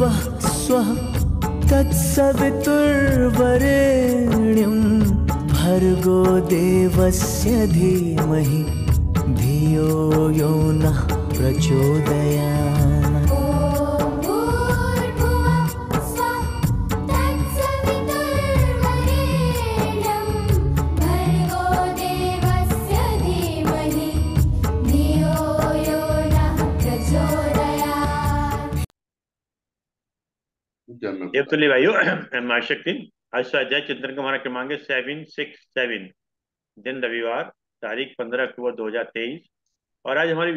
भुवः स्वः तत्सवितुर्वरेण्यं भर्गो देवस्य धीमहि धियो यो नः प्रचोदयात्। देवतुल्य भाइयों, माँ शक्ति, आज स्वाध्याय चिंतन का हमारा क्रमांक है 767, दिन रविवार, तारीख 15 अक्टूबर 2023। और आज हमारे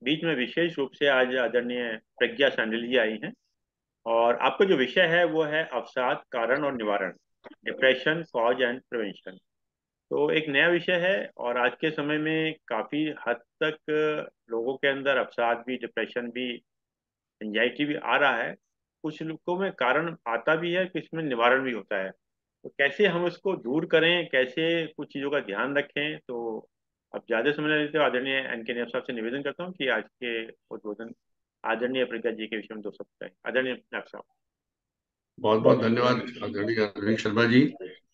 बीच में विशेष रूप से आज आदरणीय प्रज्ञा शांडिल जी आई हैं। और आपका जो विषय है वो है अवसाद, कारण और निवारण, डिप्रेशन, कॉज एंड प्रिवेंशन। तो एक नया विषय है और आज के समय में काफी हद तक लोगों के अंदर अवसाद भी, डिप्रेशन भी, एंजाइटी भी आ रहा है। कुछ लोगों में कारण आता भी है, कुछ में निवारण भी होता है। तो कैसे हम इसको दूर करें, कैसे कुछ चीज़ों का ध्यान रखें। तो अब ज़्यादा समय नहीं लेते, आदरणीय एन के नेप साहब से निवेदन करता हूँ कि आज के उद्बोधन आदरणीय प्रज्ञा जी के विषय में 2 शब्द कहें। आदरणीय नेप साहब। बहुत बहुत धन्यवाद आदरणीय अरविंद शर्मा जी।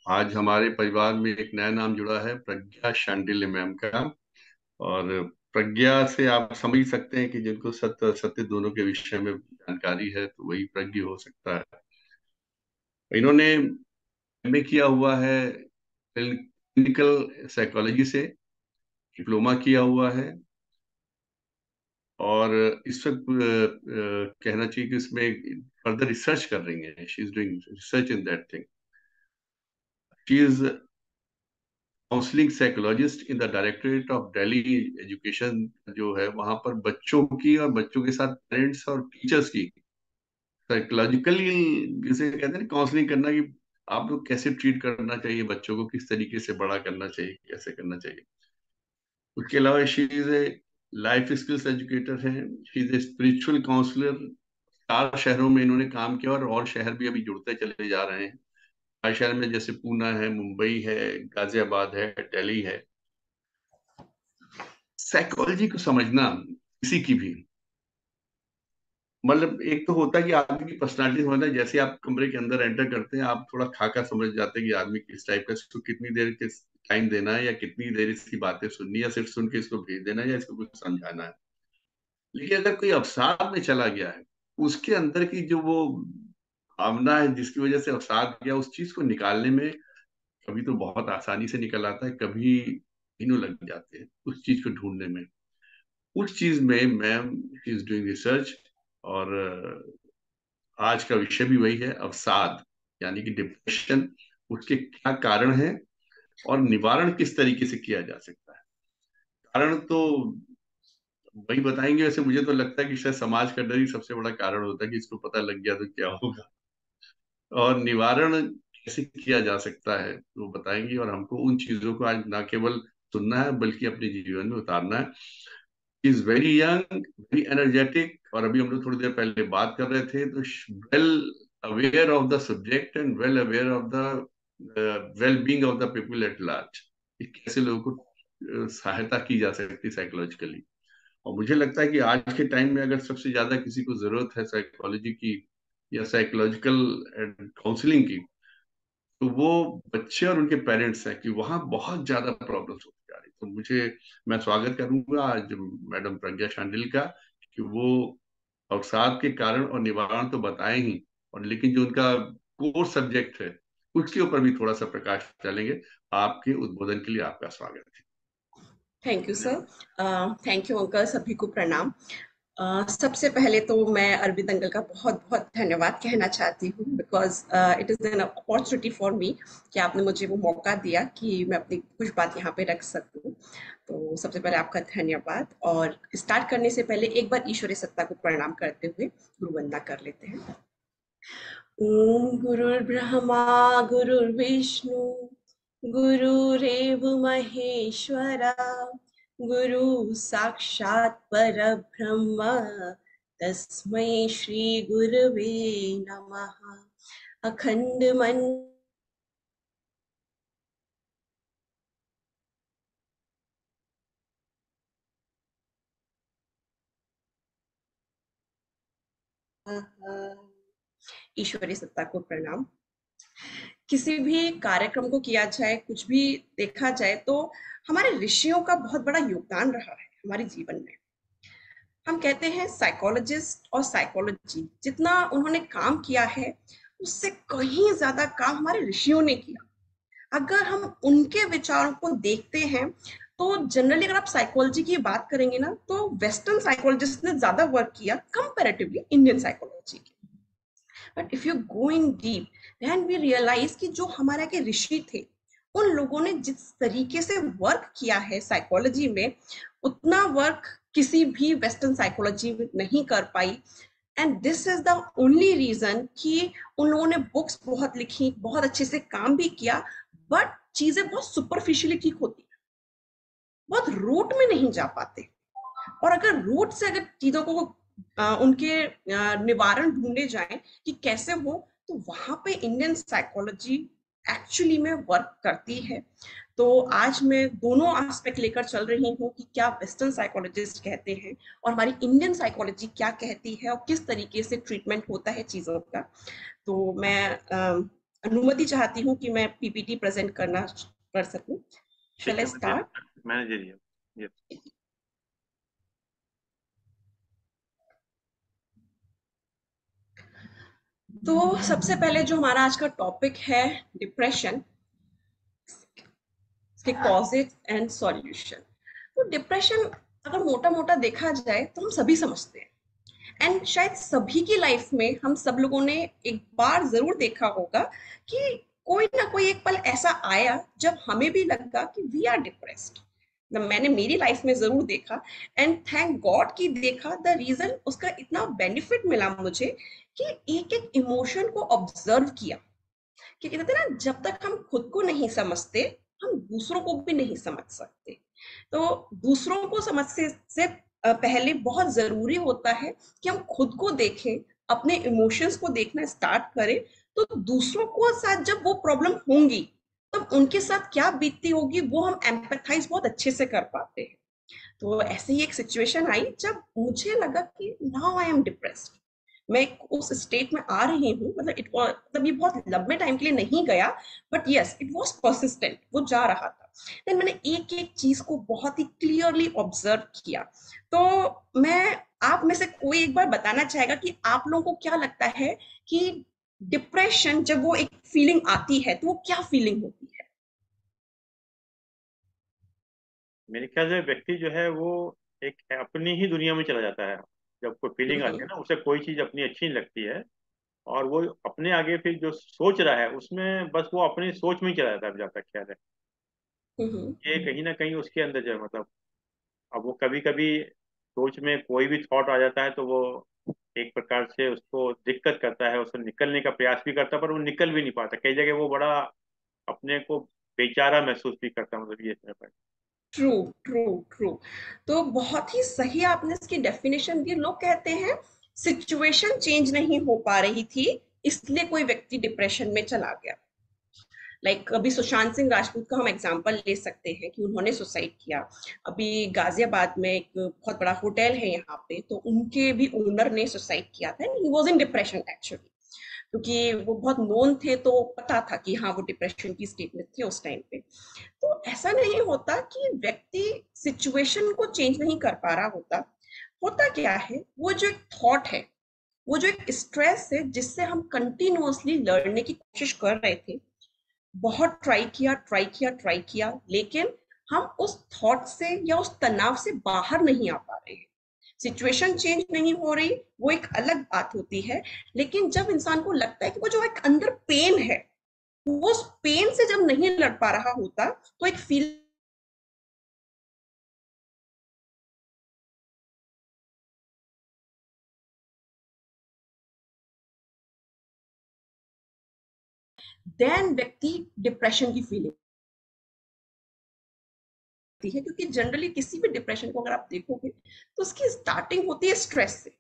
आज हमारे परिवार में एक नया नाम जुड़ा है, प्रज्ञा शांडिल्य मैम का। और प्रज्ञा से आप समझ सकते हैं कि जिनको सत्य सत्य दोनों के विषय में जानकारी है तो वही प्रज्ञ हो सकता है। इन्होंने एमए किया हुआ है क्लिनिकल साइकोलॉजी से, डिप्लोमा किया हुआ है। और इस वक्त कहना चाहिए कि इसमें फर्दर रिसर्च कर रही हैं। She is doing research in that thing. She is counselling psychologist in the directorate of Delhi education, जो है वहां पर बच्चों की और बच्चों के साथ पेरेंट्स और टीचर्स की साइकोलॉजिकली, जिसे कहते हैं काउंसलिंग करना, कि आप लोग कैसे ट्रीट करना चाहिए बच्चों को, किस तरीके से बड़ा करना चाहिए, कैसे करना चाहिए। उसके अलावा she is a life skills educator है। She is a spiritual counsellor. 4 शहरों में इन्होंने काम किया और शहर भी अभी जुड़ते चले जा रहे हैं। 4 शहर में जैसे पूना है, मुंबई है, गाजियाबाद है, दिल्ली है। साइकोलॉजी को समझना किसी की भी, मतलब एक तो होता है कि आदमी की पर्सनालिटी समझना। जैसे आप कमरे के अंदर एंटर करते हैं, आप थोड़ा खाका समझ जाते हैं कि आदमी किस टाइप का, इसको कितनी देर किस टाइम देना है, या कितनी देर इसकी बातें सुननी है, या सिर्फ सुन के इसको भेज देना है, या इसको कुछ समझाना है। लेकिन अगर कोई अवसाद में चला गया है, उसके अंदर की जो वो भावना है जिसकी वजह से अवसाद गया, उस चीज को निकालने में कभी तो बहुत आसानी से निकल आता है, कभी दिनों लग जाते हैं उस चीज को ढूंढने में। उस चीज में मैम इज डूइंग रिसर्च। और आज का विषय भी वही है, अवसाद यानी कि डिप्रेशन, उसके क्या कारण है और निवारण किस तरीके से किया जा सकता है। कारण तो वही बताएंगे। वैसे मुझे तो लगता है कि शायद समाज का डर ही सबसे बड़ा कारण होता है कि इसको पता लग गया तो क्या होगा, और निवारण कैसे किया जा सकता है वो बताएंगे। और हमको उन चीजों को आज ना केवल सुनना है बल्कि अपने जीवन में उतारना है। Is very young, very energetic. और अभी हम लोग थोड़ी देर पहले बात कर रहे थे, तो well aware of the subject and well aware of the well being of the people at large. कैसे लोगों को सहायता की जा सकती है साइकोलॉजिकली। और मुझे लगता है कि आज के टाइम में अगर सबसे ज्यादा किसी को जरूरत है साइकोलॉजी की या साइकोलॉजिकल काउंसलिंग की, तो वो बच्चे और उनके पेरेंट्स हैं, कि वहाँ बहुत ज्यादा प्रॉब्लम्स होती जा रही। तो मैं स्वागत करूंगा आज मैडम प्रज्ञा शांडिल का, कि वो अवसाद के कारण और निवारण तो बताएं ही, और लेकिन जो उनका कोर सब्जेक्ट है उसके ऊपर भी थोड़ा सा प्रकाश डालेंगे। आपके उद्बोधन के लिए आपका स्वागत है। Thank you sir. Thank you uncle, सभी को प्रणाम। सबसे पहले तो मैं अरविंद अंकल का बहुत बहुत धन्यवाद कहना चाहती हूँ, because it is an opportunity for me कि आपने मुझे वो मौका दिया कि मैं अपनी कुछ बात यहाँ पे रख सकूँ। तो सबसे पहले आपका धन्यवाद। और स्टार्ट करने से पहले एक बार ईश्वरीय सत्ता को प्रणाम करते हुए गुरु वंदना कर लेते हैं। ओम गुरुर्ब्रह्मा गुरुर्विष्णु गुरुरेव महेश्वरा गुरु साक्षात् परब्रह्म तस्मै श्री गुरवे नमः। अखंड मन ईश्वरी सत्ता को प्रणाम। किसी भी कार्यक्रम को किया जाए, कुछ भी देखा जाए, तो हमारे ऋषियों का बहुत बड़ा योगदान रहा है हमारे जीवन में। हम कहते हैं साइकोलॉजिस्ट और साइकोलॉजी जितना उन्होंने काम किया है, उससे कहीं ज्यादा काम हमारे ऋषियों ने किया। अगर हम उनके विचारों को देखते हैं तो जनरली अगर आप साइकोलॉजी की बात करेंगे ना, तो वेस्टर्न साइकोलॉजिस्ट ने ज्यादा वर्क किया कंपैरेटिवली इंडियन साइकोलॉजी के। But if you go in deep, then we realise कि जो हमारे के ऋषि थे, उन लोगों ने जिस तरीके से वर्क किया है साइकोलॉजी में, उतना वर्क किसी भी वेस्टर्न साइकोलॉजी में नहीं कर पाई। And this is the only reason कि उन लोगों ने बुक्स बहुत लिखी, बहुत अच्छे से काम भी किया, बट चीजें बहुत सुपरफिशियली ठीक होती है, बहुत रूट में नहीं जा पाते। और अगर रूट से अगर चीजों को उनके निवारण ढूंढे जाएं कि कैसे हो, तो वहां पे इंडियन साइकोलॉजी एक्चुअली में वर्क करती है। तो आज मैं दोनों एस्पेक्ट लेकर चल रही हूँ कि क्या वेस्टर्न साइकोलॉजिस्ट कहते हैं और हमारी इंडियन साइकोलॉजी क्या कहती है और किस तरीके से ट्रीटमेंट होता है चीजों का। तो मैं अनुमति चाहती हूँ कि मैं पीपीटी प्रेजेंट कर सकूं। Shall I start? Manager, yes. तो सबसे पहले जो हमारा आज का टॉपिक है डिप्रेशन, इसके कॉजेज एंड सॉल्यूशन। तो डिप्रेशन अगर मोटा मोटा देखा जाए तो हम सभी समझते हैं, एंड शायद सभी की लाइफ में हम सब लोगों ने एक बार जरूर देखा होगा कि कोई ना कोई एक पल ऐसा आया जब हमें भी लगा कि वी आर डिप्रेस्ड। मैंने मेरी लाइफ में जरूर देखा, एंड थैंक गॉड कि देखा। द रीजन उसका इतना बेनिफिट मिला मुझे कि एक एक इमोशन को ऑब्जर्व किया। कि कहते हैं ना, जब तक हम खुद को नहीं समझते, हम दूसरों को भी नहीं समझ सकते। तो दूसरों को समझने से पहले बहुत जरूरी होता है कि हम खुद को देखें, अपने इमोशंस को देखना स्टार्ट करें। तो दूसरों को साथ जब वो प्रॉब्लम होंगी, तब उनके साथ क्या बीतती होगी वो हम एम्पैथाइज बहुत अच्छे से कर पाते हैं। तो ऐसे ही एक सिचुएशन आई जब मुझे लगा कि नाउ आई एम डिप्रेस्ड। मैं उस स्टेट में आ रही हूँ, मतलब ये बहुत लंबे टाइम के लिए नहीं गया, but yes it was persistent, वो जा रहा था। देन मैंने एक एक चीज को बहुत ही क्लियरली ऑब्जर्व किया। तो मैं, आप में से कोई एक बार बताना चाहेगा कि आप लोगों को क्या लगता है कि डिप्रेशन जब वो एक फीलिंग आती है तो वो क्या फीलिंग होती है? मेरे ख्याल से व्यक्ति जो है वो एक अपनी ही दुनिया में चला जाता है। जब कोई फीलिंग आती है ना, उसे कोई चीज अपनी अच्छी नहीं लगती है, और वो अपने आगे फिर जो सोच रहा है उसमें बस वो अपनी सोच में ही चला जाता है, जहाँ तक ख्याल है। ये कहीं ना कहीं उसके अंदर जो है, मतलब अब वो कभी कभी सोच में कोई भी थॉट आ जाता है तो वो एक प्रकार से उसको दिक्कत करता है, उससे निकलने का प्रयास भी करता है, पर वो निकल भी नहीं पाता। कई जगह वो बड़ा अपने को बेचारा महसूस भी करता है, मतलब ये समय पर। True true true. तो बहुत ही सही आपने इसकी डेफिनेशन दी। लोग कहते हैं सिचुएशन चेंज नहीं हो पा रही थी, इसलिए कोई व्यक्ति डिप्रेशन में चला गया। अभी सुशांत सिंह राजपूत का हम एग्जांपल ले सकते हैं कि उन्होंने सुसाइड किया। अभी गाजियाबाद में एक बहुत बड़ा होटल है यहाँ पे, तो उनके भी ओनर ने सुसाइड किया था। He was in depression actually, क्योंकि वो बहुत नोन थे, तो पता था कि हाँ वो डिप्रेशन की स्टेट में थे उस टाइम पे। तो ऐसा नहीं होता कि व्यक्ति सिचुएशन को चेंज नहीं कर पा रहा होता। होता क्या है, वो जो एक थॉट है, वो जो एक स्ट्रेस है जिससे हम कंटिन्यूअसली लड़ने की कोशिश कर रहे थे, बहुत ट्राई किया, लेकिन हम उस थॉट से या उस तनाव से बाहर नहीं आ पा रहे हैं। सिचुएशन चेंज नहीं हो रही, वो एक अलग बात होती है। लेकिन जब इंसान को लगता है कि वो जो एक अंदर पेन है, वो उस पेन से जब नहीं लड़ पा रहा होता, तो एक फील देन व्यक्ति डिप्रेशन की फीलिंग है। क्योंकि जनरली किसी भी डिप्रेशन को अगर आप देखोगे तो उसकी स्टार्टिंग होती है स्ट्रेस से।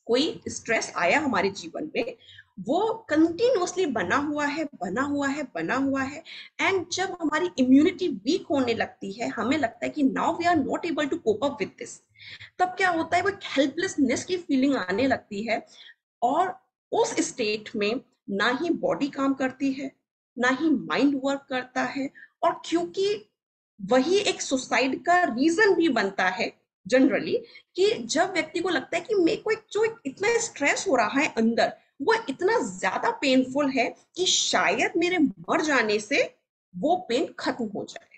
कोई स्ट्रेस आया हमारे जीवन में, वो कंटिन्यूअसली बना हुआ है, एंड जब हमारी इम्यूनिटी वीक होने लगती है, हमें लगता है कि now we are not able to cope up with this, तब क्या होता है, वो एक हेल्पलेसनेस की फीलिंग आने लगती है। और उस स्टेट में ना ही बॉडी काम करती है, ना ही माइंड वर्क करता है, और क्योंकि वही एक सुसाइड का रीजन भी बनता है जनरली, कि जब व्यक्ति को लगता है कि मेरे को जो इतना स्ट्रेस हो रहा है अंदर, वो इतना ज्यादा पेनफुल है कि शायद मेरे मर जाने से वो पेन खत्म हो जाए।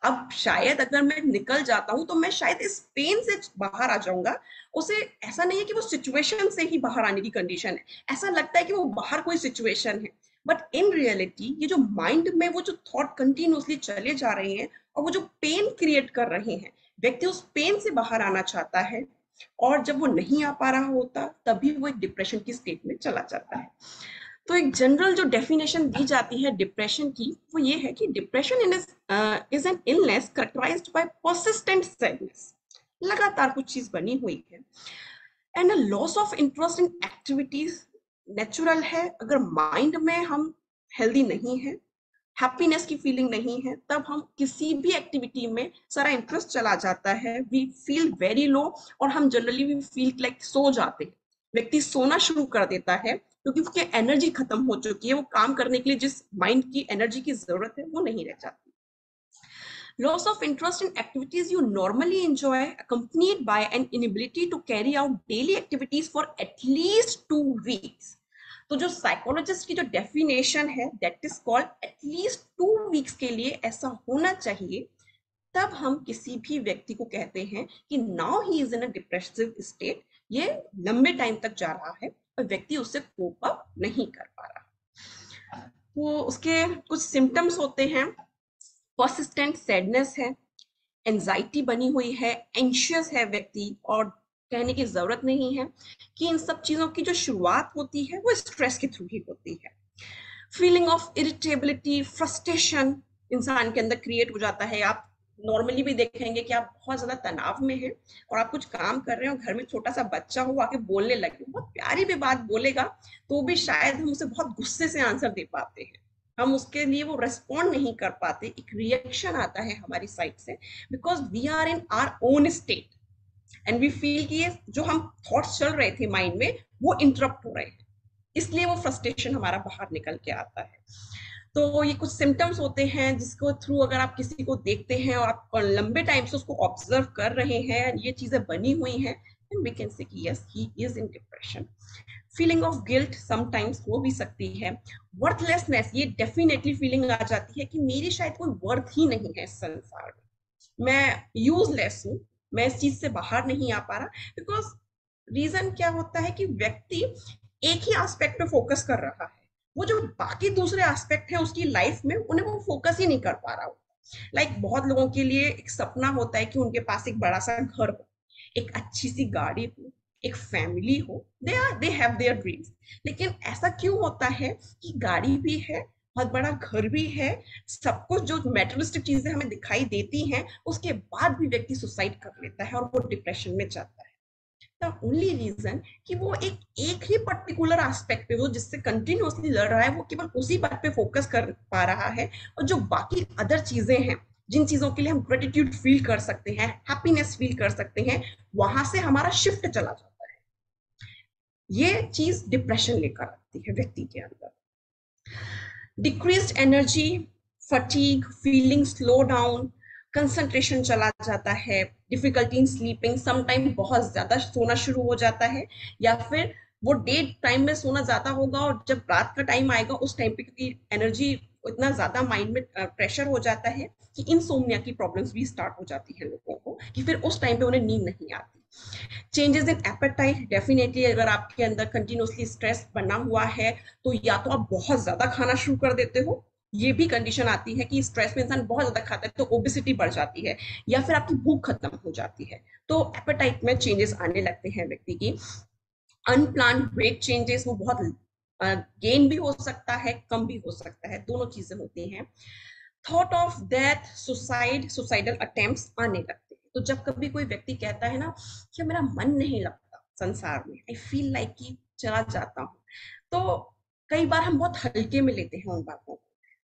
अब शायद अगर मैं निकल जाता हूं तो मैं शायद इस पेन से बाहर आ जाऊंगा। उसे ऐसा नहीं है कि वो सिचुएशन से ही बाहर आने की कंडीशन है, ऐसा लगता है कि वो बाहर कोई सिचुएशन है, बट इन रियलिटी ये जो माइंड में वो जो थॉट कंटिन्यूअसली चले जा रहे हैं और वो जो पेन क्रिएट कर रहे हैं, व्यक्ति उस पेन से बाहर आना चाहता है, और जब वो नहीं आ पा रहा होता तभी वो एक डिप्रेशन की स्टेट में चला जाता है। तो एक जनरल जो डेफिनेशन दी जाती है डिप्रेशन की, वो ये है कि depression is an illness characterised by persistent sadness, लगातार कुछ चीज बनी हुई है, and a loss of interest in activities. Natural है, अगर माइंड में हम हेल्दी नहीं है, हैप्पीनेस की फीलिंग नहीं है, तब हम किसी भी एक्टिविटी में सारा इंटरेस्ट चला जाता है, वी फील वेरी लो, और हम जनरली वी फील लाइक सो जाते हैं। व्यक्ति सोना शुरू कर देता है क्योंकि उसकी एनर्जी खत्म हो चुकी है, वो काम करने के लिए जिस माइंड की एनर्जी की जरूरत है वो नहीं रह जाती। Loss of interest in activities you normally enjoy, accompanied by an inability to carry out daily activities for at least 2 weeks. तो जो साइकोलॉजिस्ट की जो डेफिनेशन है, that is called at least 2 weeks के लिए ऐसा होना चाहिए, तब हम किसी भी व्यक्ति को कहते हैं कि now he is in a depressive state, ये लंबे टाइम तक जा रहा है और व्यक्ति उससे कोप अप नहीं कर पा रहा। तो उसके कुछ सिम्टम्स होते हैं, पर्सिस्टेंट सैडनेस है, एंजाइटी बनी हुई है, एंशियस है व्यक्ति, और कहने की जरूरत नहीं है कि इन सब चीजों की जो शुरुआत होती है वो स्ट्रेस के थ्रू ही होती है। फीलिंग ऑफ इरिटेबिलिटी, फ्रस्ट्रेशन इंसान के अंदर क्रिएट हो जाता है। आप नॉर्मली भी देखेंगे कि आप बहुत ज्यादा तनाव में हैं और आप कुछ काम कर रहे हो, घर में छोटा सा बच्चा हो आके बोलने लगे, बहुत प्यारी भी बात बोलेगा तो भी शायद हम उसे बहुत गुस्से से आंसर दे पाते हैं, हम उसके लिए वो रेस्पॉन्ड नहीं कर पाते, एक रिएक्शन आता है हमारी साइड से, because we are in our own state and we feel कि ये जो हम थॉट्स चल रहे थे माइंड में वो इंटरप्ट हो रहे हैं, इसलिए वो फ्रस्ट्रेशन हमारा बाहर निकल के आता है। तो ये कुछ सिम्टम्स होते हैं जिसको थ्रू अगर आप किसी को देखते हैं और आप लंबे टाइम से उसको ऑब्जर्व कर रहे हैं, ये चीजें बनी हुई हैं, then we can say कि yes, he is in depression. Feeling of guilt sometimes हो भी सकती है। वर्थलेसनेस, ये डेफिनेटली फीलिंग आ जाती है कि मेरी शायद कोई वर्थ ही नहीं है इस संसार में, मैं यूजलेस हूँ, मैं इस चीज से बाहर नहीं आ पा रहा। बिकॉज रीजन क्या होता है कि व्यक्ति एक ही एस्पेक्ट पे फोकस कर रहा है, वो जो बाकी दूसरे एस्पेक्ट है उसकी लाइफ में उन्हें वो फोकस ही नहीं कर पा रहा होता। लाइक बहुत लोगों के लिए एक सपना होता है कि उनके पास एक बड़ा सा घर हो, एक अच्छी सी गाड़ी हो, एक फैमिली हो, दे हैव देयर ड्रीम्स। लेकिन ऐसा क्यों होता है कि गाड़ी भी है, बहुत बड़ा घर भी है, सब कुछ जो मैटेरियलिस्टिक चीजें हमें दिखाई देती हैं, उसके बाद भी व्यक्ति सुसाइड कर लेता है और वो डिप्रेशन में जाता है। द ओनली रीजन कि वो एक ही पर्टिकुलर एस्पेक्ट पे वो जिससे कंटिन्यूअसली लड़ रहा है, वो केवल उसी बात पे फोकस कर पा रहा है, और जो बाकी अदर चीजें हैं जिन चीजों के लिए हम ग्रेटिट्यूड फील कर सकते हैं, हैप्पीनेस फील कर सकते हैं, वहां से हमारा शिफ्ट चला जाता है। ये चीज डिप्रेशन लेकर आती है व्यक्ति के अंदर। Decreased energy, fatigue, feeling slow down, concentration चला जाता है, डिफिकल्टी इन स्लीपिंग, समटाइम बहुत ज्यादा सोना शुरू हो जाता है, या फिर वो डे टाइम में सोना ज्यादा होगा और जब रात का टाइम आएगा उस टाइम पे क्योंकि एनर्जी इतना ज्यादा माइंड में प्रेशर हो जाता है कि इनसोम्निया की प्रॉब्लम्स भी स्टार्ट हो जाती है लोगों को, कि फिर उस टाइम पे उन्हें नींद नहीं आती। चेंजेस इन एपेटाइट, डेफिनेटली अगर आपके अंदर कंटिन्यूअसली स्ट्रेस बना हुआ है तो या तो आप बहुत ज्यादा खाना शुरू कर देते हो, ये भी कंडीशन आती है कि स्ट्रेस में इंसान बहुत ज्यादा खाता है तो ओबेसिटी बढ़ जाती है, या फिर आपकी भूख खत्म हो जाती है, तो एपेटाइट में चेंजेस आने लगते हैं व्यक्ति की। अनप्लान्ड वेट चेंजेस, वो बहुत गेन भी हो सकता है, कम भी हो सकता है, दोनों चीजें होती हैं। Thought of death, suicide, suicidal attempts आने लगते हैं। तो जब कभी कोई व्यक्ति कहता है ना कि मेरा मन नहीं लगता संसार में, आई फील लाइक कि चला जाता हूँ, तो कई बार हम बहुत हल्के में लेते हैं उन बातों को,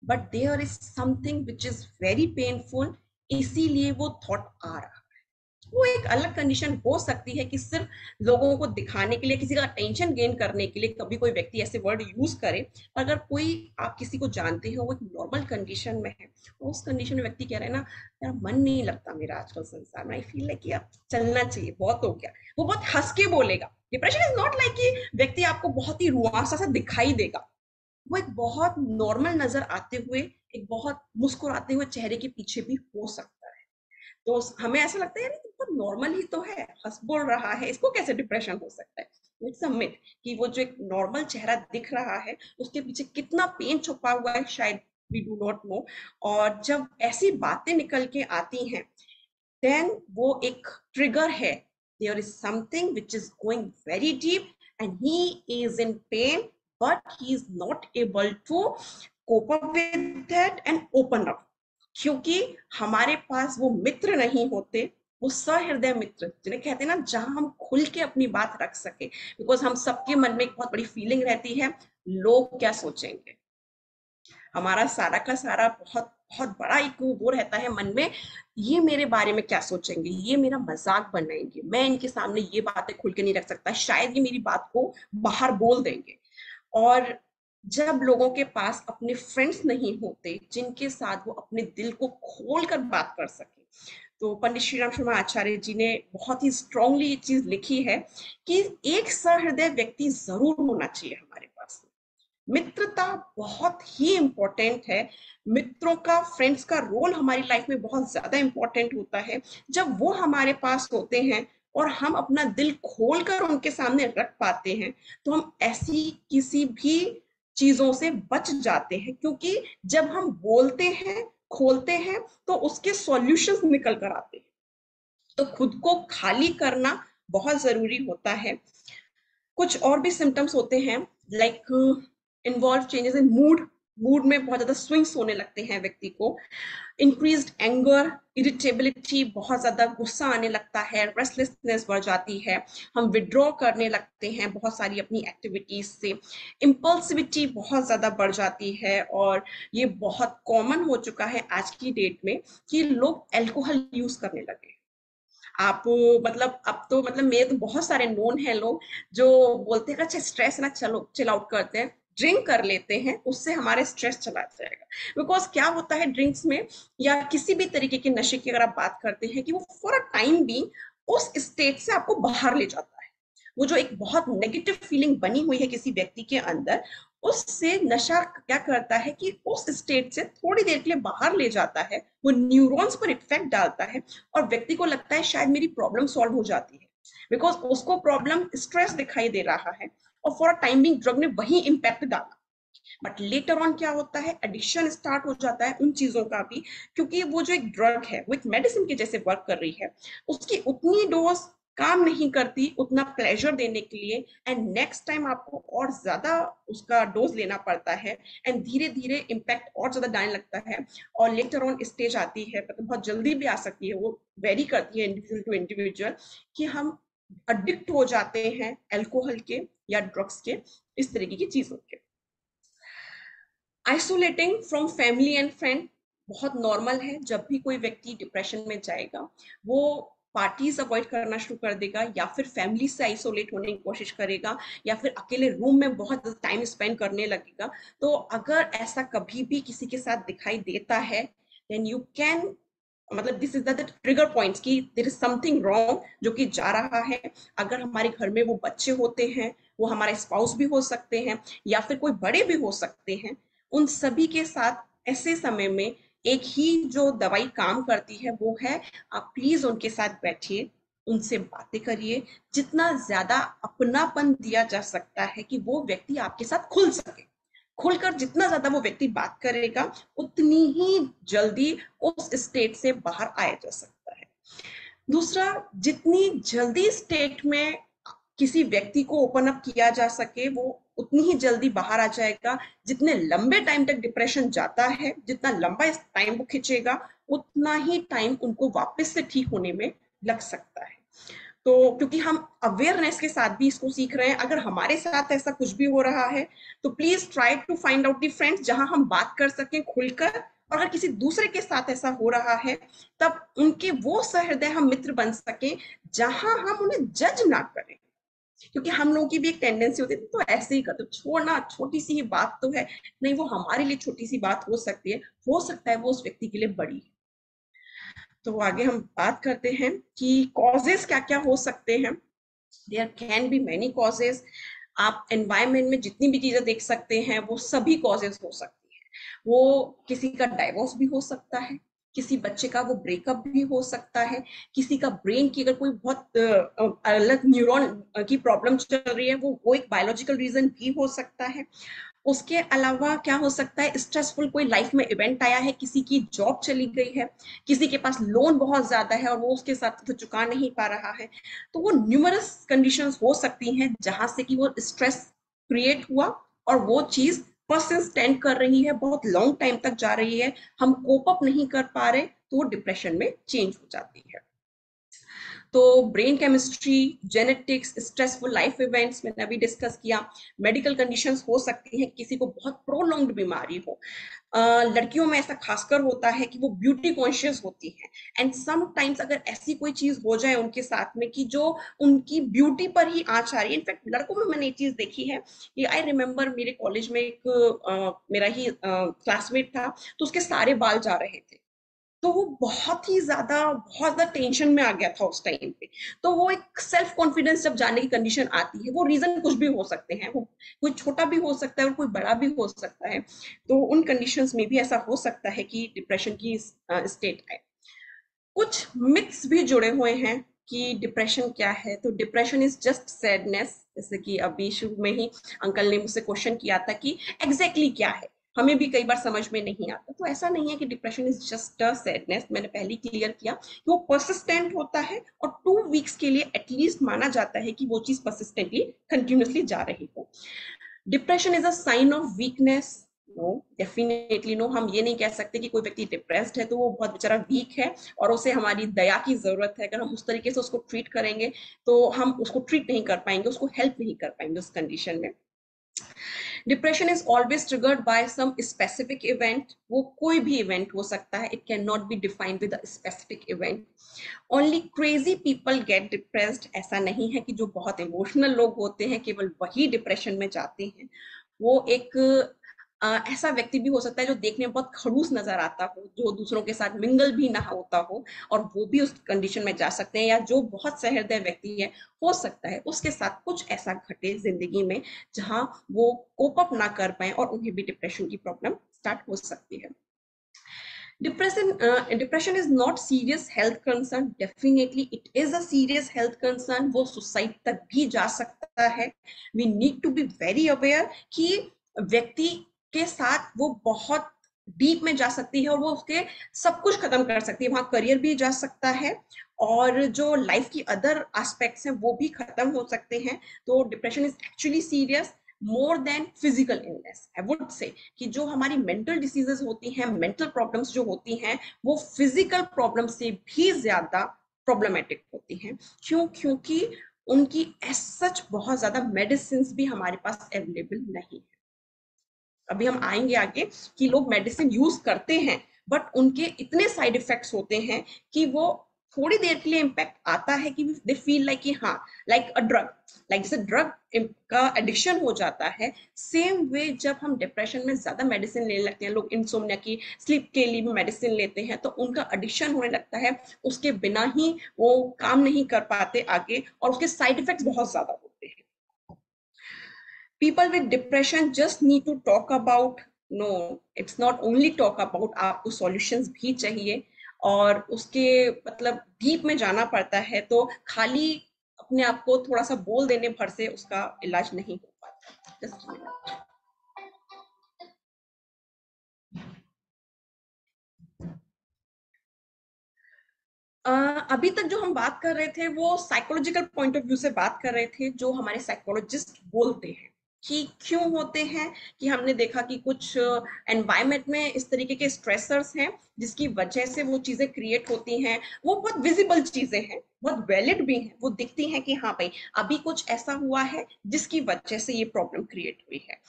but there is something which is very painful, इसीलिए वो थॉट आ रहा है। वो एक अलग कंडीशन हो सकती है कि सिर्फ लोगों को दिखाने के लिए, किसी का अटेंशन गेन करने के लिए कभी कोई व्यक्ति ऐसे वर्ड यूज करे। अगर कोई आप किसी को जानते हो वो एक नॉर्मल कंडीशन में है, उस कंडीशन में व्यक्ति कह रहे हैं ना, यार मन नहीं लगता मेरा आजकल संसार में, आई फील लाइक यार चलना चाहिए, बहुत हो गया, वो बहुत हंस के बोलेगा। डिप्रेशन इज नॉट लाइक कि व्यक्ति आपको बहुत ही रुआसा सा दिखाई देगा, वो एक बहुत नॉर्मल नजर आते हुए, एक बहुत मुस्कुराते हुए चेहरे के पीछे भी हो सकता है। तो हमें ऐसा लगता है यार ये तो नॉर्मल ही तो है, हंस बोल रहा है, इसको कैसे डिप्रेशन हो सकता है। इट्स अ मिथ कि वो जो एक नॉर्मल चेहरा दिख रहा है उसके पीछे कितना पेन छुपा हुआ है, शायद वी डू नॉट नो। और जब ऐसी बातें निकल के आती हैं देन वो एक ट्रिगर है, there is something which is going very deep and he is in pain but he is not able to cope up with that and open up, क्योंकि हमारे पास वो मित्र नहीं होते, वो सहृदय मित्र जिन्हें कहते हैं ना, जहां हम खुल के अपनी बात रख सके। बिकॉज हम सबके मन में एक बहुत बड़ी फीलिंग रहती है, लोग क्या सोचेंगे। हमारा सारा का सारा बहुत बहुत बड़ा एक वो रहता है मन में, ये मेरे बारे में क्या सोचेंगे, ये मेरा मजाक बनाएंगे, मैं इनके सामने ये बातें खुल के नहीं रख सकता, शायद ये मेरी बात को बाहर बोल देंगे। और जब लोगों के पास अपने फ्रेंड्स नहीं होते जिनके साथ वो अपने दिल को खोल कर बात कर सके, तो पंडित श्री राम शर्मा आचार्य जी ने बहुत ही स्ट्रांगली ये चीज लिखी है कि एक सहृदय व्यक्ति जरूर होना चाहिए हमारे पास। मित्रता बहुत ही इंपॉर्टेंट है, मित्रों का, फ्रेंड्स का रोल हमारी लाइफ में बहुत ज्यादा इंपॉर्टेंट होता है। जब वो हमारे पास होते हैं और हम अपना दिल खोलकर उनके सामने रख पाते हैं तो हम ऐसी किसी भी चीजों से बच जाते हैं, क्योंकि जब हम बोलते हैं, खोलते हैं, तो उसके सॉल्यूशंस निकल कर आते हैं। तो खुद को खाली करना बहुत जरूरी होता है। कुछ और भी सिम्टम्स होते हैं like involve changes in mood, mood में बहुत ज्यादा स्विंग्स होने लगते हैं व्यक्ति को, इंक्रीज्ड एंगर, इरिटेबिलिटी, बहुत ज्यादा गुस्सा आने लगता है, रेस्टलेसनेस बढ़ जाती है, हम विड्रॉ करने लगते हैं बहुत सारी अपनी एक्टिविटीज से, इम्पल्सिविटी बहुत ज्यादा बढ़ जाती है। और ये बहुत कॉमन हो चुका है आज की डेट में कि लोग अल्कोहल यूज करने लगे। आप मतलब अब तो मतलब मेरे तो बहुत सारे नोन हैं लोग जो बोलते हैं अच्छा स्ट्रेस ना, चलो चिल आउट करते हैं, ड्रिंक कर लेते हैं, उससे हमारे स्ट्रेस चला जाएगा। बिकॉज क्या होता है ड्रिंक्स में या किसी भी तरीके के नशे की अगर आप बात करते हैं कि वो फॉर अ टाइम भी उस स्टेट से आपको बाहर ले जाता है। वो जो एक बहुत नेगेटिव फीलिंग बनी हुई है किसी व्यक्ति के अंदर, उससे नशा क्या करता है कि उस स्टेट से थोड़ी देर के लिए बाहर ले जाता है, वो न्यूरॉन्स पर इफेक्ट डालता है और व्यक्ति को लगता है शायद मेरी प्रॉब्लम सॉल्व हो जाती है, बिकॉज उसको प्रॉब्लम स्ट्रेस दिखाई दे रहा है और for a time being drug ने वही इम्पैक्ट डाला। बट लेटर ऑन क्या होता है, एडिक्शन स्टार्ट हो जाता है उन चीजों का भी, क्योंकि वो जो एक ड्रग है वो एक मेडिसिन के जैसे वर्क कर रही है, उसकी उतनी डोज काम नहीं करती उतना प्लेजर देने के लिए, एंड नेक्स्ट टाइम आपको और ज्यादा उसका डोज लेना पड़ता है, एंड धीरे धीरे इम्पैक्ट और ज्यादा डालने लगता है। और लेटर ऑन स्टेज आती है, मतलब बहुत जल्दी भी आ सकती है, वो वेरी करती है इंडिविजुअल टू इंडिविजुअल, कि हम अडिक्ट हो जाते हैं अल्कोहल के या ड्रग्स के, इस तरीके की चीजों के। Isolating from family and friend बहुत नॉर्मल है। जब भी कोई व्यक्ति डिप्रेशन में जाएगा वो पार्टीज अवॉइड करना शुरू कर देगा, या फिर फैमिली से आइसोलेट होने की कोशिश करेगा, या फिर अकेले रूम में बहुत टाइम स्पेंड करने लगेगा। तो अगर ऐसा कभी भी किसी के साथ दिखाई देता है देन यू कैन, मतलब this is the trigger points कि देयर इज समथिंग रॉन्ग जो कि जा रहा है। अगर हमारे घर में वो बच्चे होते हैं, वो हमारे स्पाउस भी हो सकते हैं या फिर कोई बड़े भी हो सकते हैं, उन सभी के साथ ऐसे समय में एक ही जो दवाई काम करती है वो है, आप प्लीज उनके साथ बैठिए, उनसे बातें करिए, जितना ज्यादा अपनापन दिया जा सकता है कि वो व्यक्ति आपके साथ खुल सके। खुलकर जितना ज्यादा वो व्यक्ति बात करेगा उतनी ही जल्दी उस स्टेट से बाहर आया जा सकता है। दूसरा, जितनी जल्दी स्टेट में किसी व्यक्ति को ओपन अप किया जा सके वो उतनी ही जल्दी बाहर आ जाएगा। जितने लंबे टाइम तक डिप्रेशन जाता है, जितना लंबा इस टाइम वो खींचेगा, उतना ही टाइम उनको वापस से ठीक होने में लग सकता है। तो क्योंकि हम अवेयरनेस के साथ भी इसको सीख रहे हैं, अगर हमारे साथ ऐसा कुछ भी हो रहा है तो please try to find out the friends जहां हम बात कर सकें खुलकर, और अगर किसी दूसरे के साथ ऐसा हो रहा है, तब उनके वो सहृदय हम मित्र बन सके जहां हम उन्हें जज ना करें। क्योंकि हम लोगों की भी एक टेंडेंसी होती है तो ऐसे ही करते, छोड़ना, छोटी सी ही बात तो है, नहीं वो हमारे लिए छोटी सी बात हो सकती है, हो सकता है वो उस व्यक्ति के लिए बड़ी है। तो आगे हम बात करते हैं कि कॉजेस क्या क्या हो सकते हैं। There can be many causes. आप एनवायरमेंट में जितनी भी चीजें देख सकते हैं वो सभी कॉजेस हो सकती है। वो किसी का डाइवोर्स भी हो सकता है, किसी बच्चे का वो ब्रेकअप भी हो सकता है, किसी का ब्रेन की अगर कोई बहुत अलग न्यूरॉन की प्रॉब्लम चल रही है, वो एक बायोलॉजिकल रीजन भी हो सकता है। उसके अलावा क्या हो सकता है, स्ट्रेसफुल कोई लाइफ में इवेंट आया है, किसी की जॉब चली गई है, किसी के पास लोन बहुत ज्यादा है और वो उसके साथ चुका नहीं पा रहा है। तो वो न्यूमरस कंडीशंस हो सकती हैं जहां से कि वो स्ट्रेस क्रिएट हुआ और वो चीज परसिस्टेंट कर रही है, बहुत लॉन्ग टाइम तक जा रही है, हम कोप अप नहीं कर पा रहे, तो वो डिप्रेशन में चेंज हो जाती है। तो brain chemistry, genetics, stressful life events मैंने अभी डिस्कस किया। मेडिकल कंडीशंस हो सकती हैं, किसी को बहुत प्रोलॉन्ग्ड बीमारी हो। लड़कियों में ऐसा खासकर होता है कि वो ब्यूटी कॉन्शियस होती हैं, एंड समटाइम्स अगर ऐसी कोई चीज हो जाए उनके साथ में कि जो उनकी ब्यूटी पर ही आंच आ रही है। इनफैक्ट लड़कों में मैंने ये चीज देखी है। ये आई रिमेम्बर मेरे कॉलेज में एक मेरा ही क्लासमेट था, तो उसके सारे बाल जा रहे थे, तो वो बहुत ज्यादा टेंशन में आ गया था उस टाइम पे। तो वो एक सेल्फ कॉन्फिडेंस जब जाने की कंडीशन आती है, वो रीजन कुछ भी हो सकते हैं, वो कोई छोटा भी हो सकता है और कोई बड़ा भी हो सकता है। तो उन कंडीशंस में भी ऐसा हो सकता है कि डिप्रेशन की स्टेट आए। कुछ मिथ्स भी जुड़े हुए हैं कि डिप्रेशन क्या है। तो डिप्रेशन इज जस्ट सैडनेस, जैसे कि अभी शुरू में ही अंकल ने मुझसे क्वेश्चन किया था कि एग्जैक्टली क्या है, हमें भी कई बार समझ में नहीं आता। तो ऐसा नहीं है कि depression is just a sadness, मैंने पहले क्लियर किया कि वो परसिस्टेंट होता है और 2 वीक्स के लिए एटलीस्ट माना जाता है कि वो चीज परसिस्टेंटली कंटिन्यूसली जा रही हो। Depression is a sign of weakness? No, definitely no. हम ये नहीं कह सकते कि कोई व्यक्ति डिप्रेस्ड है तो वो बहुत बेचारा वीक है और उसे हमारी दया की जरूरत है। अगर हम उस तरीके से उसको ट्रीट करेंगे तो हम उसको ट्रीट नहीं कर पाएंगे, उसको हेल्प नहीं कर पाएंगे उस कंडीशन में। Depression is always triggered by some specific event. वो कोई भी इवेंट हो सकता है, it can not be defined with a specific event. Only crazy people get depressed. ऐसा नहीं है कि जो बहुत इमोशनल लोग होते हैं केवल वही डिप्रेशन में जाते हैं। वो एक ऐसा व्यक्ति भी हो सकता है जो देखने में बहुत खड़ूस नजर आता हो, जो दूसरों के साथ मिंगल भी ना होता हो, और वो भी उस कंडीशन में जा सकते हैं। या जो बहुत सहृदय व्यक्ति है, हो सकता है उसके साथ कुछ ऐसा घटे जिंदगी में जहां वो कोप अप ना कर पाए और उन्हें भी डिप्रेशन की प्रॉब्लम स्टार्ट हो सकती है। Depression is not serious health concern. Definitely it is a serious health concern. वो सुसाइड तक भी जा सकता है। We need to be very aware कि व्यक्ति के साथ वो बहुत डीप में जा सकती है और वो उसके सब कुछ खत्म कर सकती है। वहां करियर भी जा सकता है और जो लाइफ की अदर एस्पेक्ट्स हैं वो भी खत्म हो सकते हैं। तो depression is actually serious more than physical illness. I would say कि जो हमारी मेंटल डिसीजेस होती हैं, मेंटल प्रॉब्लम्स जो होती हैं, वो फिजिकल प्रॉब्लम से भी ज्यादा प्रॉब्लमेटिक होती हैं। क्यों? क्योंकि उनकी एज सच बहुत ज्यादा मेडिसिन भी हमारे पास अवेलेबल नहीं है। अभी हम आएंगे आगे कि लोग मेडिसिन यूज करते हैं बट उनके इतने साइड इफेक्ट्स होते हैं कि वो थोड़ी देर के लिए इम्पैक्ट आता है कि दे फील लाइक कि हाँ, लाइक अ ड्रग, लाइक जैसे ड्रग का एडिक्शन हो जाता है, सेम वे जब हम डिप्रेशन में ज्यादा मेडिसिन लेने लगते हैं, लोग इंसोम्निया की, स्लीप के लिए भी मेडिसिन लेते हैं, तो उनका एडिक्शन होने लगता है। उसके बिना ही वो काम नहीं कर पाते आगे और उसके साइड इफेक्ट्स बहुत ज्यादा होते हैं। People with depression just need to talk about. No, it's not only talk about, आपको solutions भी चाहिए और उसके मतलब डीप में जाना पड़ता है। तो खाली अपने आप को थोड़ा सा बोल देने भर से उसका इलाज नहीं हो पाता। Just a minute. अभी तक जो हम बात कर रहे थे वो साइकोलॉजिकल पॉइंट ऑफ व्यू से बात कर रहे थे, जो हमारे साइकोलॉजिस्ट बोलते हैं कि क्यों होते हैं, कि हमने देखा कि कुछ एनवायरनमेंट में इस तरीके के स्ट्रेसर्स हैं जिसकी वजह से वो चीजें क्रिएट होती हैं। वो बहुत विजिबल चीजें हैं, बहुत वैलिड भी हैं, वो दिखती हैं कि हाँ भाई अभी कुछ ऐसा हुआ है जिसकी वजह से ये प्रॉब्लम क्रिएट हुई है।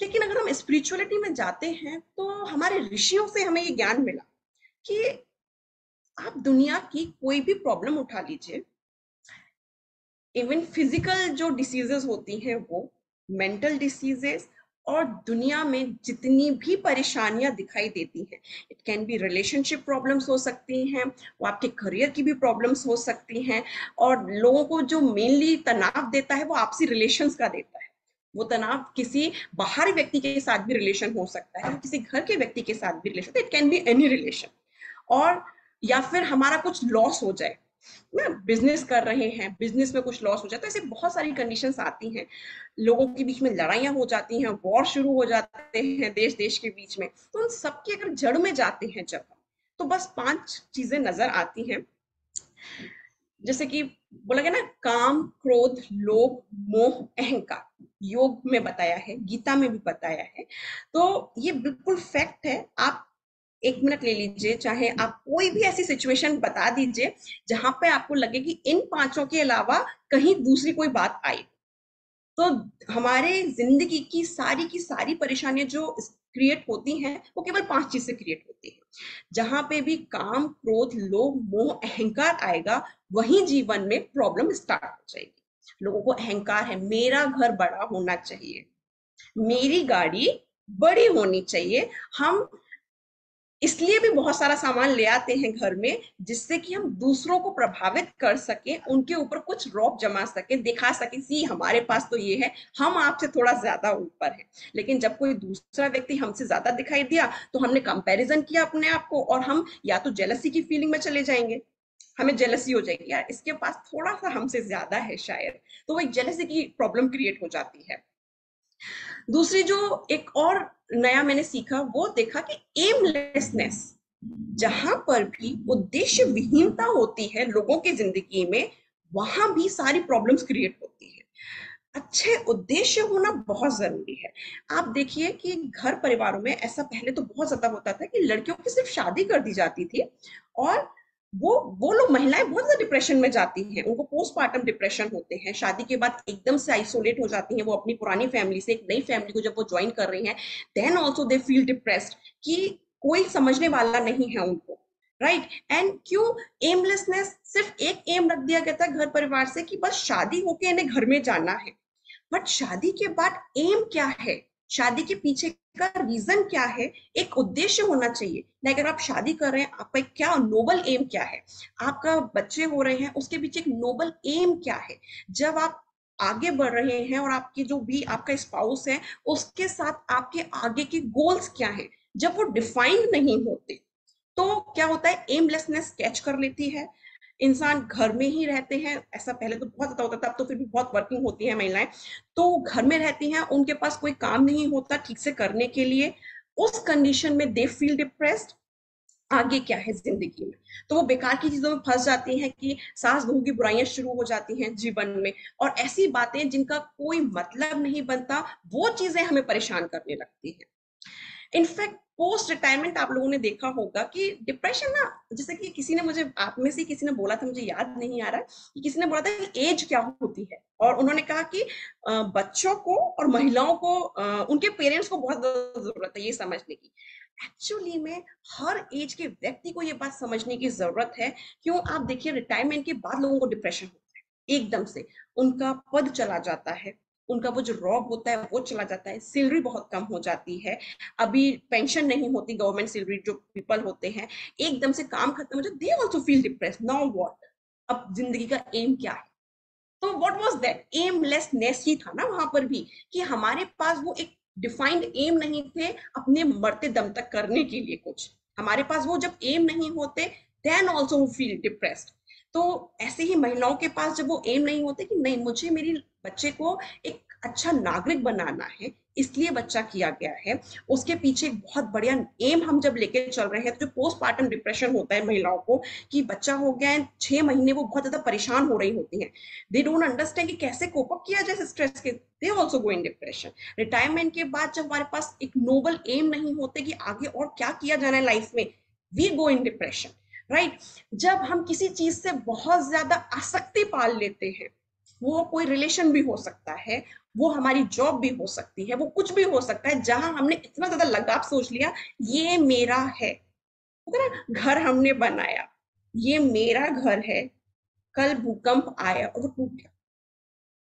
लेकिन अगर हम स्पिरिचुअलिटी में जाते हैं तो हमारे ऋषियों से हमें ये ज्ञान मिला कि आप दुनिया की कोई भी प्रॉब्लम उठा लीजिए, इवन फिजिकल जो डिसीजेस होती हैं वो, मेंटल डिसीजेस, और दुनिया में जितनी भी परेशानियां दिखाई देती हैं, it can be relationship problems हो सकती हैं, वो आपके करियर की भी प्रॉब्लम्स हो सकती हैं, और लोगों को जो मेनली तनाव देता है वो आपसी रिलेशंस का देता है। वो तनाव किसी बाहरी व्यक्ति के साथ भी रिलेशन हो सकता है, किसी घर के व्यक्ति के साथ भी relation, it can be any relation. और या फिर हमारा कुछ लॉस हो जाए ना, बिजनेस कर रहे हैं, बिजनेस में कुछ लॉस हो जाता है, ऐसे बहुत सारी कंडीशंस आती हैं, लोगों के बीच में लड़ाइयां हो जाती हैं, वॉर शुरू हो जाते हैं देश देश के बीच में। तो उन सबके अगर जड़ में जाते हैं जब हम, तो बस 5 चीजें नजर आती हैं, जैसे कि बोला गया ना, काम, क्रोध, लोभ, मोह, अहंकार। योग में बताया है, गीता में भी बताया है, तो ये बिल्कुल फैक्ट है। आप 1 मिनट ले लीजिए, चाहे आप कोई भी ऐसी सिचुएशन बता दीजिए जहां पे आपको लगे कि इन 5 के अलावा कहीं दूसरी कोई बात आई, तो हमारे जिंदगी की सारी परेशानियां जो क्रिएट होती हैं वो केवल 5 चीज से क्रिएट होती है। जहां पे भी काम, क्रोध, लोभ, मोह, अहंकार आएगा, वहीं जीवन में प्रॉब्लम स्टार्ट हो जाएगी। लोगों को अहंकार है, मेरा घर बड़ा होना चाहिए, मेरी गाड़ी बड़ी होनी चाहिए। हम इसलिए भी बहुत सारा सामान ले आते हैं घर में, जिससे कि हम दूसरों को प्रभावित कर सके, उनके ऊपर कुछ रौब जमा सके, दिखा सके, सी हमारे पास तो ये है, हम आपसे थोड़ा ज्यादा ऊपर है। लेकिन जब कोई दूसरा व्यक्ति हमसे ज्यादा दिखाई दिया तो हमने कंपैरिजन किया अपने आप को, और हम या तो जेलसी की फीलिंग में चले जाएंगे, हमें जेलसी हो जाएगी, यार इसके पास थोड़ा सा हमसे ज्यादा है शायद, तो वो एक जेलसी की प्रॉब्लम क्रिएट हो जाती है। दूसरी जो एक और नया मैंने सीखा, वो देखा कि एमलेसनेस, जहां पर भी उद्देश्य विहीनता होती है लोगों की जिंदगी में, वहां भी सारी प्रॉब्लम्स क्रिएट होती है। अच्छे उद्देश्य होना बहुत जरूरी है। आप देखिए कि घर परिवारों में ऐसा पहले तो बहुत ज्यादा होता था कि लड़कियों की सिर्फ शादी कर दी जाती थी, और वो लोग, महिलाएं बहुत ज्यादा डिप्रेशन में जाती हैं, उनको पोस्टमार्टम डिप्रेशन होते हैं, शादी के बाद एकदम से आइसोलेट हो जाती हैं वो अपनी पुरानी फैमिली से, एक नई फैमिली को जब वो ज्वाइन कर रही हैं, then also they feel depressed कि कोई समझने वाला नहीं है उनको, राइट। एंड क्यों एमलेसनेस, सिर्फ एक एम रख दिया गया था घर परिवार से कि बस शादी होके इन्हें घर में जाना है, बट शादी के बाद एम क्या है, शादी के पीछे का रीजन क्या है, एक उद्देश्य होना चाहिए। अगर आप शादी कर रहे हैं, आपका क्या नोबल एम क्या है, आपका बच्चे हो रहे हैं, उसके पीछे एक नोबल एम क्या है। जब आप आगे बढ़ रहे हैं और आपकी जो भी आपका स्पाउस है, उसके साथ आपके आगे के गोल्स क्या है, जब वो डिफाइंड नहीं होते, तो क्या होता है, एमलेसनेस कैच कर लेती है। इंसान घर में ही रहते हैं, ऐसा पहले तो बहुत ज्यादा होता था, अब तो फिर भी बहुत वर्किंग होती है महिलाएं, तो घर में रहती हैं, उनके पास कोई काम नहीं होता ठीक से करने के लिए, उस कंडीशन में दे फील डिप्रेस्ड। आगे क्या है जिंदगी में, तो वो बेकार की चीजों में फंस जाती हैं कि सास बहू की बुराइयां शुरू हो जाती हैं जीवन में, और ऐसी बातें जिनका कोई मतलब नहीं बनता, वो चीजें हमें परेशान करने लगती हैं। इनफैक्ट पोस्ट रिटायरमेंट आप लोगों ने देखा होगा कि डिप्रेशन ना, जैसे कि किसी ने मुझे, आप में से किसी ने बोला था, मुझे याद नहीं आ रहा कि किसी ने बोला था कि एज क्या होती है, और उन्होंने कहा कि बच्चों को और महिलाओं को, उनके पेरेंट्स को बहुत जरूरत है ये समझने की। एक्चुअली में हर एज के व्यक्ति को ये बात समझने की जरूरत है। क्यों, आप देखिए रिटायरमेंट के बाद लोगों को डिप्रेशन होता है एकदम से, उनका पद चला जाता है, उनका वो जो रॉब होता है वो चला जाता है, सैलरी बहुत कम हो जाती है, अभी पेंशन नहीं होती, गवर्नमेंट सैलरी जो पीपल होते हैं, एकदम से काम खत्म हो जाए, they also feel depressed. Now what, अब जिंदगी का एम क्या है, तो व्हाट वाज दैट, एमलेसनेस ही था ना वहां पर भी, कि हमारे पास वो एक डिफाइंड एम नहीं थे अपने मरते दम तक करने के लिए कुछ, हमारे पास वो जब एम नहीं होते, देन आल्सो वो फील डिप्रेस्ड। तो ऐसे ही महिलाओं के पास जब वो एम नहीं होते कि नहीं, मुझे मेरी बच्चे को एक अच्छा नागरिक बनाना है, इसलिए बच्चा किया गया है, उसके पीछे एक बहुत बढ़िया एम हम जब लेके चल रहे हैं, तो जो पोस्टपार्टम डिप्रेशन होता है महिलाओं को कि बच्चा हो गया है 6 महीने, वो बहुत ज्यादा परेशान हो रही होती हैं, दे डोंट अंडरस्टैंड कि कैसे कोप अप किया जाए स्ट्रेस के, they also go in depression. Retirement के बाद जब हमारे पास एक नोबल एम नहीं होते कि आगे और क्या किया जाना है लाइफ में, we go in depression, right. जब हम किसी चीज से बहुत ज्यादा आसक्ति पाल लेते हैं, वो कोई रिलेशन भी हो सकता है, वो हमारी जॉब भी हो सकती है, वो कुछ भी हो सकता है, जहां हमने इतना ज्यादा लगाव सोच लिया ये मेरा है, होता है ना, घर हमने बनाया, ये मेरा घर है, कल भूकंप आया और वो टूट गया,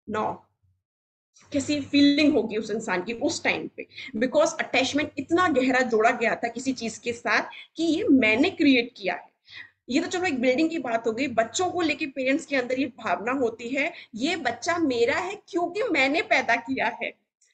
नो, कैसी फीलिंग होगी उस इंसान की उस टाइम पे, बिकॉज अटैचमेंट इतना गहरा जोड़ा गया था किसी चीज के साथ कि ये मैंने क्रिएट किया है। ये तो चलो एक बिल्डिंग की बात हो गई, बच्चों को लेके पेरेंट्स के अंदर ये भावना होती है ये बच्चा मेरा है क्योंकि मैंने पैदा किया है।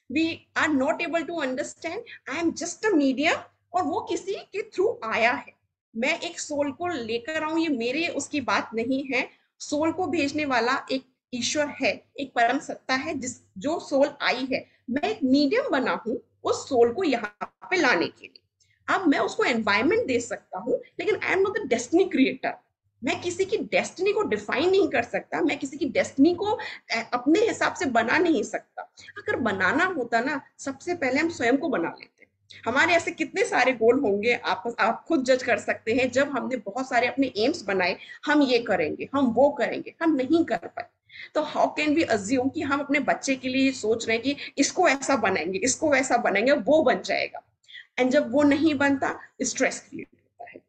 We are not able to understand I am just a medium, और वो किसी के थ्रू आया है, मैं एक सोल को लेकर आऊं, ये मेरे उसकी बात नहीं है, सोल को भेजने वाला एक ईश्वर है, एक परम सत्ता है, जिस जो सोल आई है, मैं एक मीडियम बना हूं उस सोल को यहाँ पे लाने के लिए। अब मैं उसको एनवायरमेंट दे सकता हूँ, लेकिन आई am not the destiny creator, मैं किसी की डेस्टिनी को डिफाइन नहीं कर सकता, मैं किसी की डेस्टिनी को अपने हिसाब से बना नहीं सकता। अगर बनाना होता ना, सबसे पहले हम स्वयं को बना लेते। हमारे ऐसे कितने सारे गोल होंगे, आप खुद जज कर सकते हैं, जब हमने बहुत सारे अपने एम्स बनाए, हम ये करेंगे, हम वो करेंगे, हम नहीं कर पाए, तो हाउ कैन वी अज्यूम कि हम अपने बच्चे के लिए सोच रहे हैं कि इसको ऐसा बनाएंगे, इसको वैसा बनाएंगे, वो बन जाएगा, एंड जब वो नहीं बनता स्ट्रेस क्रिएट होता है।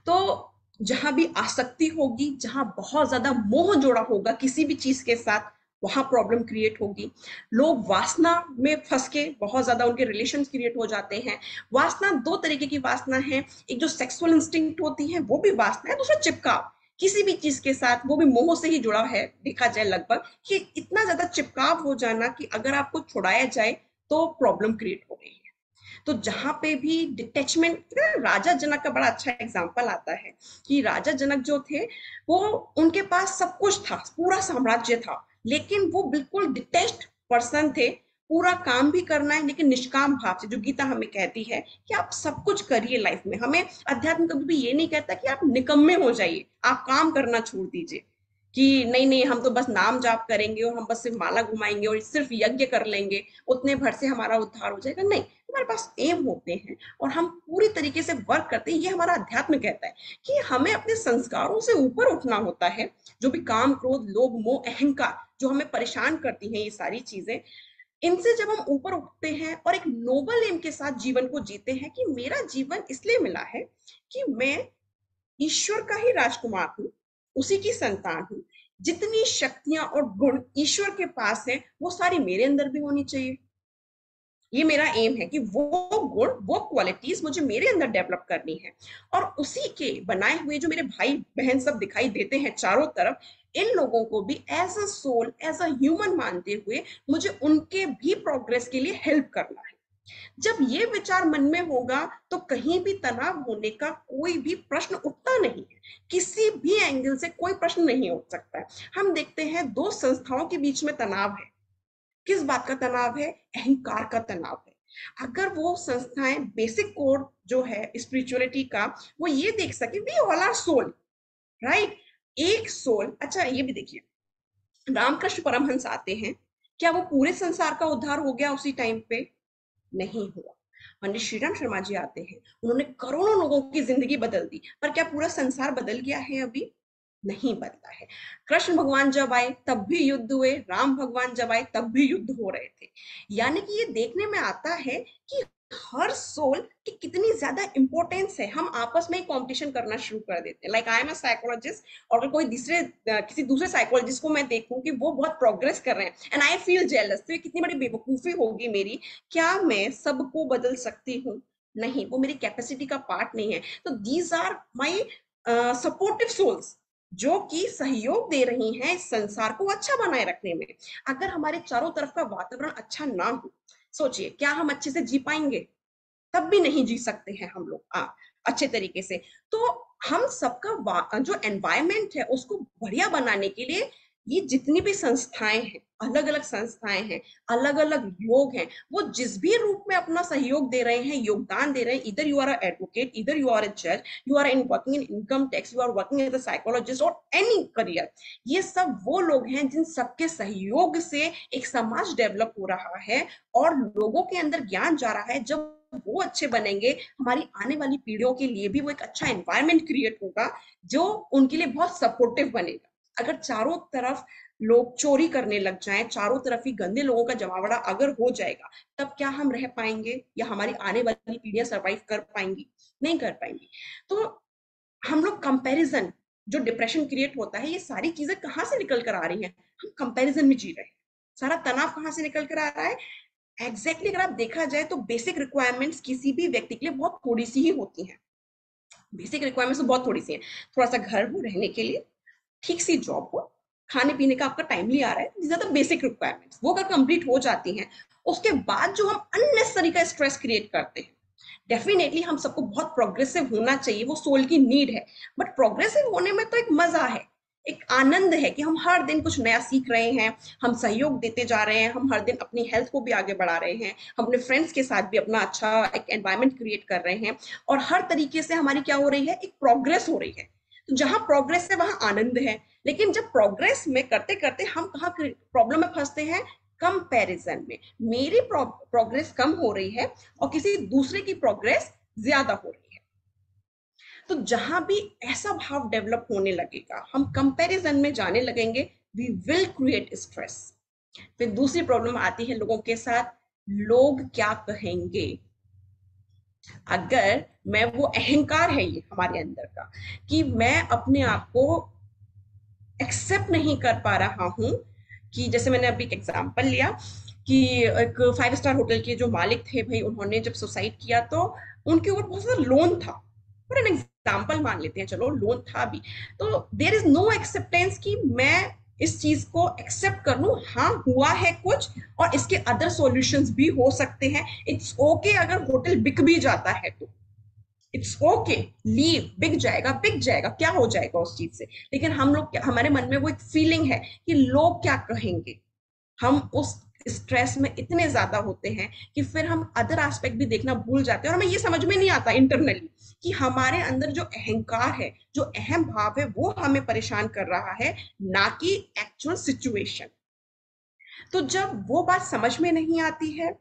तो जहां भी आसक्ति होगी, जहां बहुत ज्यादा मोह जोड़ा होगा किसी भी चीज के साथ, वहां प्रॉब्लम क्रिएट होगी। लोग वासना में फंस के बहुत ज्यादा उनके रिलेशंस क्रिएट हो जाते हैं। वासना दो तरीके की वासना है, एक जो सेक्सुअल इंस्टिंक्ट होती है वो भी वासना है, दूसरा चिपकाव किसी भी चीज के साथ, वो भी मोह से ही जुड़ा है देखा जाए लगभग, कि इतना ज्यादा चिपकाव हो जाना कि अगर आपको छुड़ाया जाए तो प्रॉब्लम क्रिएट हो रही है। तो जहां पे भी डिटेचमेंट, राजा जनक का बड़ा अच्छा एग्जांपल आता है कि राजा जनक जो थे, वो उनके पास सब कुछ था, पूरा साम्राज्य था, लेकिन वो बिल्कुल डिटेच्ड पर्सन थे, पूरा काम भी करना है लेकिन निष्काम भाव से, जो गीता हमें कहती है कि आप सब कुछ करिए लाइफ में। हमें अध्यात्म कभी भी ये नहीं कहता कि आप निकम्मे हो जाइए, आप काम करना छोड़ दीजिए, कि नहीं नहीं हम तो बस नाम जाप करेंगे और हम बस सिर्फ माला घुमाएंगे और सिर्फ यज्ञ कर लेंगे, उतने भर से हमारा उद्धार हो जाएगा, नहीं। हमारे पास एम होते हैं और हम पूरी तरीके से वर्क करते हैं। ये हमारा अध्यात्म कहता है कि हमें अपने संस्कारों से ऊपर उठना होता है। जो भी काम, क्रोध, लोभ, मोह, अहंकार जो हमें परेशान करती हैं, ये सारी चीजें, इनसे जब हम ऊपर उठते हैं और एक नोबल एम के साथ जीवन को जीते हैं कि मेरा जीवन इसलिए मिला है कि मैं ईश्वर का ही राजकुमार हूं, उसी की संतान हूं, जितनी शक्तियां और गुण ईश्वर के पास है वो सारी मेरे अंदर भी होनी चाहिए। ये मेरा एम है कि वो गुण, वो क्वालिटीज मुझे मेरे अंदर डेवलप करनी है, और उसी के बनाए हुए जो मेरे भाई बहन सब दिखाई देते हैं चारों तरफ, इन लोगों को भी as a soul, as a human मानते हुए मुझे उनके भी प्रोग्रेस के लिए हेल्प करना है। जब ये विचार मन में होगा तो कहीं भी तनाव होने का कोई भी प्रश्न उठता नहीं है, किसी भी एंगल से कोई प्रश्न नहीं उठ सकता है। हम देखते हैं दो संस्थाओं के बीच में तनाव है, किस बात का तनाव है? अहंकार का तनाव है। अगर वो संस्थाएं बेसिक कोड जो है स्पिरिचुअलिटी का, वो ये देख सके we all are soul, right, एक सोल। अच्छा ये भी देखिए, रामकृष्ण परमहंस आते हैं, क्या वो पूरे संसार का उद्धार हो गया उसी टाइम पे? नहीं हुआ। पंडित श्रीराम शर्मा जी आते हैं, उन्होंने करोड़ों लोगों की जिंदगी बदल दी, पर क्या पूरा संसार बदल गया है? अभी नहीं बदला है। कृष्ण भगवान जब आए तब भी युद्ध हुए, राम भगवान जब आए तब भी युद्ध हो रहे थे। यानी कि ये देखने में आता है कि हर सोल की कितनी ज्यादा इंपॉर्टेंस है। हम आपस में ही कंपटीशन करना शुरू कर देते हैं। Like I am a psychologist, और अगर कोई किसी दूसरे साइकोलॉजिस्ट को मैं देखूं कि वो बहुत प्रोग्रेस कर रहे हैं एंड आई फील जेलस, तो ये कितनी बड़ी बेवकूफी होगी मेरी। क्या मैं सबको बदल सकती हूँ? नहीं, वो मेरी कैपेसिटी का पार्ट नहीं है। तो these are my supportive souls जो कि सहयोग दे रही हैं इस संसार को अच्छा बनाए रखने में। अगर हमारे चारों तरफ का वातावरण अच्छा ना हो, सोचिए क्या हम अच्छे से जी पाएंगे? तब भी नहीं जी सकते हैं हम लोग अच्छे तरीके से। तो हम सबका जो एनवायरमेंट है उसको बढ़िया बनाने के लिए ये जितनी भी संस्थाएं हैं, अलग अलग संस्थाएं हैं, अलग अलग लोग हैं, वो जिस भी रूप में अपना सहयोग दे रहे हैं, योगदान दे रहे हैं, इधर यू आर एडवोकेट, इधर यू आर अ जज, you are in working in income tax, you are working as a psychologist और एनी करियर, ये सब वो लोग हैं जिन सबके सहयोग से एक समाज डेवलप हो रहा है और लोगों के अंदर ज्ञान जा रहा है। जब वो अच्छे बनेंगे, हमारी आने वाली पीढ़ियों के लिए भी वो एक अच्छा एनवायरनमेंट क्रिएट होगा जो उनके लिए बहुत सपोर्टिव बनेगा। अगर चारों तरफ लोग चोरी करने लग जाएं, चारों तरफ ही गंदे लोगों का जमावड़ा अगर हो जाएगा, तब क्या हम रह पाएंगे या हमारी आने वाली पीढ़ियां सर्वाइव कर पाएंगी? नहीं कर पाएंगी। तो हम लोग कंपैरिजन, जो डिप्रेशन क्रिएट होता है, ये सारी चीजें कहाँ से निकल कर आ रही हैं? हम कंपैरिजन में जी रहे हैं। सारा तनाव कहाँ से निकल कर आ रहा है? एग्जैक्टली अगर आप देखा जाए तो बेसिक रिक्वायरमेंट्स किसी भी व्यक्ति के लिए बहुत थोड़ी सी ही होती हैं। बेसिक रिक्वायरमेंट्स तो बहुत थोड़ी सी हैं। थोड़ा सा घर हो रहने के लिए, ठीक सी जॉब हो, खाने पीने का आपका टाइमली आ रहा है, these are the basic requirements। वो अगर कंप्लीट हो जाती हैं, उसके बाद जो हम अननेसेसरी का स्ट्रेस क्रिएट करते हैं, डेफिनेटली हम सबको बहुत प्रोग्रेसिव होना चाहिए, वो सोल की नीड है, बट प्रोग्रेसिव होने में तो एक मजा है, एक आनंद है कि हम हर दिन कुछ नया सीख रहे हैं, हम सहयोग देते जा रहे हैं, हम हर दिन अपनी हेल्थ को भी आगे बढ़ा रहे हैं, हम अपने फ्रेंड्स के साथ भी अपना अच्छा एक एनवायरनमेंट क्रिएट कर रहे हैं और हर तरीके से हमारी क्या हो रही है, एक प्रोग्रेस हो रही है। तो जहां प्रोग्रेस है वहां आनंद है। लेकिन जब प्रोग्रेस में करते करते हम कहाँ प्रॉब्लम में फंसते हैं? कंपैरिजन में। मेरी प्रोग्रेस कम हो रही है और किसी दूसरे की प्रोग्रेस ज्यादा हो रही है। तो जहां भी ऐसा भाव डेवलप होने लगेगा, हम कंपैरिजन में जाने लगेंगे, वी विल क्रिएट स्ट्रेस। फिर दूसरी प्रॉब्लम आती है लोगों के साथ, लोग क्या कहेंगे। अगर मैं वो अहंकार है ये हमारे अंदर का कि मैं अपने आप को एक्सेप्ट नहीं कर पा रहा हूं, कि जैसे मैंने अभी एक एग्जांपल लिया कि एक 5 स्टार होटल के जो मालिक थे भाई, उन्होंने जब सुसाइड किया तो उनके ऊपर बहुत सारा लोन था, और एन एग्जांपल मान लेते हैं, चलो लोन था भी, तो देयर इज नो एक्सेप्टेंस कि मैं इस चीज को एक्सेप्ट कर लूं, हाँ हुआ है कुछ और इसके अदर सॉल्यूशंस भी हो सकते हैं। इट्स ओके अगर होटल बिक भी जाता है तो इट्स ओके, लीव, बिक जाएगा, क्या हो जाएगा उस चीज से। लेकिन हम लोग, हमारे मन में वो एक फीलिंग है कि लोग क्या कहेंगे। हम उस स्ट्रेस में इतने ज्यादा होते हैं कि फिर हम अदर एस्पेक्ट भी देखना भूल जाते हैं और हमें ये समझ में नहीं आता इंटरनली कि हमारे अंदर जो अहंकार है, जो अहम भाव है, वो हमें परेशान कर रहा है, ना कि एक्चुअल सिचुएशन। तो जब वो बात समझ में नहीं आती है,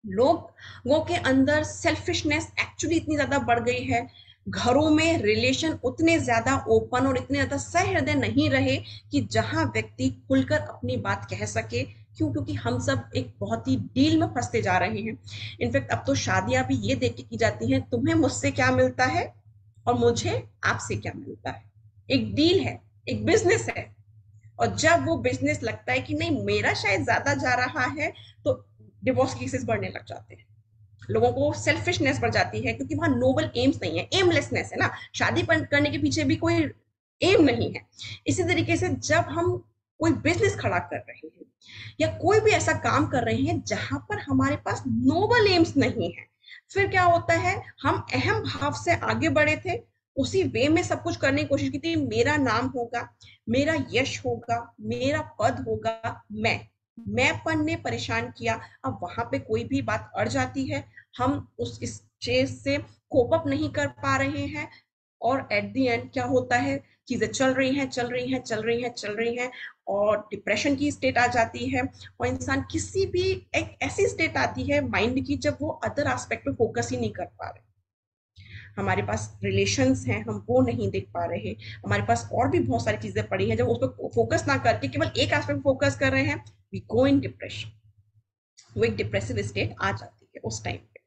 लोगों के अंदर सेल्फिशनेस एक्चुअली इतनी ज्यादा बढ़ गई है, घरों में रिलेशन उतने ज्यादा ओपन और इतने ज्यादा सहृदय नहीं रहे कि जहां व्यक्ति खुलकर अपनी बात कह सके। क्यों? क्योंकि हम सब एक बहुत ही डील में फंसते जा रहे हैं। इनफैक्ट अब तो शादियां भी ये देख के की जाती हैं, तुम्हें मुझसे क्या मिलता है और मुझे आपसे क्या मिलता है। एक डील है, एक बिजनेस है, और जब वो बिजनेस लगता है कि नहीं मेरा शायद ज्यादा जा रहा है, तो डिवोर्स केसेस बढ़ने लग जाते हैं, लोगों को सेल्फिशनेस बढ़ जाती है, क्योंकि वहां नोबल एम्स नहीं है, एमलेसनेस है ना, शादी करने के पीछे भी कोई एम नहीं है। इसी तरीके से जब हम कोई बिजनेस खड़ा कर रहे हैं या कोई भी ऐसा काम कर रहे हैं जहां पर हमारे पास नोबल एम्स नहीं है, फिर क्या होता है, हम अहम भाव से आगे बढ़े थे, उसी वे में सब कुछ करने की कोशिश की थी, मेरा नाम होगा, मेरा यश होगा, मेरा पद होगा, मैंपन ने परेशान किया। अब वहां पे कोई भी बात अड़ जाती है, हम उस स्टेज से कोप अप नहीं कर पा रहे हैं, और एट द एंड क्या होता है, चीजें चल रही हैं और डिप्रेशन की स्टेट आ जाती है, और इंसान किसी भी एक ऐसी स्टेट आती है माइंड की जब वो अदर एस्पेक्ट पे फोकस ही नहीं कर पा रहे। हमारे पास रिलेशंस हैं, हम वो नहीं देख पा रहे, हमारे पास और भी बहुत सारी चीजें पड़ी हैं, जब उस पर फोकस ना करके केवल एक एस्पेक्ट फोकस कर रहे हैं, वी गो इन डिप्रेशन, वो एक डिप्रेसिव स्टेट आ जाती है उस टाइम पे।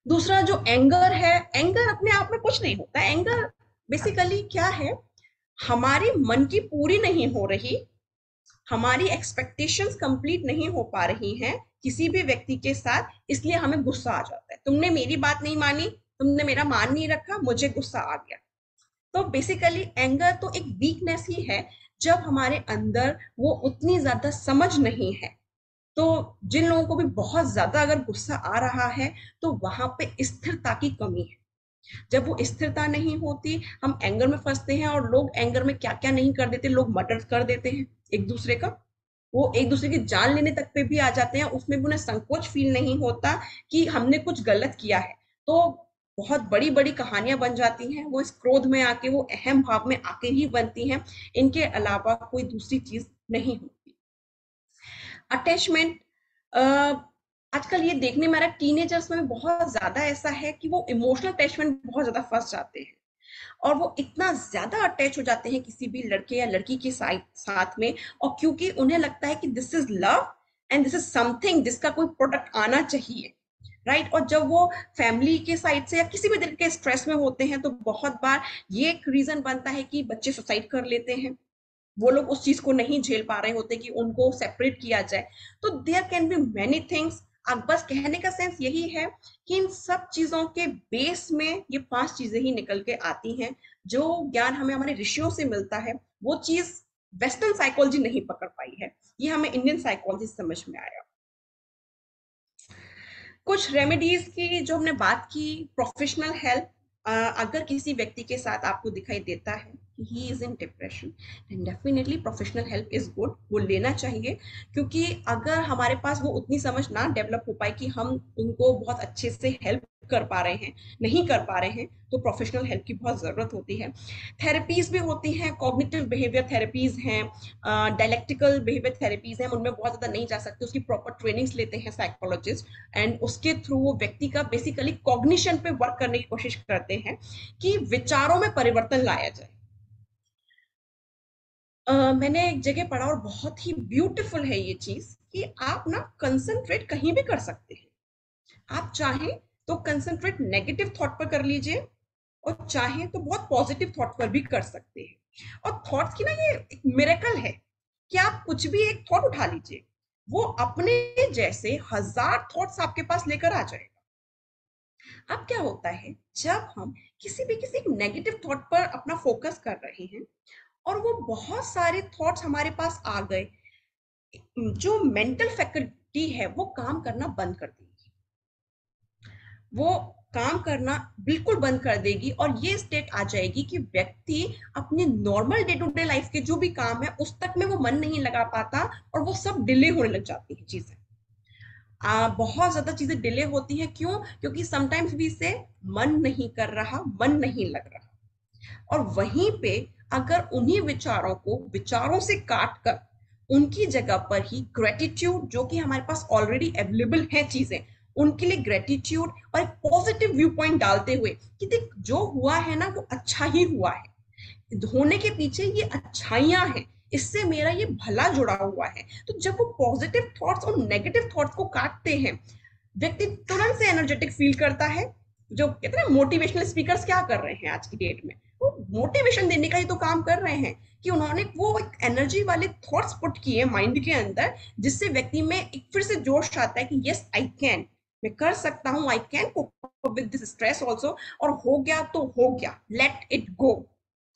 दूसरा जो एंगर है, एंगर अपने आप में कुछ नहीं होता। एंगर बेसिकली क्या है, हमारी मन की पूरी नहीं हो रही, हमारी एक्सपेक्टेशंस कंप्लीट नहीं हो पा रही हैं किसी भी व्यक्ति के साथ, इसलिए हमें गुस्सा आ जाता है, तुमने मेरी बात नहीं मानी, तुमने मेरा मान नहीं रखा, मुझे गुस्सा आ गया। तो बेसिकली एंगर तो एक वीकनेस ही है, जब हमारे अंदर वो उतनी ज्यादा समझ नहीं है। तो जिन लोगों को भी बहुत ज्यादा अगर गुस्सा आ रहा है, तो वहां पे स्थिरता की कमी है, जब वो स्थिरता नहीं होती, हम एंगर में फंसते हैं, और लोग एंगर में क्या क्या नहीं कर देते, लोग मर्डर कर देते हैं एक दूसरे का, वो एक दूसरे की जान लेने तक पे भी आ जाते हैं, उसमें भी उन्हें संकोच फील नहीं होता कि हमने कुछ गलत किया है। तो बहुत बड़ी बड़ी कहानियां बन जाती हैं, वो इस क्रोध में आके, वो अहम भाव में आके ही बनती हैं, इनके अलावा कोई दूसरी चीज नहीं होती। अटैचमेंट, आजकल ये देखने में आ रहा है टीनेजर्स में बहुत ज्यादा ऐसा है कि वो इमोशनल अटैचमेंट बहुत ज्यादा फंस जाते हैं, और वो इतना ज्यादा अटैच हो जाते हैं किसी भी लड़के या लड़की के साथ में, और क्योंकि उन्हें लगता है कि this is love and this is something जिसका कोई प्रोडक्ट आना चाहिए, राइट। और जब वो फैमिली के साइड से या किसी भी तरह के स्ट्रेस में होते हैं, तो बहुत बार ये एक रीजन बनता है कि बच्चे सुसाइड कर लेते हैं। वो लोग उस चीज को नहीं झेल पा रहे होते कि उनको सेपरेट किया जाए। तो there can be many things. अब बस कहने का सेंस यही है कि इन सब चीजों के बेस में ये 5 चीजें ही निकल के आती हैं। जो ज्ञान हमें हमारे ऋषियों से मिलता है, वो चीज वेस्टर्न साइकोलॉजी नहीं पकड़ पाई है, ये हमें इंडियन साइकोलॉजी समझ में आया। कुछ रेमेडीज की जो हमने बात की, प्रोफेशनल हेल्प। अगर किसी व्यक्ति के साथ आपको दिखाई देता है कि he is in depression, then definitely professional help is good, वो लेना चाहिए। क्योंकि अगर हमारे पास वो उतनी समझ ना डेवलप हो पाए कि हम उनको बहुत अच्छे से हेल्प कर पा रहे हैं, नहीं कर पा रहे हैं, तो प्रोफेशनल हेल्प की बहुत जरूरत होती है। थेरेपीज भी होती हैं, कॉग्निटिव बिहेवियर थेरेपीज हैं, डायलेक्टिकल बिहेवियर थेरेपीज हैं, उनमें बहुत ज्यादा नहीं जा सकते, उसकी प्रॉपर ट्रेनिंग्स लेते हैं साइकोलॉजिस्ट, एंड उसके थ्रू वो व्यक्ति का बेसिकली कॉग्निशन पे वर्क करने की कोशिश करते हैं कि विचारों में परिवर्तन लाया जाए। मैंने एक जगह पढ़ा और बहुत ही ब्यूटीफुल है ये चीज, कि आप ना कंसंट्रेट कहीं भी कर सकते हैं। आप चाहें तो कंसंट्रेट नेगेटिव थॉट पर कर लीजिए, और चाहें तो बहुत पॉजिटिव थॉट पर भी कर सकते हैं। और थॉट्स की ना ये एक मिरेकल है कि आप कुछ भी एक थॉट उठा लीजिए, वो अपने जैसे 1000 थॉट्स आपके पास लेकर आ जाएगा। अब क्या होता है, जब हम किसी नेगेटिव थॉट पर अपना फोकस कर रहे हैं, और वो बहुत सारे थॉट्स हमारे पास आ गए, जो मेंटल फैकल्टी है वो काम करना बंद कर देगी, वो काम करना बिल्कुल बंद कर देगी, और ये स्टेट आ जाएगी कि व्यक्ति अपने normal day to day life के जो भी काम है उस तक में वो मन नहीं लगा पाता, और वो सब डिले होने लग जाती है चीजें। बहुत ज्यादा चीजें डिले होती हैं, क्यों? क्योंकि समटाइम्स भी से मन नहीं कर रहा, मन नहीं लग रहा। और वहीं पे अगर उन्हीं विचारों को विचारों से काट कर उनकी जगह पर ही ग्रेटिट्यूड, जो कि हमारे पास ऑलरेडी अवेलेबल है चीजें, उनके लिए ग्रेटिट्यूड और एक पॉजिटिव व्यू पॉइंट डालते हुए कि देख जो हुआ है ना वो अच्छा ही हुआ है, होने के पीछे ये अच्छाइयां हैं, इससे मेरा ये भला जुड़ा हुआ है। तो जब वो पॉजिटिव थॉट्स और नेगेटिव थॉट्स को काटते हैं, व्यक्ति तुरंत से एनर्जेटिक फील करता है। जो कहते हैं मोटिवेशनल स्पीकर्स क्या कर रहे हैं आज की डेट में, वो मोटिवेशन देने का ही तो काम कर रहे हैं, कि उन्होंने वो एक एनर्जी वाले थॉट्स पुट किए माइंड के अंदर, जिससे व्यक्ति में एक फिर से जोश आता है कि यस आई कैन, मैं कर सकता हूं, I can cope with this stress also, और हो गया तो हो गया, लेट इट गो।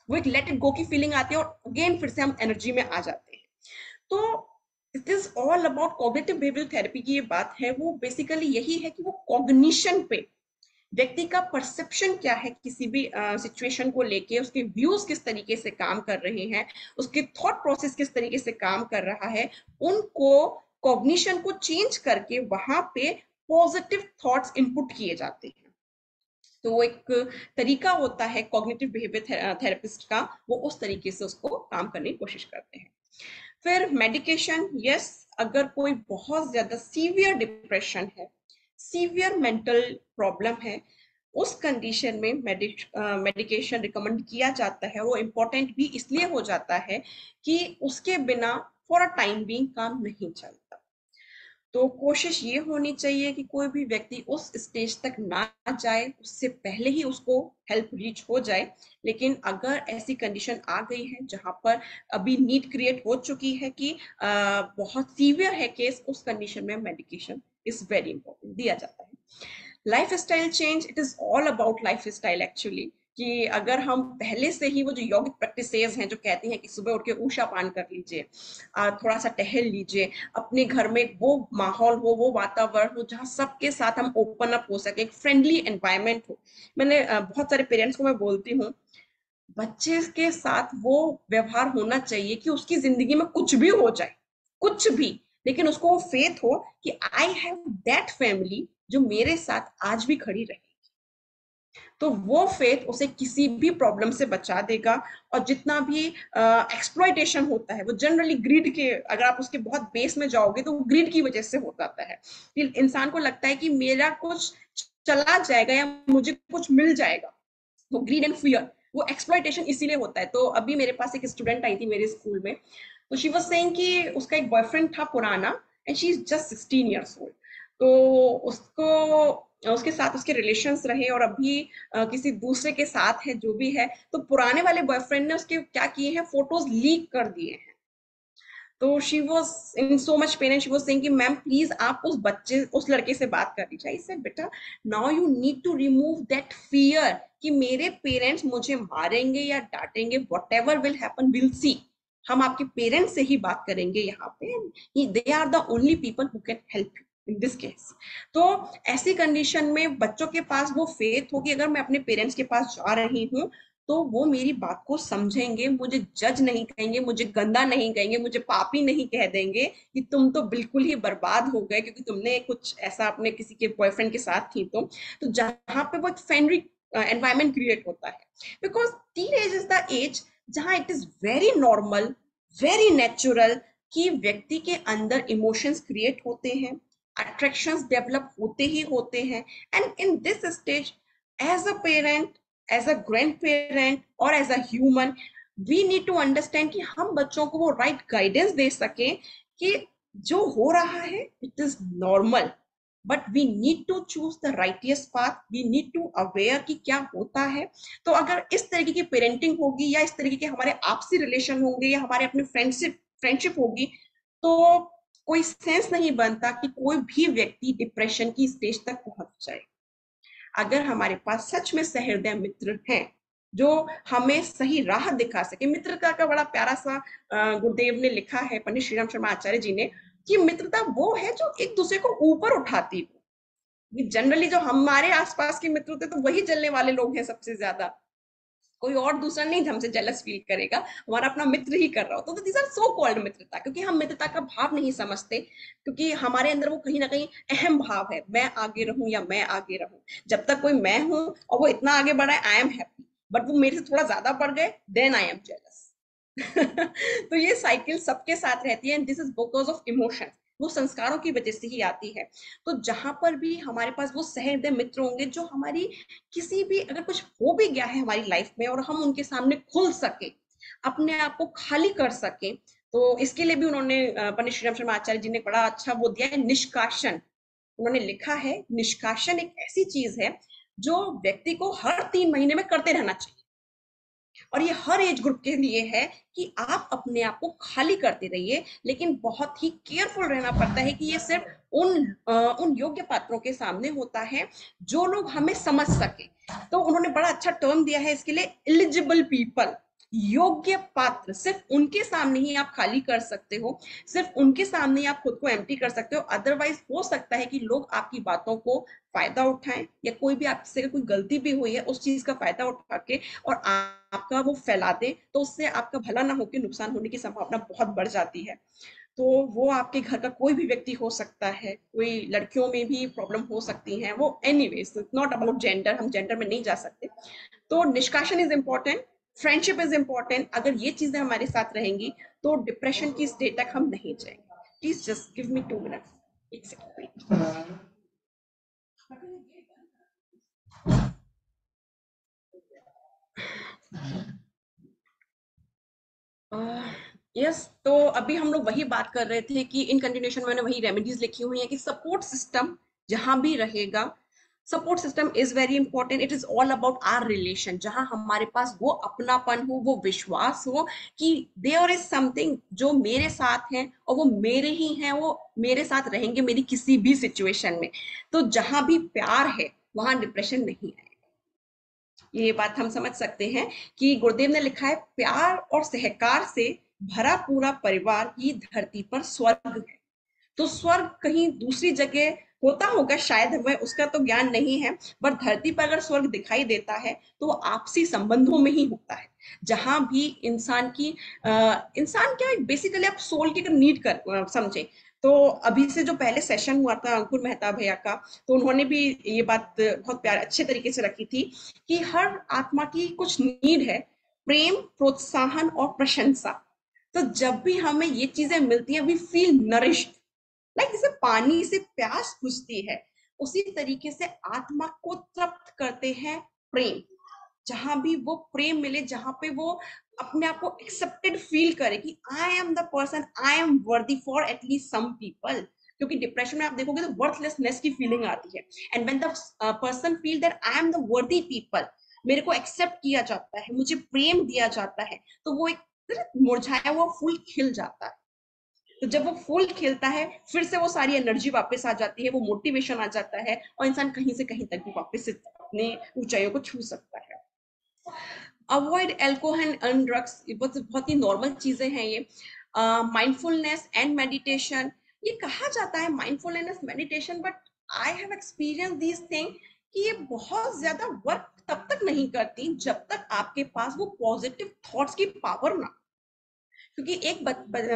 वो एक लेट इट गो की फीलिंग आती है, और अगेन फिर से हम एनर्जी में आ जाते हैं। तो it is all about cognitive behavioural therapy की ये बात है, वो बेसिकली यही है कि वो कॉग्निशन पे व्यक्ति का परसेप्शन क्या है, किसी भी सिचुएशन को लेके उसके व्यूज किस तरीके से काम कर रहे हैं, उसके थॉट प्रोसेस किस तरीके से काम कर रहा है, उनको कॉग्निशन को चेंज करके वहां पे पॉजिटिव थॉट्स इनपुट किए जाते हैं। तो वो एक तरीका होता है कॉग्निटिव बिहेवियर थेरेपिस्ट का, वो उस तरीके से उसको काम करने की कोशिश करते हैं। फिर मेडिकेशन, यस, अगर कोई बहुत ज्यादा सीवियर डिप्रेशन है, सीवियर मेंटल प्रॉब्लम है, उस कंडीशन में मेडिकेशन रिकमेंड किया जाता है। वो इम्पोर्टेंट भी इसलिए हो जाता है कि उसके बिना फॉर अ टाइम बीइंग काम नहीं चलता। तो कोशिश ये होनी चाहिए कि कोई भी व्यक्ति उस स्टेज तक ना जाए, उससे पहले ही उसको हेल्प रीच हो जाए। लेकिन अगर ऐसी कंडीशन आ गई है जहां पर अभी नीड क्रिएट हो चुकी है कि बहुत सीवियर है केस, उस कंडीशन में मेडिकेशन इज वेरी इंपॉर्टेंट, दिया जाता है। Life style change, it is all about life style actually, कि अगर हम पहले से ही वो जो यौगिक प्रैक्टिसेस हैं जो कहती हैं कि सुबह उठ के ऊषा पान कर लीजिए, थोड़ा सा टहल लीजिए, अपने घर में वो माहौल हो, वो वातावरण हो जहाँ सबके साथ हम ओपन अप हो सके, एक फ्रेंडली एनवायरनमेंट हो। मैंने बहुत सारे पेरेंट्स को मैं बोलती हूँ, बच्चे के साथ वो व्यवहार होना चाहिए कि उसकी जिंदगी में कुछ भी हो जाए, कुछ भी, लेकिन उसको वो फेथ हो कि आई हैव दैट फैमिली जो मेरे साथ आज भी खड़ी रहे। तो वो फेथ उसे किसी भी प्रॉब्लम से बचा देगा। और जितना भी एक्सप्लॉयटेशन होता है वो जनरली ग्रीड के, अगर आप उसके बहुत बेस में जाओगे तो वो ग्रीड की वजह से हो जाता है कि इंसान को लगता है कि मेरा कुछ चला जाएगा या मुझे कुछ मिल जाएगा। वो ग्रीड एंड फियर, वो एक्सप्लॉयटेशन इसीलिए होता है। तो अभी मेरे पास एक स्टूडेंट आई थी मेरे स्कूल में, तो शी वाज सेइंग कि उसका एक बॉयफ्रेंड था पुराना, and she is just 16 years old. तो उसको उसके साथ उसके रिलेशंस रहे और अभी किसी दूसरे के साथ है, जो भी है। तो पुराने वाले बॉयफ्रेंड ने उसके क्या किए हैं, फोटोज लीक कर दिए हैं। तो she was in so much pain and she was saying कि मैम प्लीज आप उस लड़के से बात कर लीजिए। आई सेड बेटा now you need to remove that fear कि मेरे पेरेंट्स मुझे मारेंगे या डांटेंगे, whatever will happen will see. हम आपके पेरेंट्स से ही बात करेंगे यहाँ पे, they are the only people who can help you in this case. तो ऐसी कंडीशन में बच्चों के पास वो फेथ होगी, अगर मैं अपने पेरेंट्स के पास जा रही हूँ तो वो मेरी बात को समझेंगे, मुझे जज नहीं कहेंगे, मुझे गंदा नहीं कहेंगे, मुझे पापी नहीं कह देंगे कि तुम तो बिल्कुल ही बर्बाद हो गए क्योंकि तुमने कुछ ऐसा अपने किसी के बॉयफ्रेंड के साथ थी। तो जहां पे वो एक फ्रेंडली एनवायरमेंट क्रिएट होता है, because teenage is the age जहां it is very normal, very natural कि व्यक्ति के अंदर इमोशंस क्रिएट होते हैं, अट्रैक्शंस डेवलप होते ही होते हैं। And in this stage as a parent, as a grandparent और as a human, we need to understand कि हम बच्चों को वो राइट गाइडेंस दे सकें कि जो हो रहा है it is normal, but we need to choose the righteousest path, we need to aware कि क्या होता है। तो अगर इस तरीके की पेरेंटिंग होगी या इस तरीके के हमारे आपसी रिलेशन होंगे या हमारे अपने फ्रेंडशिप होगी, तो कोई सेंस नहीं बनता कि कोई भी व्यक्ति डिप्रेशन की स्टेज तक पहुंच जाए। अगर हमारे पास सच में सहृदय मित्र हैं जो हमें सही राह दिखा सके, मित्रता का बड़ा प्यारा सा गुरुदेव ने लिखा है, पंडित श्रीराम शर्मा आचार्य जी ने, कि मित्रता वो है जो एक दूसरे को ऊपर उठाती हो। जनरली जो हमारे आसपास के मित्र होते तो वही जलने वाले लोग हैं सबसे ज्यादा, कोई और दूसरा नहीं हमसे जेलस फील करेगा, हमारा अपना मित्र ही कर रहा होता। तो दिस आर सो कॉल्ड मित्रता, क्योंकि हम मित्रता का भाव नहीं समझते, क्योंकि हमारे अंदर वो कहीं ना कहीं अहम भाव है, मैं आगे रहूं या मैं आगे रहूं। जब तक कोई मैं हूं और वो इतना आगे बढ़ा है, आई एम हैप्पी, बट वो मेरे से थोड़ा ज्यादा बढ़ गए, देन आई एम जेलस। तो ये साइकिल सबके साथ रहती है, and this is because of emotion, वो संस्कारों की वजह से ही आती है। तो जहां पर भी हमारे पास वो सहृदय मित्र होंगे जो हमारी किसी भी, अगर कुछ हो भी गया है हमारी लाइफ में और हम उनके सामने खुल सके, अपने आप को खाली कर सके, तो इसके लिए भी उन्होंने पंडित श्रीराम शर्मा आचार्य जी ने बड़ा अच्छा वो दिया है, निष्कासन। उन्होंने लिखा है निष्कासन एक ऐसी चीज है जो व्यक्ति को हर 3 महीने में करते रहना चाहिए, और ये हर एज ग्रुप के लिए है कि आप अपने आप को खाली करते रहिए, लेकिन बहुत ही केयरफुल रहना पड़ता है कि ये सिर्फ उन योग्य पात्रों के सामने होता है जो लोग हमें समझ सके। तो उन्होंने बड़ा अच्छा टर्म दिया है इसके लिए, एलिजिबल पीपल, योग्य पात्र, सिर्फ उनके सामने ही आप खाली कर सकते हो, सिर्फ उनके सामने ही आप खुद को एम्प्टी कर सकते हो। अदरवाइज हो सकता है कि लोग आपकी बातों को फायदा उठाएं, या कोई भी आपसे कोई गलती भी हुई है उस चीज का फायदा उठा के और आपका वो फैला दे, तो उससे आपका भला ना होकर नुकसान होने की संभावना बहुत बढ़ जाती है। तो वो आपके घर का कोई भी व्यक्ति हो सकता है, कोई लड़कियों में भी प्रॉब्लम हो सकती है, वो एनीवेज नॉट अबाउट जेंडर, हम जेंडर में नहीं जा सकते। तो निष्कासन is important, friendship is important. अगर ये चीजें हमारे साथ रहेंगी तो डिप्रेशन की स्टेज तक हम नहीं जाएंगे। Please just give me 2 minutes, एक सेकंड। यस, तो अभी हम लोग वही बात कर रहे थे कि इन कंटिन्यूएशन मैंने वही रेमेडीज लिखी हुई है कि सपोर्ट सिस्टम जहां भी रहेगा, support system is very important. It is all about our relation, जहां हमारे पास वो अपनापन हो, वो विश्वास हो कि देयर इज समथिंग जो मेरे साथ है और वो मेरे ही हैं, वो मेरे साथ रहेंगे मेरी किसी भी सिचुएशन में। तो जहां भी प्यार है वहां डिप्रेशन नहीं है। ये बात हम समझ सकते हैं कि गुरुदेव ने लिखा है, प्यार और सहकार से भरा पूरा परिवार ही धरती पर स्वर्ग है। तो स्वर्ग कहीं दूसरी जगह होता होगा शायद, हमें उसका तो ज्ञान नहीं है, पर धरती पर अगर स्वर्ग दिखाई देता है तो वो आपसी संबंधों में ही होता है, जहां भी इंसान की इंसान क्या, बेसिकली आप सोल की अगर नीड कर समझे तो अभी से जो पहले सेशन हुआ था अंकुर मेहता भैया का, तो उन्होंने भी ये बात बहुत प्यार अच्छे तरीके से रखी थी कि हर आत्मा की कुछ नीड है, प्रेम, प्रोत्साहन और प्रशंसा। तो जब भी हमें ये चीजें मिलती हैं, वी फील नरिश्ड, लाइक जैसे पानी से प्यास बुझती है, उसी तरीके से आत्मा को तृप्त करते हैं प्रेम। जहां भी वो प्रेम मिले, जहां पे वो अपने आप को एक्सेप्टेड फील करे कि I am the person, I am worthy for at least some people. क्योंकि डिप्रेशन में आप देखोगे तो वर्थलेसनेस की फीलिंग आती है, and when the person feel that I am the worthy people, मेरे को एक्सेप्ट किया जाता है, मुझे प्रेम दिया जाता है, तो वो एक मुरझाया हुआ फूल खिल जाता है। तो जब वो फूल खिलता है, फिर से वो सारी एनर्जी वापस आ जाती है, वो मोटिवेशन आ जाता है, और इंसान कहीं से कहीं तक भी वापस से अपने ऊंचाइयों को छू सकता है। अवॉइड एल्कोहल एंड ड्रग्स, ये बहुत ही नॉर्मल चीजें हैं ये। माइंडफुलनेस एंड मेडिटेशन, ये कहा जाता है mindfulness meditation, but I have experience this thing कि ये बहुत ज्यादा वर्क तब तक नहीं करती जब तक आपके पास वो पॉजिटिव थॉट्स की पावर ना, क्योंकि एक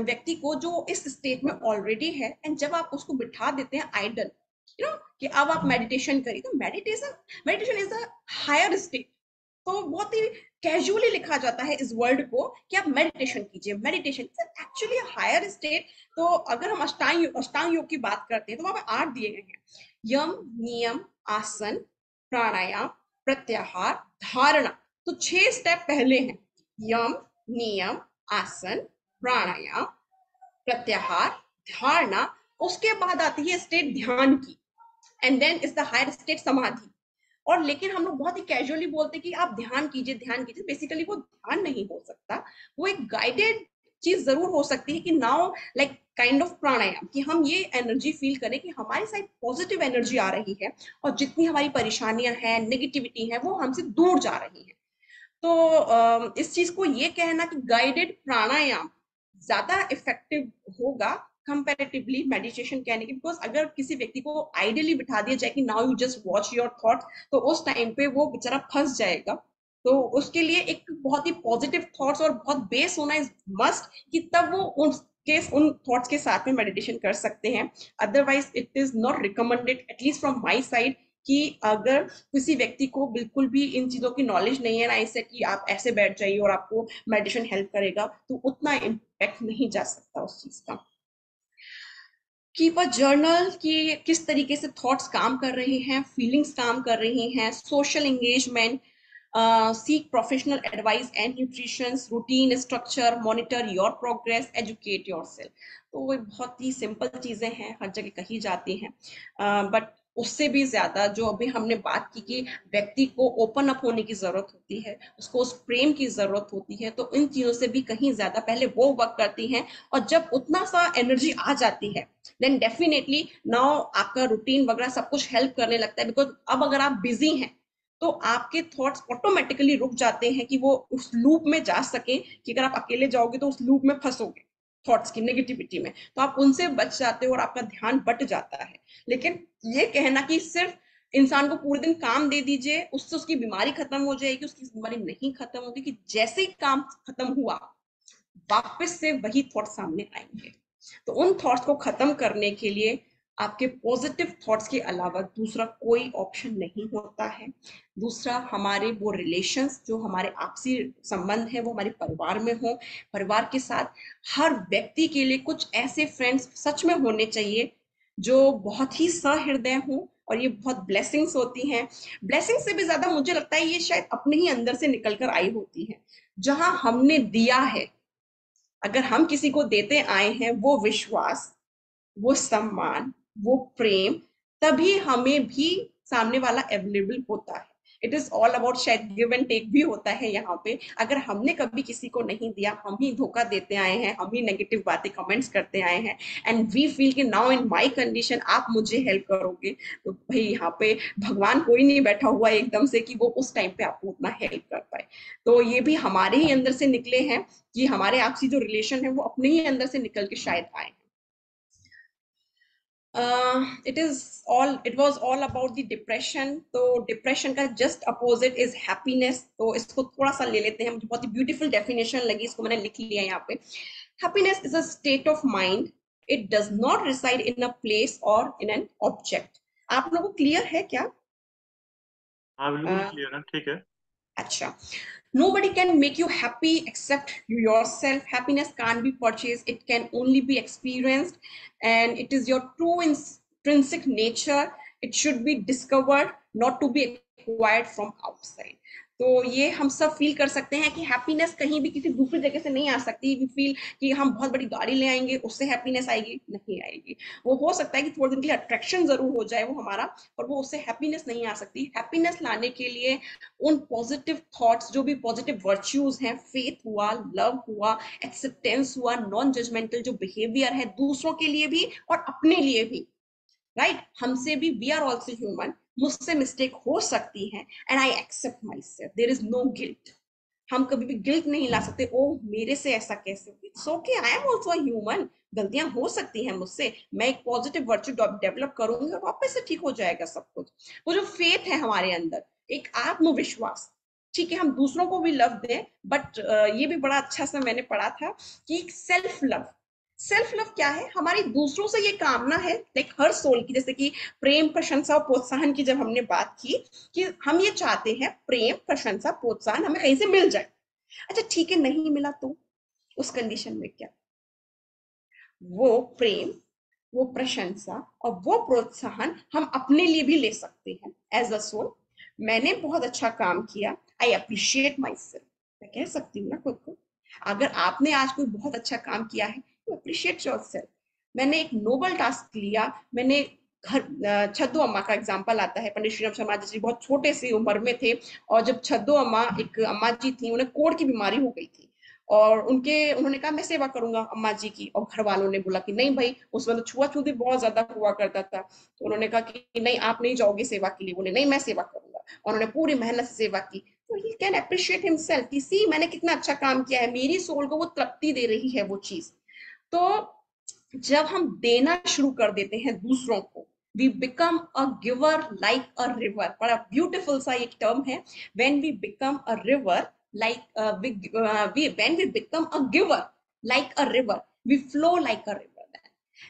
व्यक्ति को जो इस स्टेट में ऑलरेडी है, एंड जब आप उसको बिठा देते हैं आइडल, यू नो, कि अब आप मेडिटेशन करिए, तो meditation is a higher state. तो बहुत ही कैजुअली लिखा जाता है इस वर्ड को कि आप मेडिटेशन कीजिए, मेडिटेशन एक्चुअली हायर स्टेट। तो अगर हम अष्टांग योग की बात करते हैं तो वहां पे 8 दिए गए हैं, यम, नियम, आसन, प्राणायाम, प्रत्याहार, धारणा। तो 6 स्टेप पहले हैं, यम, नियम, आसन, प्राणायाम, प्रत्याहार, धारणा। उसके बाद आती है स्टेट ध्यान की, and then is the higher state samadhi. और लेकिन हम लोग बहुत ही कैजुअली बोलते हैं कि आप ध्यान कीजिए, ध्यान कीजिए, बेसिकली वो ध्यान नहीं हो सकता, वो एक गाइडेड चीज जरूर हो सकती है कि नाउ लाइक काइंड ऑफ प्राणायाम, कि हम ये एनर्जी फील करें कि हमारी साइड पॉजिटिव एनर्जी आ रही है, और जितनी हमारी परेशानियां हैं, नेगेटिविटी है, वो हमसे दूर जा रही है। तो इस चीज को ये कहना कि गाइडेड प्राणायाम ज्यादा इफेक्टिव होगा कंपैरेटिवली मेडिटेशन कहने की, बिकॉज अगर किसी व्यक्ति को आइडियली बिठा दिया जाए कि now you just watch your thoughts, तो उस टाइम पे वो बेचारा फंस जाएगा। तो उसके लिए एक बहुत ही पॉजिटिव थॉट्स और बहुत बेस होना इज मस्ट, कि तब वो उन थॉट्स के साथ में मेडिटेशन कर सकते हैं। Otherwise it is not recommended, at least from my side, कि अगर किसी व्यक्ति को बिल्कुल भी इन चीजों की नॉलेज नहीं है ना, ऐसे कि आप ऐसे बैठ जाइए और आपको मेडिटेशन हेल्प करेगा, तो उतना इम्पैक्ट नहीं जा सकता उस चीज का। कीप अ जर्नल, कि किस तरीके से थॉट्स काम कर रहे हैं, फीलिंग्स काम कर रही हैं। Social engagement, seek professional advice and nutrition, routine structure, monitor your progress, educate yourself. तो वो बहुत ही सिंपल चीजें हैं, हर जगह कही जाती हैं, बट उससे भी ज्यादा जो अभी हमने बात की कि व्यक्ति को ओपन अप होने की जरूरत होती है, उसको उस प्रेम की जरूरत होती है, तो इन चीजों से भी कहीं ज्यादा पहले वो वर्क करती हैं। और जब उतना सा एनर्जी आ जाती है, देन डेफिनेटली नाउ आपका रूटीन वगैरह सब कुछ हेल्प करने लगता है, बिकॉज अब अगर आप बिजी हैं तो आपके थॉट्स ऑटोमेटिकली रुक जाते हैं कि वो उस लूप में जा सके, कि अगर आप अकेले जाओगे तो उस लूप में फंसोगे थॉट्स की नेगेटिविटी में, तो आप उनसे बच जाते हो और आपका ध्यान बट जाता है। लेकिन ये कहना कि सिर्फ इंसान को पूरे दिन काम दे दीजिए, उससे उसकी बीमारी खत्म हो जाएगी, उसकी बीमारी नहीं खत्म होगी, कि जैसे ही काम खत्म हुआ वापस से वही थॉट सामने आएंगे। तो उन थॉट्स को खत्म करने के लिए आपके पॉजिटिव थॉट्स के अलावा दूसरा कोई ऑप्शन नहीं होता है। दूसरा, हमारे वो रिलेशंस, जो हमारे आपसी संबंध है, वो हमारे परिवार में हो। परिवार के साथ हर व्यक्ति के लिए कुछ ऐसे फ्रेंड्स सच में होने चाहिए जो बहुत ही सहृदय हों, और ये बहुत ब्लेसिंग्स होती हैं। ब्लेसिंग से भी ज्यादा मुझे लगता है ये शायद अपने ही अंदर से निकल कर आई होती है। जहां हमने दिया है, अगर हम किसी को देते आए हैं वो विश्वास, वो सम्मान, वो प्रेम, तभी हमें भी सामने वाला अवेलेबल होता है। इट इज ऑल अबाउट, शायद गिव एंड टेक भी होता है यहाँ पे। अगर हमने कभी किसी को नहीं दिया, हम ही धोखा देते आए हैं, हम ही नेगेटिव बातें कमेंट्स करते आए हैं, एंड वी फील कि नाउ इन माय कंडीशन आप मुझे हेल्प करोगे, तो भाई यहाँ पे भगवान कोई नहीं बैठा हुआ एकदम से कि वो उस टाइम पे आपको उतना हेल्प कर पाए। तो ये भी हमारे ही अंदर से निकले हैं कि हमारे आपसी जो रिलेशन है वो अपने ही अंदर से निकल के शायद आए। it was all about the depression। तो डिप्रेशन का जस्ट अपोजिट इज हैप्पीनेस। तो इसको थोड़ा सा ले लेते हैं, मुझे बहुत ही ब्यूटीफुल डेफिनेशन लगी, इसको मैंने लिख लिया यहाँ पे। Happiness is a state of mind, it does not reside in a place or in an object. आप लोगों को क्लियर है क्या? हाँ बिल्कुल क्लियर है, ठीक है। अच्छा, nobody can make you happy except you yourself. Happiness can't be purchased, it can only be experienced, and it is your true intrinsic nature. It should be discovered, not to be acquired from outside। तो ये हम सब feel कर सकते हैं कि happiness कहीं भी किसी दूसरी जगह से नहीं आ सकती। वी फील कि हम बहुत बड़ी गाड़ी ले आएंगे उससे हैप्पीनेस आएगी, नहीं आएगी। वो हो सकता है कि थोड़े दिन के लिए अट्रैक्शन जरूर हो जाए वो हमारा, पर वो उससे हैप्पीनेस नहीं आ सकती। हैप्पीनेस लाने के लिए उन पॉजिटिव थॉट्स, जो भी पॉजिटिव वर्च्यूज हैं, फेथ हुआ, लव हुआ, एक्सेप्टेंस हुआ, नॉन जजमेंटल जो बिहेवियर है दूसरों के लिए भी और अपने लिए भी, राइट? हमसे भी, वी आर ऑल्सो ह्यूमन, मुझसे मिस्टेक हो सकती है, and I accept myself, there is no guilt. हम कभी भी गिल्ट नहीं ला सकते, ओ मेरे से ऐसा कैसे, it's okay, I am also human, गलतियां हो सकती हैं मुझसे, मैं एक पॉजिटिव वर्च्यू डेवलप करूंगी और वापस से ठीक हो जाएगा सब कुछ। वो जो फेथ है हमारे अंदर, एक आत्मविश्वास, ठीक है हम दूसरों को भी लव दें, बट ये भी बड़ा अच्छा सा मैंने पढ़ा था कि सेल्फ लव। सेल्फ लव क्या है? हमारी दूसरों से ये कामना है, लाइक हर सोल की, जैसे कि प्रेम, प्रशंसा और प्रोत्साहन की जब हमने बात की कि हम ये चाहते हैं प्रेम, प्रशंसा, प्रोत्साहन हमें कहीं से मिल जाए। अच्छा ठीक है, नहीं मिला तो उस कंडीशन में क्या? वो प्रेम, वो प्रशंसा और वो प्रोत्साहन हम अपने लिए भी ले सकते हैं एज अ सोल। मैंने बहुत अच्छा काम किया, आई अप्रिशिएट माई सेल्फ, मैं कह सकती हूँ ना खुद को। अगर आपने आज कोई बहुत अच्छा काम किया है, अप्रिशिएट योरसेल्फ। मैंने एक नोबल टास्क लिया, मैंने घर, छद्दो अम्मा का एग्जांपल आता है, पंडित श्रीराम शर्मा जी बहुत छोटे सी उम्र में थे, और जब छद्दो अम्मा, एक अम्मा जी थी, उन्हें कोढ़ की बीमारी हो गई थी, और उन्होंने कहा मैं सेवा करूंगा अम्मा जी की, और घर वालों ने बोला कि नहीं भाई, उसमें तो छुआछूत बहुत ज्यादा हुआ करता था, तो उन्होंने कहा कि नहीं आप नहीं जाओगे सेवा के लिए, बोले नहीं मैं सेवा करूंगा, और उन्होंने पूरी मेहनत से सेवा की। तो ही कैन अप्रिशिएट हिमसेल्फ कि सी मैंने कितना अच्छा काम किया है, मेरी सोल को वो तृप्ति दे रही है वो चीज। तो जब हम देना शुरू कर देते हैं दूसरों को, we become a giver like a river. बड़ा ब्यूटीफुल सा एक टर्म है, when we become a river like when we become a giver like a river, we flow like a river,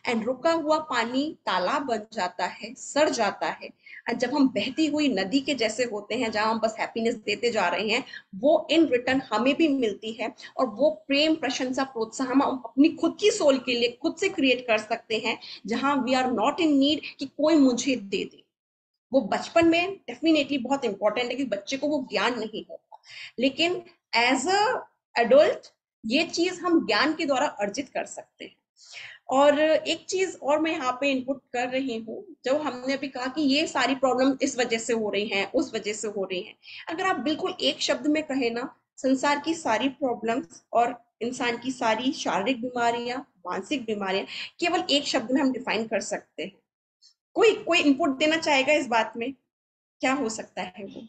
and रुका हुआ पानी तालाब बन जाता है, सड़ जाता है, और जब हम बहती हुई नदी के जैसे होते हैं जहां हम बस हैप्पीनेस देते जा रहे हैं, वो इन रिटर्न हमें भी मिलती है, और वो प्रेम, प्रशंसा, प्रोत्साहन हम अपनी खुद की सोल के लिए खुद से क्रिएट कर सकते हैं, जहां we are not in need कि कोई मुझे दे दे। वो बचपन में डेफिनेटली बहुत इंपॉर्टेंट है कि बच्चे को वो ज्ञान नहीं होता, लेकिन एज अ एडल्ट ये चीज हम ज्ञान के द्वारा अर्जित कर सकते हैं। और एक चीज और मैं यहाँ पे इनपुट कर रही हूँ, जो हमने अभी कहा कि ये सारी प्रॉब्लम इस वजह से हो रही हैं, उस वजह से हो रही हैं, अगर आप बिल्कुल एक शब्द में कहें ना, संसार की सारी प्रॉब्लम्स और इंसान की सारी शारीरिक बीमारियां, मानसिक बीमारियां, केवल एक शब्द में हम डिफाइन कर सकते हैं। कोई कोई इनपुट देना चाहेगा इस बात में? क्या हो सकता है वो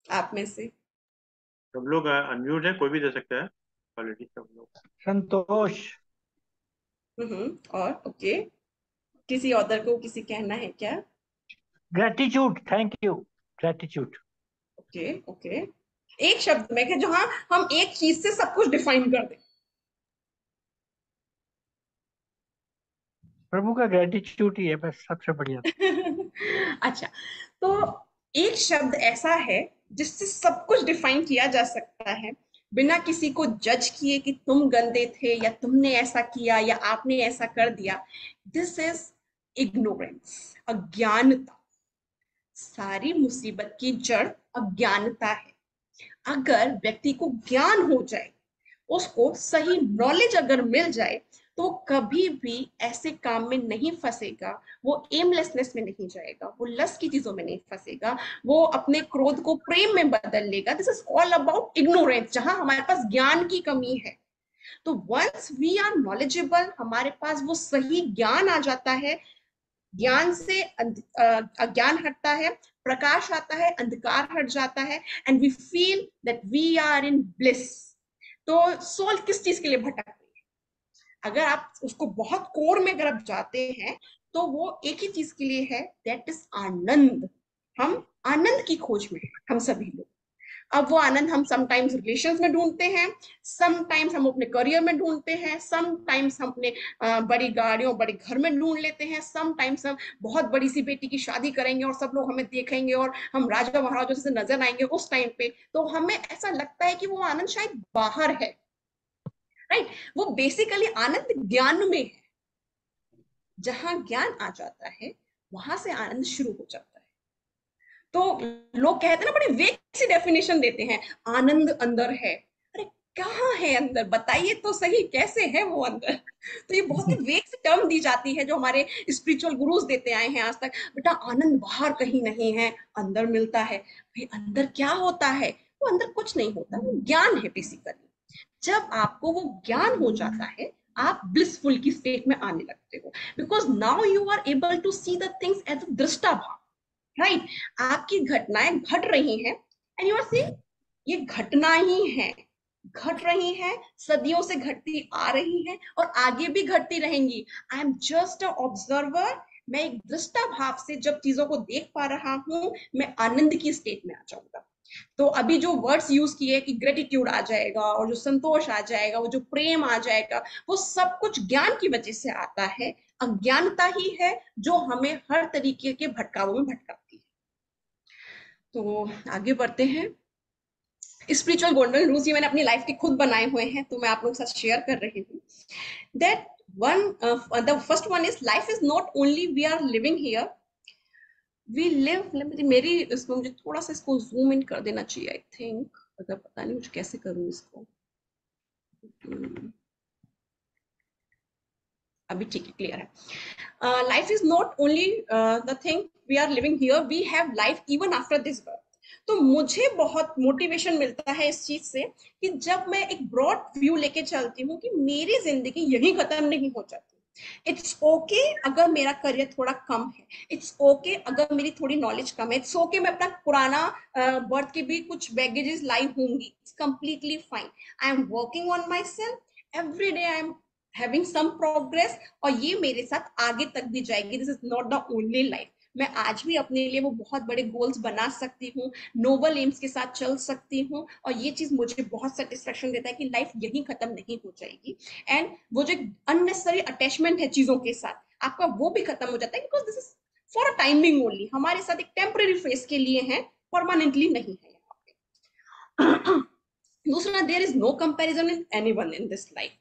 आप में से? सब लोग अनम्यूट है, कोई भी दे सकता है ऑलरेडी सब लोग। संतोष। और ओके, किसी ऑदर को किसी कहना है क्या? Gratitude, thank you, gratitude. Okay okay, एक शब्द में कि जहां हम एक चीज से सब कुछ डिफाइन कर दें। प्रभु का ग्रेटिट्यूड ही है बस सबसे बढ़िया। अच्छा, तो एक शब्द ऐसा है जिससे सब कुछ डिफाइन किया जा सकता है, बिना किसी को जज किए कि तुम गंदे थे या तुमने ऐसा किया या आपने ऐसा कर दिया। दिस इज इग्नोरेंस, अज्ञानता। सारी मुसीबत की जड़ अज्ञानता है। अगर व्यक्ति को ज्ञान हो जाए, उसको सही नॉलेज अगर मिल जाए, तो तो कभी भी ऐसे काम में नहीं फंसेगा, वो एमलेसनेस में नहीं जाएगा, वो लस्ट की चीजों में नहीं फंसेगा, वो अपने क्रोध को प्रेम में बदल लेगा। This is all about ignorance, जहां हमारे पास ज्ञान की कमी है। तो वंस वी आर नॉलेजेबल, हमारे पास वो सही ज्ञान आ जाता है, ज्ञान से अज्ञान हटता है, प्रकाश आता है, अंधकार हट जाता है, and we feel that we are in bliss. तो सोल किस चीज के लिए भटक रही है? अगर आप उसको बहुत कोर में अगर आप जाते हैं तो वो एक ही चीज के लिए है, दैट इज आनंद। हम आनंद की खोज में हैं, हम सभी लोग। अब वो आनंद हम समटाइम्स रिलेशंस में ढूंढते हैं, समटाइम्स हम अपने करियर में ढूंढते हैं, समटाइम्स हम अपने बड़ी गाड़ियों बड़े घर में ढूंढ लेते हैं, समटाइम्स हम बहुत बड़ी सी बेटी की शादी करेंगे और सब लोग हमें देखेंगे और हम राजा महाराजों से नजर आएंगे उस टाइम पे, तो हमें ऐसा लगता है कि वो आनंद शायद बाहर है। राइट? वो बेसिकली आनंद ज्ञान में है। जहां ज्ञान आ जाता है वहां से आनंद शुरू हो जाता है। तो लोग कहते हैं ना, बड़ी वेग सी डेफिनेशन देते हैं, आनंद अंदर है। अरे कहाँ है अंदर? बताइए तो सही, कैसे है वो अंदर? तो ये बहुत ही वेग सी टर्म दी जाती है जो हमारे स्पिरिचुअल गुरुज देते आए हैं आज तक। बेटा आनंद बाहर कहीं नहीं है, अंदर मिलता है। भाई अंदर क्या होता है? वो अंदर कुछ नहीं होता, वो ज्ञान है बेसिकली। जब आपको वो ज्ञान हो जाता है, आप ब्लिसफुल की स्टेट में आने लगते हो, because now you are able to see the things as a दृष्टा भाव। राइट? आपकी घटनाएं घट रही हैं एंड यू आर सीइंग ये घटना ही है, घट रही है, सदियों से घटती आ रही है और आगे भी घटती रहेंगी। आई एम जस्ट अ ऑब्जर्वर। मैं एक दृष्टा भाव से जब चीजों को देख पा रहा हूं, मैं आनंद की स्टेट में आ जाऊंगा। तो अभी जो वर्ड्स यूज किए कि ग्रेटिट्यूड आ जाएगा और जो संतोष आ जाएगा, वो जो प्रेम आ जाएगा, वो सब कुछ ज्ञान की वजह से आता है। अज्ञानता ही है जो हमें हर तरीके के भटकावों में भटकाती है। तो आगे बढ़ते हैं। स्पिरिचुअल गोल्डन रूल्स ये मैंने अपनी लाइफ के खुद बनाए हुए हैं, तो मैं आप लोगों के साथ शेयर कर रही हूँ। That one, the first one is life is not only we are living here, we live. मेरी इसको मुझे थोड़ा सा इसको जूम इन कर देना चाहिए आई थिंक, अगर पता नहीं मुझे कैसे करूँ इसको। अभी ठीक है, क्लियर है। Life is not only the thing we are living here, we have life even after this birth. तो मुझे बहुत मोटिवेशन मिलता है इस चीज से कि जब मैं एक ब्रॉड व्यू लेके चलती हूँ कि मेरी जिंदगी यही खत्म नहीं हो जाती। इट्स ओके अगर मेरा करियर थोड़ा कम है, इट्स ओके अगर मेरी थोड़ी नॉलेज कम है, इट्स ओके मैं अपना पुराना बर्थ के भी कुछ बैगेजेस लाई होंगी, it's completely fine. I am working on myself every day, I am having some progress, और ये मेरे साथ आगे तक भी जाएगी। This is not the only life. मैं आज भी अपने लिए वो बहुत बड़े गोल्स बना सकती हूँ, नोबल एम्स के साथ चल सकती हूँ, और ये चीज मुझे बहुत सेटिस्फेक्शन देता है कि लाइफ यही खत्म नहीं हो जाएगी। एंड वो जो अननेसेसरी अटैचमेंट है चीजों के साथ, आपका वो भी खत्म हो जाता है, because this is for a timing only, हमारे साथ एक टेम्पररी फेज के लिए है, परमानेंटली नहीं है यहाँ पे। दूसरा, there is no comparison in anyone in this life.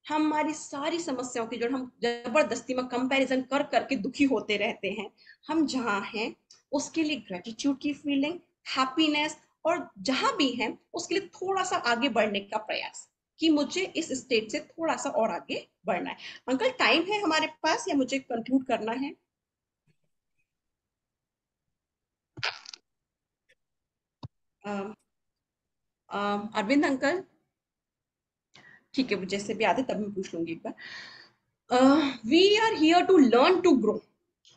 हमारी सारी समस्याओं की जो हम जबरदस्ती में कंपैरिजन कर करके दुखी होते रहते हैं, हम जहां हैं उसके लिए ग्रेटिट्यूड की फीलिंग, हैप्पीनेस, और जहां भी हैं उसके लिए थोड़ा सा आगे बढ़ने का प्रयास कि मुझे इस स्टेट से थोड़ा सा और आगे बढ़ना है। अंकल टाइम है हमारे पास या मुझे कंक्लूड करना है? अरविंद अंकल, ठीक है, जैसे भी आते तब मैं पूछ लूंगी एक बार। We are here to learn to grow,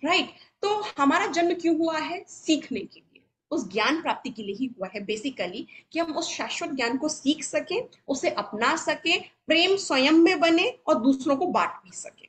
right? तो हमारा जन्म क्यों हुआ है? सीखने के लिए, उस ज्ञान प्राप्ति के लिए ही हुआ है बेसिकली, कि हम उस शाश्वत ज्ञान को सीख सके, उसे अपना सके, प्रेम स्वयं में बने और दूसरों को बांट भी सके।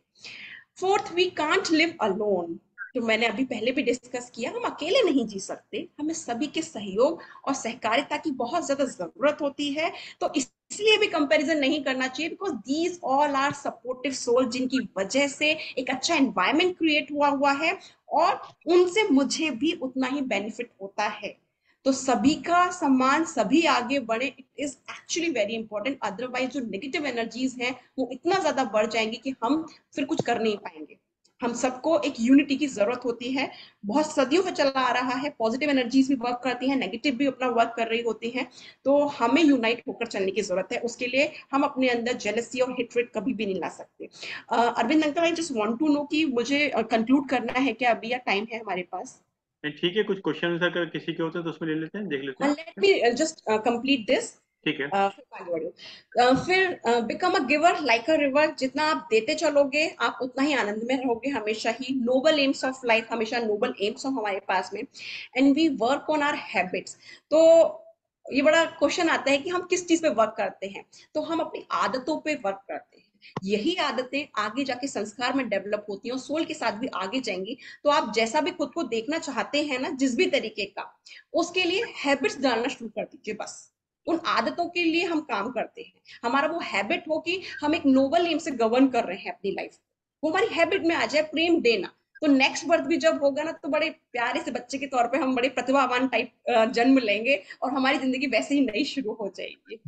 Fourth, we can't live alone. तो मैंने अभी पहले भी डिस्कस किया, हम अकेले नहीं जी सकते, हमें सभी के सहयोग और सहकारिता की बहुत ज्यादा जरूरत होती है। तो इसलिए भी कंपैरिजन नहीं करना चाहिए, because these all are supportive soul, जिनकी वजह से एक अच्छा एनवायरनमेंट क्रिएट हुआ है, और उनसे मुझे भी उतना ही बेनिफिट होता है। तो सभी का सम्मान, सभी आगे बढ़े, it is actually very important. Otherwise जो नेगेटिव एनर्जीज हैं वो इतना ज्यादा बढ़ जाएंगी कि हम फिर कुछ कर नहीं पाएंगे। हम सबको एक यूनिटी की जरूरत होती है। बहुत सदियों से चला आ रहा है, पॉजिटिव एनर्जीज भी वर्क करती हैं, नेगेटिव भी अपना वर्क कर रही होती हैं। तो हमें यूनाइट होकर चलने की जरूरत है। उसके लिए हम अपने अंदर जेलसी और हेट्रेड कभी भी नहीं ला सकते। Arvind uncle, I just want to know कि मुझे कंक्लूड करना है क्या अभी, या टाइम है हमारे पास? नहीं, ठीक है, कुछ क्वेश्चन अगर किसी के होते हैं तो उसमें ले लेते हैं, देख लेते लेट हैं। मी जस्ट कंप्लीट दिस। ठीक है। फिर आगे बढ़ो। फिर become a giver like a river. जितना आप देते चलोगे आप उतना ही आनंद में रहोगे हमेशा ही। नोबल एम्स ऑफ लाइफ, हमेशा नोबल एम्स हो हमारे पास में। And we work on our habits. तो ये बड़ा क्वेश्चन आता है कि हम किस चीज पे वर्क करते हैं। तो हम अपनी आदतों पे वर्क करते हैं। यही आदतें आगे जाके संस्कार में डेवलप होती हैं और सोल के साथ भी आगे जाएंगी। तो आप जैसा भी खुद को देखना चाहते हैं ना, जिस भी तरीके का, उसके लिए हैबिट्स डालना शुरू कर दीजिए। बस उन आदतों के लिए हम काम करते हैं। हमारा वो हैबिट हो कि हम एक नोबल एम से गवर्न कर रहे हैं अपनी लाइफ। वो हमारी हैबिट में आ जाए, प्रेम देना। तो नेक्स्ट बर्थ भी जब होगा ना, तो बड़े प्यारे से बच्चे के तौर पे हम बड़े प्रतिभावान टाइप जन्म लेंगे और हमारी जिंदगी वैसे ही नई शुरू हो जाएगी।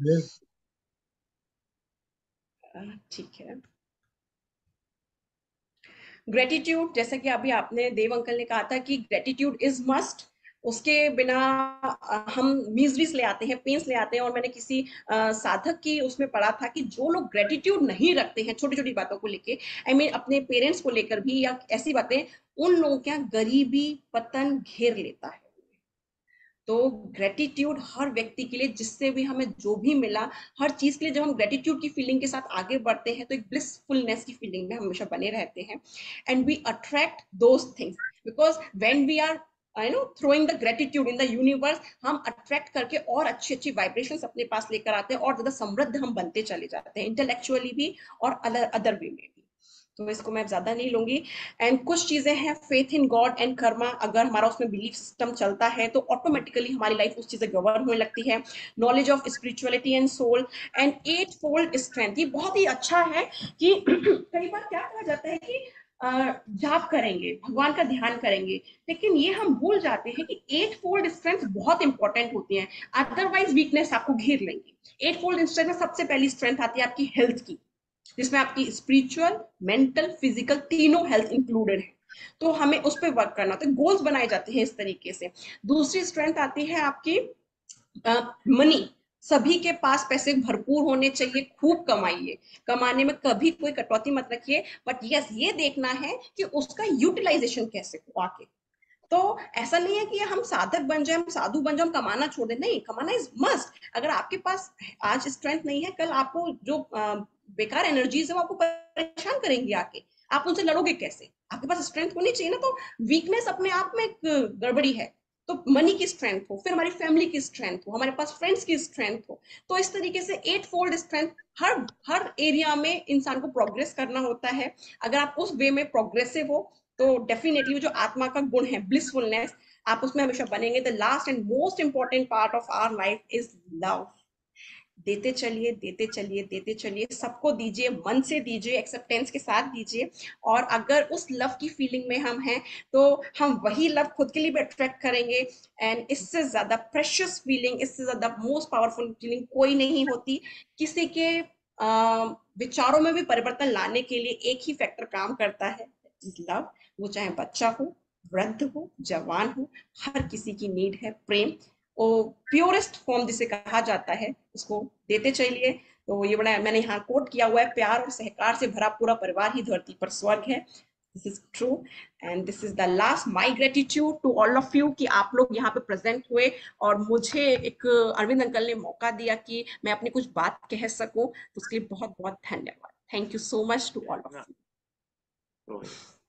ठीक है। ग्रेटिट्यूड, जैसा कि अभी आपने देव अंकल ने कहा था कि ग्रेटिट्यूड इज मस्ट। उसके बिना हम मिजरीज ले आते हैं, पेन्स ले आते हैं। और मैंने किसी साधक की उसमें पढ़ा था कि जो लोग ग्रेटिट्यूड नहीं रखते हैं छोटी छोटी बातों को लेके, आई मीन अपने पेरेंट्स को लेकर भी या ऐसी बातें, उन लोगों के यहाँ गरीबी पतन घेर लेता है। तो ग्रेटिट्यूड हर व्यक्ति के लिए, जिससे भी हमें जो भी मिला, हर चीज के लिए जब हम ग्रेटिट्यूड की फीलिंग के साथ आगे बढ़ते हैं तो एक ब्लिसफुलनेस की फीलिंग में हमेशा बने रहते हैं। And we attract those things, because when we are I no throwing the gratitude in the universe, हम अट्रैक्ट करके और अच्छी अच्छी वाइब्रेशंस अपने पास लेकर आते हैं और ज्यादा समृद्ध हम बनते चले जाते हैं, इंटेलेक्चुअली भी और अदर वे में भी। तो इसको मैं ज्यादा नहीं लूंगी। एंड कुछ चीजें हैं, faith in God and Karma, अगर हमारा उसमें बिलीफ सिस्टम चलता है तो ऑटोमेटिकली हमारी लाइफ उस चीज से गवर्न होने लगती है। Knowledge of spirituality and soul and eight fold strength. ये बहुत ही अच्छा है कि कई बार क्या कहा जाता है कि जाप करेंगे, भगवान का ध्यान करेंगे, लेकिन ये हम भूल जाते हैं कि एट फोल्ड स्ट्रेंथ बहुत इंपॉर्टेंट होती है। अदरवाइज वीकनेस आपको घेर लेंगी। एट फोल्ड स्ट्रेंथ में सबसे पहली स्ट्रेंथ आती है आपकी हेल्थ की, जिसमें आपकी स्पिरिचुअल, मेंटल, फिजिकल तीनों हेल्थ इंक्लूडेड है। तो हमें उस पर वर्क करना, तो गोल्स बनाए जाते हैं इस तरीके से। दूसरी स्ट्रेंथ आती है आपकी मनी। सभी के पास पैसे भरपूर होने चाहिए, खूब कमाइए, कमाने में कभी कोई कटौती मत रखिए। बट यस, ये देखना है कि उसका यूटिलाइजेशन कैसे हो आके। तो ऐसा नहीं है कि हम साधक बन जाए, हम साधु बन जाए, हम कमाना छोड़ दें। नहीं, कमाना इज मस्ट। अगर आपके पास आज स्ट्रेंथ नहीं है, कल आपको जो बेकार एनर्जीज है वो आपको परेशान करेंगी आके। आप उनसे लड़ोगे कैसे? आपके पास स्ट्रेंथ होनी चाहिए ना। तो वीकनेस अपने आप में एक गड़बड़ी है। तो मनी की स्ट्रेंथ हो, फिर हमारी फैमिली की स्ट्रेंथ हो, हमारे पास फ्रेंड्स की स्ट्रेंथ हो। तो इस तरीके से एट फोल्ड स्ट्रेंथ, हर हर एरिया में इंसान को प्रोग्रेस करना होता है। अगर आप उस वे में प्रोग्रेसिव हो तो डेफिनेटली जो आत्मा का गुण है ब्लिसफुलनेस, आप उसमें हमेशा बनेंगे। The last and most important part of our life is love. देते चलिए, देते चलिए, देते चलिए, सबको दीजिए, मन से दीजिए, एक्सेप्टेंस के साथ दीजिए। और अगर उस लव की फीलिंग में हम हैं तो हम वही लव खुद के लिए भी अट्रैक्ट करेंगे। एंड इससे ज्यादा प्रेशियस फीलिंग, इससे ज्यादा मोस्ट पावरफुल फीलिंग कोई नहीं होती। किसी के विचारों में भी परिवर्तन लाने के लिए एक ही फैक्टर काम करता है, लव। वो चाहे बच्चा हो, वृद्ध हो, जवान हो, हर किसी की नीड है प्रेम। वो प्योरेस्ट फॉर्म जिसे कहा जाता है, उसको देते चलिए। तो ये बड़ा मैंने यहाँ कोट किया हुआ है, प्यार और सहकार से भरा पूरा परिवार ही धरती पर स्वर्ग है। This is true. And this is the last my gratitude to all of you कि आप लोग यहाँ पे प्रेजेंट हुए और मुझे एक अरविंद अंकल ने मौका दिया कि मैं अपनी कुछ बात कह सकूं। तो उसके लिए बहुत बहुत धन्यवाद। Thank you so much to all of you. तो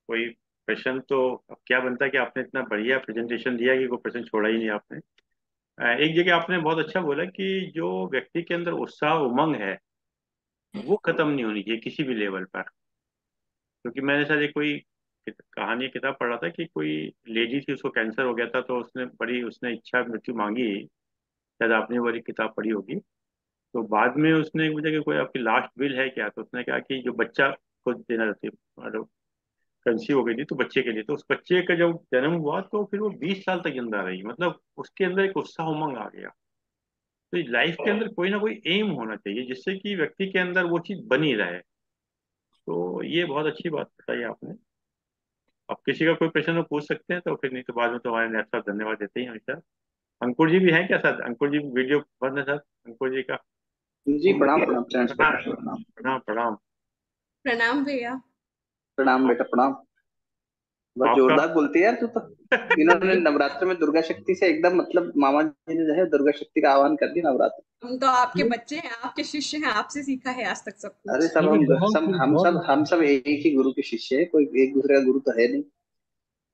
कोई प्रश्न तो अब क्या बनता है कि आपने इतना बढ़िया प्रेजेंटेशन दिया कि कोई प्रश्न छोड़ा ही नहीं आपने। एक जगह आपने बहुत अच्छा बोला कि जो व्यक्ति के अंदर उत्साह उमंग है वो खत्म नहीं होनी चाहिए किसी भी लेवल पर। क्योंकि मैंने शायद एक कोई कहानी किताब पढ़ा था कि कोई लेडी थी, उसको कैंसर हो गया था, तो उसने इच्छा मृत्यु मांगी। शायद आपने वो वाली किताब पढ़ी होगी। तो बाद में उसने पूछा कि कोई आपकी लास्ट विल है क्या, तो उसने कहा कि जो बच्चा को देना चाहती है, कंसीव हो गई थी तो बच्चे के लिए, तो उस बच्चे का जब जन्म हुआ तो फिर वो 20 साल तक जिंदा रही। मतलब उसके अंदर एक उत्साह उमंग आ गया। तो लाइफ के अंदर कोई ना कोई एम होना चाहिए जिससे कि व्यक्ति के अंदर वो चीज बनी रहे। तो ये बहुत अच्छी बात बताई आपने। अब किसी का कोई प्रश्न वो पूछ सकते हैं, तो फिर नहीं तो बाद में तो हमारे नेट साहब धन्यवाद देते ही हैं हमेशा। अंकुर जी भी हैं क्या सर? अंकुर जी वीडियो बंद है सर, अंकुर जी का। जी प्रणाम प्रणाम चरण स्पर्श प्रणाम प्रणाम। प्रणाम प्रणाम। प्रणाम भैया। प्रणाम बेटा प्रणाम। तो बहुत आपका जोरदार बोलती है यार तू तो। इन्होंने नवरात्र में दुर्गा शक्ति से एकदम मतलब मामा जी ने जो है दुर्गा शक्ति का आह्वान कर दिया नवरात्र। हम तो आपके बच्चे हैं, आपके शिष्य हैं, आपसे सीखा है आज तक सब अरे कुछ। सब नहीं हम बहुत सब कुछ हम बहुत सब हम सब एक ही गुरु के शिष्य है, कोई एक दूसरे का गुरु तो है नहीं।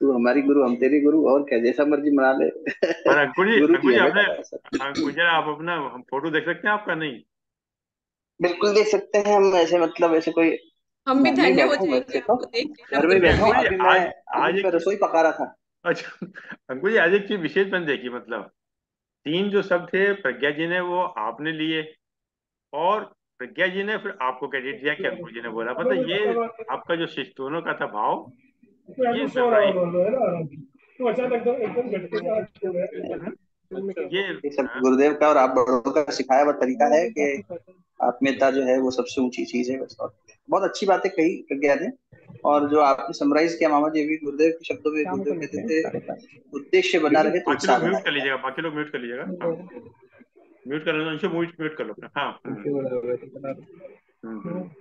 तू हमारी गुरु हम तेरी गुरु, और क्या जैसा मर्जी मना ले। और अंकुर जी, गुरु अंकुर की जी है आपने, बेटा सब। अंकुर जी आप अपना हम फोटो देख सकते हैं आपका? नहीं? बिल्कुल देख सकते हैं हम, ऐसे मतलब ऐसे कोई। हम भी मैं भी धन्य हो बैठा हूँ जाएंगे वैसे तो, आपको देख के घर में ही नहीं बैठा हूँ अंकुर जी, अभी मैं। आज अभी आज मैं एक चीज, रसोई पका रहा था। अच्छा अंकुर जी आज एक चीज विशेष मैंने देखी, मतलब तीन जो शब्द थे प्रज्ञा जी ने वो आपने लिए, और प्रज्ञा जी ने फिर आपको क्रेडिट दिया कि अंकुर जी ने बोला, मतलब ये आपका जो शिष्य दोनों का था भाव, ये मैं बड़ा ही ये ये सब गुरुदेव का और आप बड़ों का सिखाया हुआ तरीका है कि आत्मीयता जो है वो सबसे ऊंची चीज है बस। और बहुत अच्छी बातें कही प्रज्ञा ने। और जो आपने समराइज किया मामा जी, भी गुरुदेव के शब्दों में गुरुदेव कहते थे उद्देश्य बना रहे तो बाकी उत्साह लोग बना म्यूट कर रहता है। लीजिएगा, बाकी लोग म्यूट कर लीजिएगा। हाँ, म्यूट कर लो अंशु, म्यूट म्यूट कर लो अपना। हाँ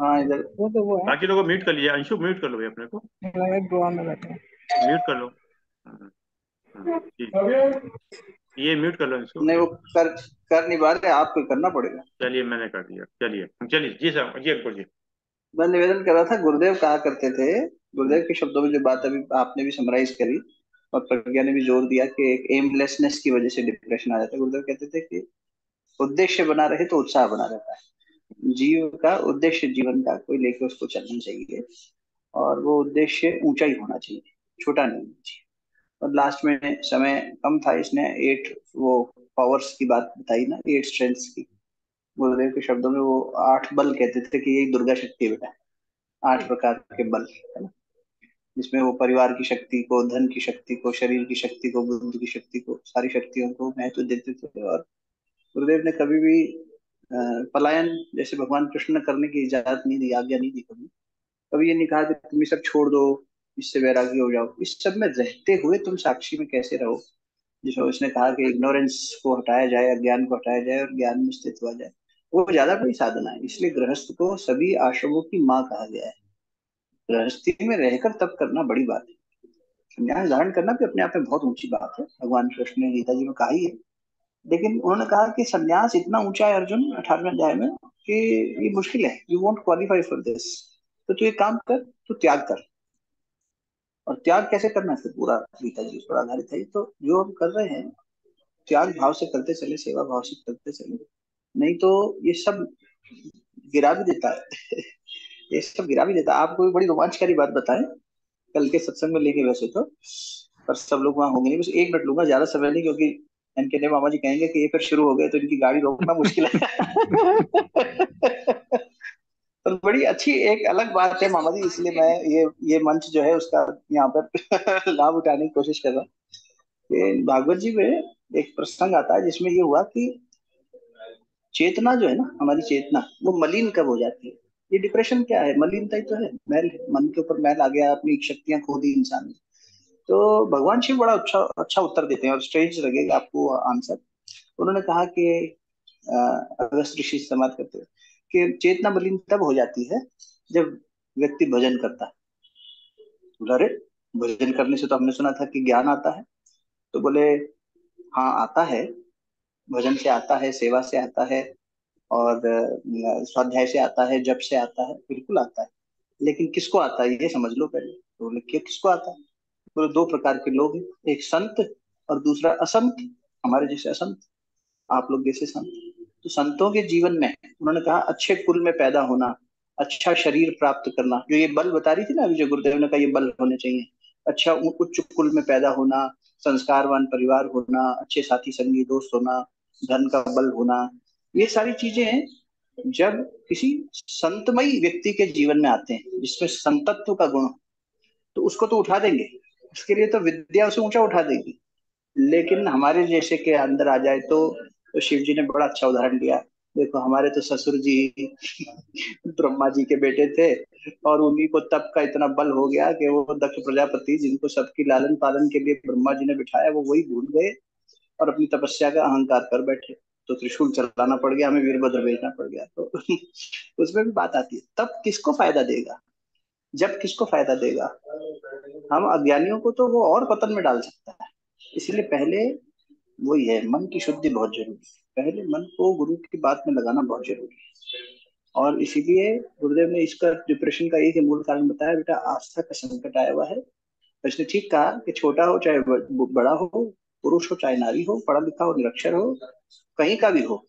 हाँ इधर। बाकी लोगों को म्यूट कर लीजिए, अंशु म्यूट कर लो भाई अपने को, म्यूट कर लो। हम्म, ठीक, ये म्यूट कर लो अंशु नहीं ये। वो कर कर नहीं पा रहे, आपको करना पड़ेगा। चलिए मैंने कर दिया, चलिए चलिए जी सर, जी अंकुर जी। मैं निवेदन कर रहा था, गुरुदेव कहा करते थे, गुरुदेव के शब्दों में जो बात अभी आपने भी समराइज करी और प्रज्ञा ने भी जोर दिया कि एक एमलेसनेस की वजह से डिप्रेशन आ जाता है। गुरुदेव कहते थे कि उद्देश्य बना रहे तो उत्साह बना रहता है। जीव का उद्देश्य जीवन का कोई लेके उसको चलना चाहिए, और वो उद्देश्य ऊंचा ही होना चाहिए, छोटा नहीं होना चाहिए। और लास्ट में समय कम था, इसने 8 वो पावर्स की बात बताई ना, 8 स्ट्रेंथ्स की। गुरुदेव के शब्दों में वो 8 बल कहते थे कि यही दुर्गा शक्ति है बेटा। 8 प्रकार के बल है ना, जिसमें वो परिवार की शक्ति को, धन की शक्ति को, शरीर की शक्ति को, बुद्धि की शक्ति को, सारी शक्तियों को महत्व देते थे। और गुरुदेव ने कभी भी पलायन जैसे भगवान कृष्ण ने करने की इजाजत नहीं दी, आज्ञा नहीं दी। कभी कभी ये नहीं कहा कि तुम ये सब छोड़ दो, इससे वैरागी हो जाओ। इस सब में रहते हुए तुम साक्षी में कैसे रहो, जिसमें उसने कहा कि इग्नोरेंस को हटाया जाए, अज्ञान को हटाया जाए और ज्ञान में स्थित हुआ जाए। वो ज्यादा बड़ी साधना है, इसलिए गृहस्थ को सभी आश्रमों की माँ कहा गया है। गृहस्थी में रहकर तप करना बड़ी बात है। संन्यास धारण करना भी अपने आप में बहुत ऊंची बात है, भगवान कृष्ण ने गीता जी में कहा ही है। लेकिन उन्होंने कहा कि संन्यास इतना ऊंचा है अर्जुन 18वें अध्याय में कि ये मुश्किल है, you want qualify for this. तो तू एक काम कर, तू त्याग कर। और त्याग कैसे करना है फिर पूरा गीता जी उस पर आधारित है। तो जो हम कर रहे हैं, त्याग भाव से करते चले, सेवा भाव से करते चले, नहीं तो ये सब गिरा भी देता है। ये सब गिरा भी देता है। आपको एक बड़ी रोमांचकारी बात बताएं, कल के सत्संग में लेके वैसे तो, पर सब लोग वहां होंगे नहीं, बस 1 मिनट लूंगा, ज्यादा समय नहीं, क्योंकि इनके ने मामा जी कहेंगे कि ये फिर शुरू हो गए तो इनकी गाड़ी रोकना मुश्किल है। तो बड़ी अच्छी एक अलग बात है मामा जी, इसलिए मैं ये मंच जो है उसका यहाँ पर लाभ उठाने की कोशिश कर रहा हूँ। कि भागवत जी में एक प्रसंग आता है जिसमें ये हुआ कि चेतना जो है ना, हमारी चेतना वो मलिन कब हो जाती है। ये डिप्रेशन क्या है, मलिनता ही तो है, मैल है। मन के ऊपर मैल आ गया, अपनी शक्तियां खो दी इंसान ने। तो भगवान शिव बड़ा अच्छा अच्छा उत्तर देते हैं, और स्ट्रेंज लगेगा आपको आंसर। उन्होंने कहा कि अगस्त ऋषि से समाप्त करते हुए कि चेतना मलिन तब हो जाती है जब व्यक्ति भजन करता है। बोला, अरे भजन करने से तो हमने सुना था कि ज्ञान आता है। तो बोले हाँ आता है, भजन से आता है, सेवा से आता है, और स्वाध्याय से आता है, जप से आता है, बिल्कुल आता है। लेकिन किसको आता है ये समझ लो पहले। तो बोले क्या किसको आता है? बोले 2 प्रकार के लोग हैं, एक संत और दूसरा असंत। हमारे जैसे असंत, आप लोग जैसे संत। तो संतों के जीवन में उन्होंने कहा अच्छे कुल में पैदा होना, अच्छा शरीर प्राप्त करना, जो ये बल बता रही थी ना अभी, जो गुरुदेव ने कहा ये बल होने चाहिए। अच्छा उच्च कुल में पैदा होना, संस्कारवान परिवार होना, अच्छे साथी संगी दोस्त होना, धन का बल होना, ये सारी चीजें जब किसी संतमयी व्यक्ति के जीवन में आते हैं, जिसमें संतत्व का गुण हो, तो उसको तो उठा देंगे। उसके लिए तो विद्या उसे ऊंचा उठा देगी। लेकिन हमारे जैसे के अंदर आ जाए तो शिव जी ने बड़ा अच्छा उदाहरण दिया देखो हमारे तो ससुर जी ब्रह्मा जी के बेटे थे, और उन्हीं को तप का इतना बल हो गया कि वो दक्ष प्रजापति, जिनको सबकी लालन पालन के लिए ब्रह्मा जी ने बिठाया, वो वही भूल गए और अपनी तपस्या का अहंकार कर बैठे। तो त्रिशूल चलाना पड़ गया, हमें वीरभद्र भेजना पड़ गया। तो उसमें भी बात आती है, तब किसको फायदा देगा, जब किसको फायदा देगा। हम अज्ञानियों को तो वो और पतन में डाल सकता है। इसलिए पहले वही है, मन की शुद्धि बहुत जरूरी है। पहले मन को गुरु की बात में लगाना बहुत जरूरी है। और इसीलिए गुरुदेव ने इसका डिप्रेशन का एक ही मूल कारण बताया, बेटा आस्था का संकट आया हुआ है। तो इसने ठीक कहा कि छोटा हो चाहे बड़ा हो, पुरुष हो चाहे नारी हो, पढ़ा लिखा हो निरक्षर हो, कहीं का भी हो।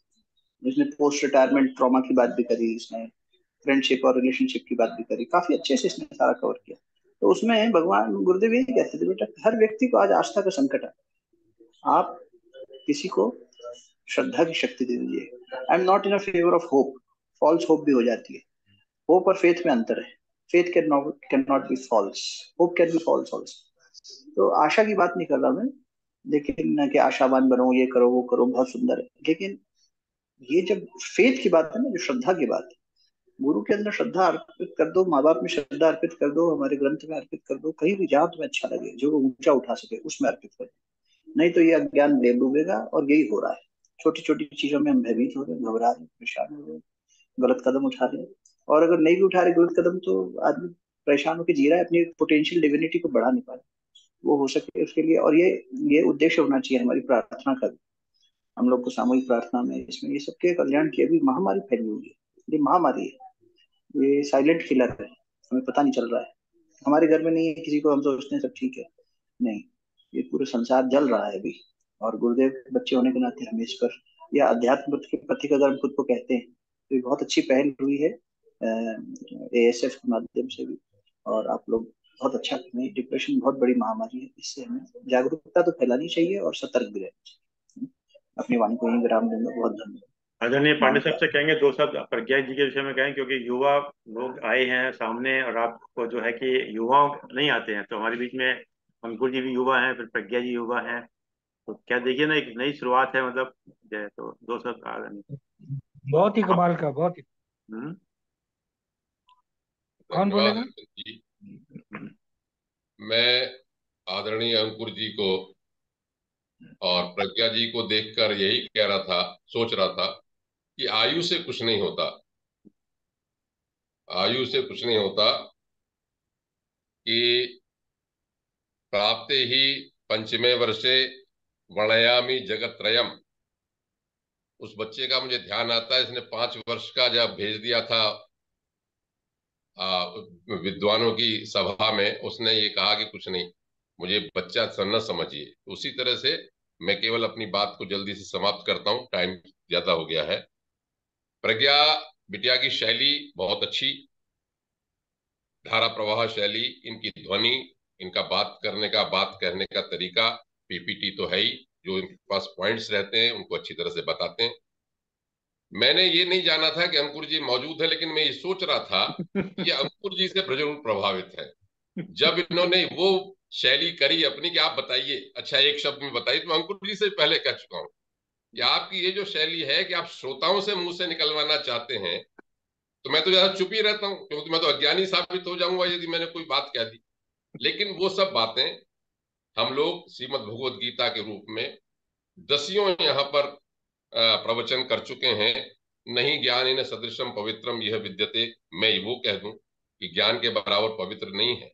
इसने पोस्ट रिटायरमेंट ट्रॉमा की बात भी करी, इसने फ्रेंडशिप और रिलेशनशिप की बात भी करी, काफी अच्छे से इसने सारा कवर किया। तो उसमें भगवान गुरुदेव यही कहते थे, बेटा हर व्यक्ति को आज आस्था का संकट है, आप किसी को श्रद्धा की शक्ति दे दीजिए। I am not in favour of hope, false hope भी हो जाती है। होप और फेथ में अंतर है। Faith can not be false, hope can be false also. तो आशा की बात नहीं कर रहा मैं, लेकिन कि आशावान बनो, ये करो वो करो, बहुत सुंदर है। लेकिन ये जब फेथ की बात है ना, जो श्रद्धा की बात है, गुरु के अंदर श्रद्धा अर्पित कर दो, माँ बाप में श्रद्धा अर्पित कर दो, हमारे ग्रंथ में अर्पित कर दो, कहीं भी जहाँ तुम्हें अच्छा लगे, जो ऊंचा उठा सके उसमें अर्पित कर दो। नहीं तो ये अज्ञान ले डूबेगा, और यही हो रहा है। छोटी छोटी चीजों में हम भयभीत हो रहे हैं, घबरा रहे हैं, परेशान हो रहे हैं, गलत कदम उठा रहे हैं। और अगर नहीं भी उठा रहे गलत कदम, तो आदमी परेशान होकर जी रहा है, अपनी पोटेंशियल डिविनिटी को बढ़ा नहीं पा रहा। वो हो सके उसके लिए, और ये उद्देश्य होना चाहिए हमारी प्रार्थना का भी। हम लोग को सामूहिक प्रार्थना में, इसमें ये सबके कल्याण की। अभी महामारी फैली हुई है, ये महामारी है, ये साइलेंट किलर है, हमें पता नहीं चल रहा है। हमारे घर में नहीं है किसी को, हम सोचते हैं सब ठीक है, नहीं, ये पूरे संसार जल रहा है अभी। और गुरुदेव के बच्चे होने के नाते हमें इस पर, या अध्यात्म के पथिक अगर हम खुद को कहते हैं, तो ये बहुत अच्छी पहल हुई है एएसएफ के माध्यम से भी। और आप लोग बहुत अच्छा करें। डिप्रेशन बहुत बड़ी महामारी है, इससे हमें जागरूकता तो फैलानी चाहिए और सतर्क भी रहना चाहिए। अपनी वाणी को यहीं विराम दूंगा, बहुत धन्यवाद। आदरणीय पांडे साहब से माननीय कहेंगे दो शब्द प्रज्ञा जी के विषय में कहें, क्योंकि युवा लोग आए हैं सामने, और आपको जो है कि युवा नहीं आते हैं, तो हमारे बीच में अंकुर जी भी युवा हैं, फिर प्रज्ञा जी युवा हैं। तो क्या देखिए ना, एक नई शुरुआत है, मतलब जय, तो दो शब्द आदरणीय। बहुत ही कमाल का, बहुत ही। हम्म। कौन धन्यवाद बोलेगा? अंकल जी। मैं आदरणीय अंकुर जी को और प्रज्ञा जी को देखकर यही कह रहा था, सोच रहा था कि आयु से कुछ नहीं होता, आयु से कुछ नहीं होता, कि प्राप्ते ही पंचमे वर्षे वर्णयामि जगत्रयम। उस बच्चे का मुझे ध्यान आता है, इसने 5 वर्ष का जब भेज दिया था विद्वानों की सभा में, उसने ये कहा कि कुछ नहीं, मुझे बच्चा न समझिए। उसी तरह से मैं केवल अपनी बात को जल्दी से समाप्त करता हूँ, टाइम ज्यादा हो गया है। प्रज्ञा बिटिया की शैली बहुत अच्छी, धारा प्रवाह शैली, इनकी ध्वनि, इनका बात करने का, बात कहने का तरीका, पीपीटी तो है ही, जो इनके पास पॉइंट्स रहते हैं उनको अच्छी तरह से बताते हैं। मैंने ये नहीं जाना था कि अंकुर जी मौजूद है, लेकिन मैं ये सोच रहा था कि ये अंकुर जी से जरूर प्रभावित है। जब इन्होंने वो शैली करी अपनी कि आप बताइए, अच्छा एक शब्द में बताइए, तो मैं अंकुर जी से पहले कह चुका हूं कि आपकी ये जो शैली है कि आप श्रोताओं से मुंह से निकलवाना चाहते हैं, तो मैं तो ज्यादा चुप ही रहता हूँ, क्योंकि मैं तो अज्ञानी साबित हो जाऊंगा यदि मैंने कोई बात कह दी। लेकिन वो सब बातें हम लोग श्रीमद् भगवद गीता के रूप में दसियों यहाँ पर प्रवचन कर चुके हैं। नहीं ज्ञान इन सदृशम पवित्रम यह विद्यते, मैं वो कह दूं कि ज्ञान के बराबर पवित्र नहीं है।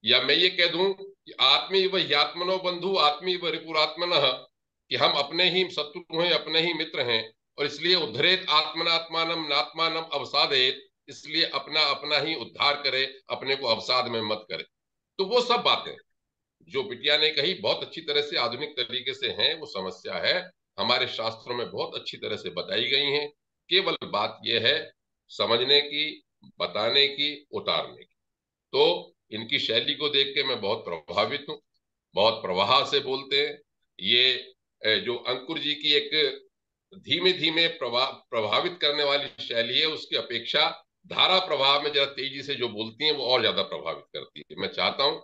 या मैं ये कह दूं कि आत्मीव ह्यात्मनो बंधु आत्मीव रिपुरात्मनः, कि हम अपने ही शत्रु हैं, अपने ही मित्र हैं, और इसलिए उद्धरेत आत्मनात्मानम नात्मानम अवसादेत, इसलिए अपना अपना ही उद्धार करे, अपने को अवसाद में मत करे। तो वो सब बातें जो बिटिया ने कही बहुत अच्छी तरह से आधुनिक तरीके से हैं, वो समस्या है हमारे शास्त्रों में बहुत अच्छी तरह से बताई गई हैं। केवल बात यह है समझने की, बताने की, उतारने की। तो इनकी शैली को देख के मैं बहुत प्रभावित हूँ, बहुत प्रवाह से बोलते हैं। ये जो अंकुर जी की एक धीमे धीमे प्रभावित करने वाली शैली है, उसकी अपेक्षा धारा प्रवाह में जरा तेजी से जो बोलती हैं वो और ज्यादा प्रभावित करती है। मैं चाहता हूं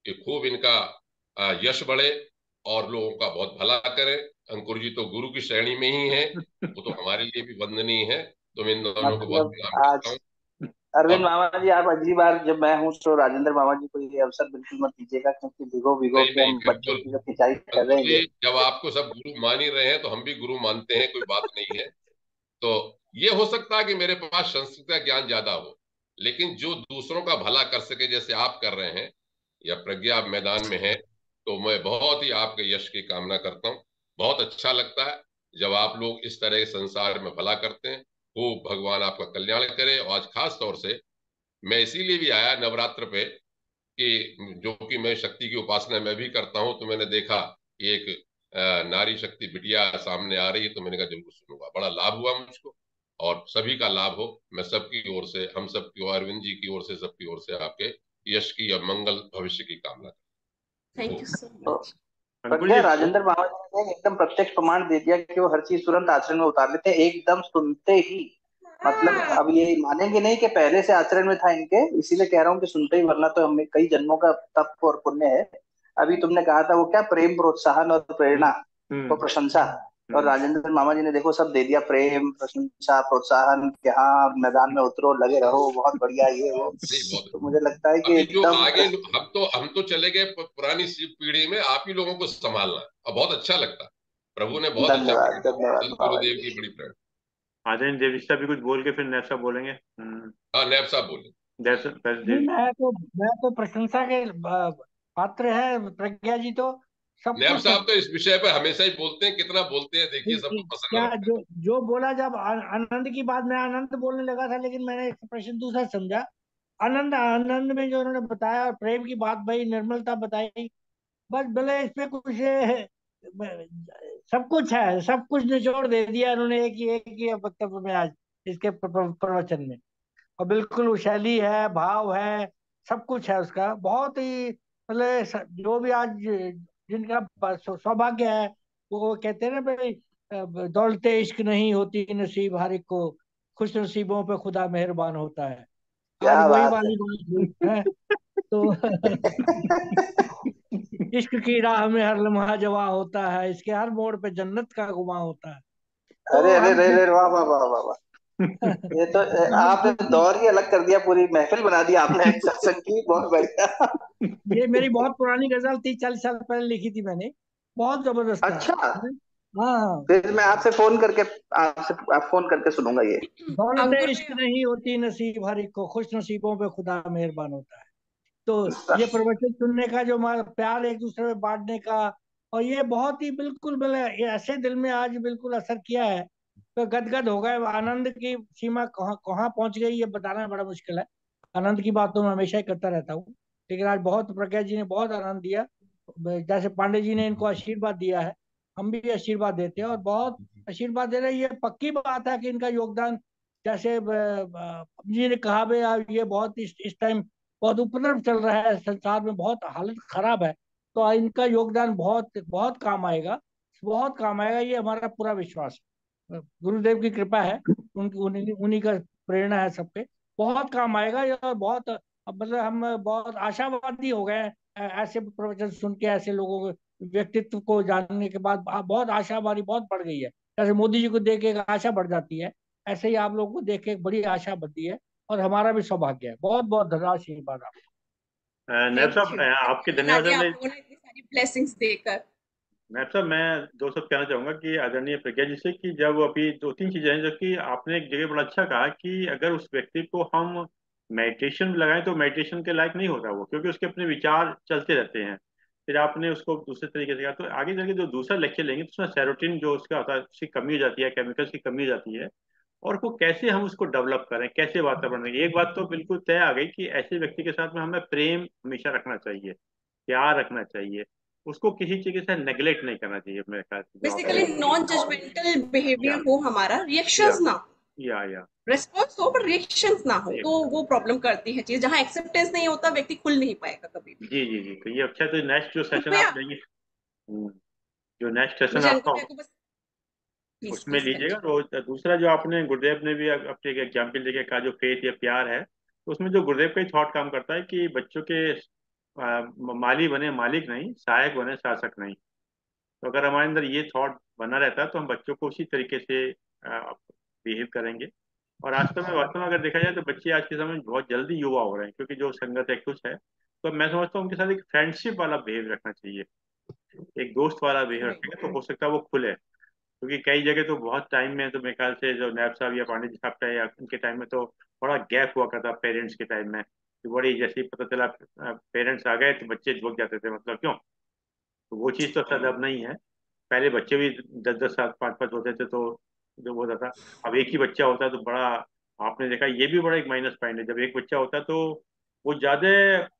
कि खूब इनका यश बढ़े और लोगों का बहुत भला करें। अंकुर जी तो गुरु की श्रेणी में ही है, वो तो हमारे लिए भी वंदनीय है। तो मैं इन दोनों को बहुत मतलब प्रणाम करता आज हूँ। अरविंद और मामा जी, आप अगली बार जब मैं हूँ तो राजेंद्र मामा जी को ये अवसर बिल्कुल मत दीजिएगा, क्योंकि भिगो भिगो नहीं के नहीं, हम बच्चों बिल्कुल की जो खिंचाई कर अंकुर रहेंगे। जी, जब आपको सब गुरु मान ही रहे हैं तो हम भी गुरु मानते हैं, कोई बात नहीं है। तो ये हो सकता है कि मेरे पास संस्कृत का ज्ञान ज्यादा हो, लेकिन जो दूसरों का भला कर सके जैसे आप कर रहे हैं या प्रज्ञा मैदान में है, तो मैं बहुत ही आपके यश की कामना करता हूँ। बहुत अच्छा लगता है जब आप लोग इस तरह के संसार में भला करते हैं। खूब भगवान आपका कल्याण करे। और आज खास तौर से मैं इसीलिए भी आया नवरात्र पे कि जो कि मैं शक्ति की उपासना मैं भी करता हूं, तो मैंने देखा कि एक नारी शक्ति बिटिया सामने आ रही है, तो मैंने कहा जरूर सुनूंगा। बड़ा लाभ हुआ मुझको, और सभी का लाभ हो। मैं सबकी ओर से, हम सबकी ओर, अरविंद जी की ओर से, सबकी ओर से आपके यश की और मंगल भविष्य की कामना करता थैंक हूँ। यू सो तो मच। अंकुर प्रज्ञा, जी राजेंद्र मामा जी ने एकदम प्रत्यक्ष प्रमाण दे दिया कि वो हर चीज तुरंत आचरण में उतार लेते हैं एकदम सुनते ही। मतलब अब ये मानेंगे नहीं कि पहले से आचरण में था इनके, इसीलिए कह रहा हूँ कि सुनते ही, वरना तो हमें कई जन्मों का तप और पुण्य है। अभी तुमने कहा था वो क्या, प्रेम, प्रोत्साहन और प्रेरणा हम्म और प्रशंसा, और हम्म राजेंद्र मामा जी ने देखो सब दे दिया, प्रेम, प्रशंसा, प्रोत्साहन कि हाँ मैदान में उतरो, लगे रहो, बहुत बढ़िया ये वो। नहीं, बहुत। तो मुझे लगता है कि अभी जो एकदम आगे हम तो चले गए पुरानी पीढ़ी में, आप ही लोगों को संभालना है, और बहुत अच्छा लगता है। प्रभु ने बहुत अच्छा धन्यवाद प्रेरणा दी, धन्यवाद मामा सदगुरुदेव जी। की बड़ी प्रेरणा। आदरणीय देविष्टा भी कुछ बोल के फिर नैसा बोलेंगे। हाँ, नैब साहब बोले। जैसे बस नहीं, देव। मैं तो प्रशंसा के पात्र है प्रज्ञा जी तो सब नैब कुछ। साहब तो इस विषय पर हमेशा ही बोलते हैं, कितना बोलते हैं देखिए, सबको पसंद क्या रहता है। जो जो बोला, जब आनंद की बात, मैं आनंद बोलने लगा था, लेकिन मैंने एक्सप्रेशन दूसरा समझा। आनंद, आनंद में जो उन्होंने बताया, और प्रेम की बात भाई, निर्मलता बताई, बस भले इस पे कुछ सब कुछ है, सब कुछ निचोड़ दे दिया उन्होंने एक ही वक्तव्य में आज, इसके प्रवचन में। और बिल्कुल वो शैली है, भाव है, सब कुछ है उसका, बहुत ही मतलब जो भी आज जिनका सौभाग्य है, वो कहते हैं ना भाई, दौलते इश्क नहीं होती नसीब हर एक को, खुश नसीबों पे खुदा मेहरबान होता है। आज क्या वही बात वाली बात हुई है। तो इश्क की राह में हर लम्हा जवा होता है, इसके हर मोड़ पे जन्नत का गुमा होता है। अरे तो अरे हम अरे अरे, वाह वाह वाह वाह वाह। ये तो आपने बिल्कुल, दौर ही अलग कर दिया, पूरी महफिल बना दी आपने एक सत्संग की, बहुत बढ़िया। ये मेरी बहुत पुरानी गजल थी, 40 साल पहले लिखी थी मैंने, बहुत जबरदस्त था। अच्छा, हाँ हाँ। फिर मैं आपसे फोन करके, आपसे आप फोन करके सुनूंगा ये। दौलत अंकुर इश्क जी, नहीं होती नसीब हर एक को, खुश नसीबों पे खुदा मेहरबान होता है। तो ये बस, प्रवचन सुनने का जो हमारा प्यार है एक दूसरे में बांटने का, और ये बहुत ही बिल्कुल ये ऐसे दिल में आज बिल्कुल असर किया है, तो गदगद हो गए। आनंद की सीमा कहाँ कहाँ पहुंच गई ये बताना बड़ा मुश्किल है। आनंद की बात तो मैं हमेशा ही करता रहता हूँ, लेकिन आज बहुत प्रज्ञा जी ने बहुत आनंद दिया। जैसे पांडे जी ने इनको आशीर्वाद दिया है, हम भी आशीर्वाद देते हैं, और बहुत आशीर्वाद दे रहे हैं। ये पक्की बात है कि इनका योगदान, जैसे जी ने कहा भाई, ये बहुत इस टाइम बहुत उपद्रव चल रहा है संसार में, बहुत हालत खराब है, तो इनका योगदान बहुत बहुत काम आएगा, बहुत काम आएगा, ये हमारा पूरा विश्वास है। गुरुदेव की कृपा है, उनकी उन्हीं उन्हीं का प्रेरणा है सब पे, बहुत काम आएगा ये। और बहुत मतलब हम बहुत आशावादी हो गए हैं, ऐसे प्रवचन सुन के, ऐसे लोगों के व्यक्तित्व को जानने के बाद बहुत आशावादी बहुत बढ़ गई है। जैसे मोदी जी को देख के एक आशा बढ़ जाती है, ऐसे ही आप लोगों को देख के एक बड़ी आशा बढ़ती है, और हमारा भी सौभाग्य है। बहुत बहुत धन्यवाद, आशीर्वाद आप। नैब थैंक साहब, यू, आपके बना धन्यवाद दिया मैं। आप लोगों ने इतनी सारी ब्लेसिंग्स देकर। नैब साहब, मैं दो शब्द कहना चाहूंगा कि आदरणीय प्रज्ञा जी से, कि जब अभी दो तीन चीजें हैं जो कि आपने एक जगह बड़ा अच्छा कहा, कि अगर उस व्यक्ति को हम मेडिटेशन में लगाएं तो मेडिटेशन के लायक नहीं होता वो, क्योंकि उसके अपने विचार चलते रहते हैं। फिर आपने उसको दूसरे तरीके से कहा, तो आगे चल के जो दूसरा लेक्चर लेंगे तो उसमें सेरोटिन जो उसका होता है उसकी कमी हो जाती है, केमिकल्स की कमी हो जाती है। और वो कैसे हम उसको डेवलप करें, कैसे वातावरण में, एक बात तो बिल्कुल तय आ गई कि ऐसे व्यक्ति के साथ में हमें प्रेम हमेशा रखना चाहिए, प्यार रखना चाहिए। उसको किसी चीज से नेग्लेक्ट नहीं करना चाहिए, मेरे ख्याल से जो बेसिकली आपने। नॉन जजमेंटल या बिहेवियर हो हमारा, या रिएक्शंस ना हो, या रेस्पॉन्स हो पर रिएक्शंस ना हो, जी तो वो प्रॉब्लम करती है चीज। जहां एक्सेप्टेंस नहीं होता, व्यक्ति खुल नहीं पाएगा कभी भी। जी जी जी, तो ये अच्छा, तो नेक्स्ट जो सेशन कृपया, आप लेंगे, जो नेक्स्ट सेशन मुझे आपका अंकुर भैया होगा को बस, प्लीज उसमें प्लीज लीजिएगा। कंटिन्यू। तो दूसरा जो आपने, गुरुदेव ने भी अपने एक एग्जाम्पल देके कहा, जो फेथ या प्यार है, तो उसमें जो गुरुदेव का ही थॉट काम करता है कि बच्चों के माली बने मालिक नहीं, सहायक बने शासक नहीं। तो अगर हमारे अंदर ये थॉट बना रहता है तो हम बच्चों को उसी तरीके से बिहेव करेंगे। और वास्तव में अगर देखा जाए तो बच्चे आज के समय में बहुत जल्दी युवा हो रहे हैं, क्योंकि जो संगत है कुछ है, तो मैं समझता हूँ उनके साथ एक फ्रेंडशिप वाला बिहेव रखना चाहिए, एक दोस्त वाला बिहेव रखेंगे तो हो सकता है वो खुले। क्योंकि कई जगह तो बहुत टाइम में, तो मेरे ख्याल से जो नायब साहब या पांडे जी साहब का या उनके टाइम में तो बड़ा गैप हुआ करता पेरेंट्स के टाइम में, कि बड़ी जैसे ही पता चला पेरेंट्स आ गए तो बच्चे झुक जाते थे, मतलब क्यों। तो वो चीज़ तो शायद अब नहीं है। पहले बच्चे भी 10-10 साल 5-5 होते थे, तो जो होता था, अब एक ही बच्चा होता है तो बड़ा, आपने देखा ये भी बड़ा एक माइनस पॉइंट है, जब एक बच्चा होता है तो वो ज्यादा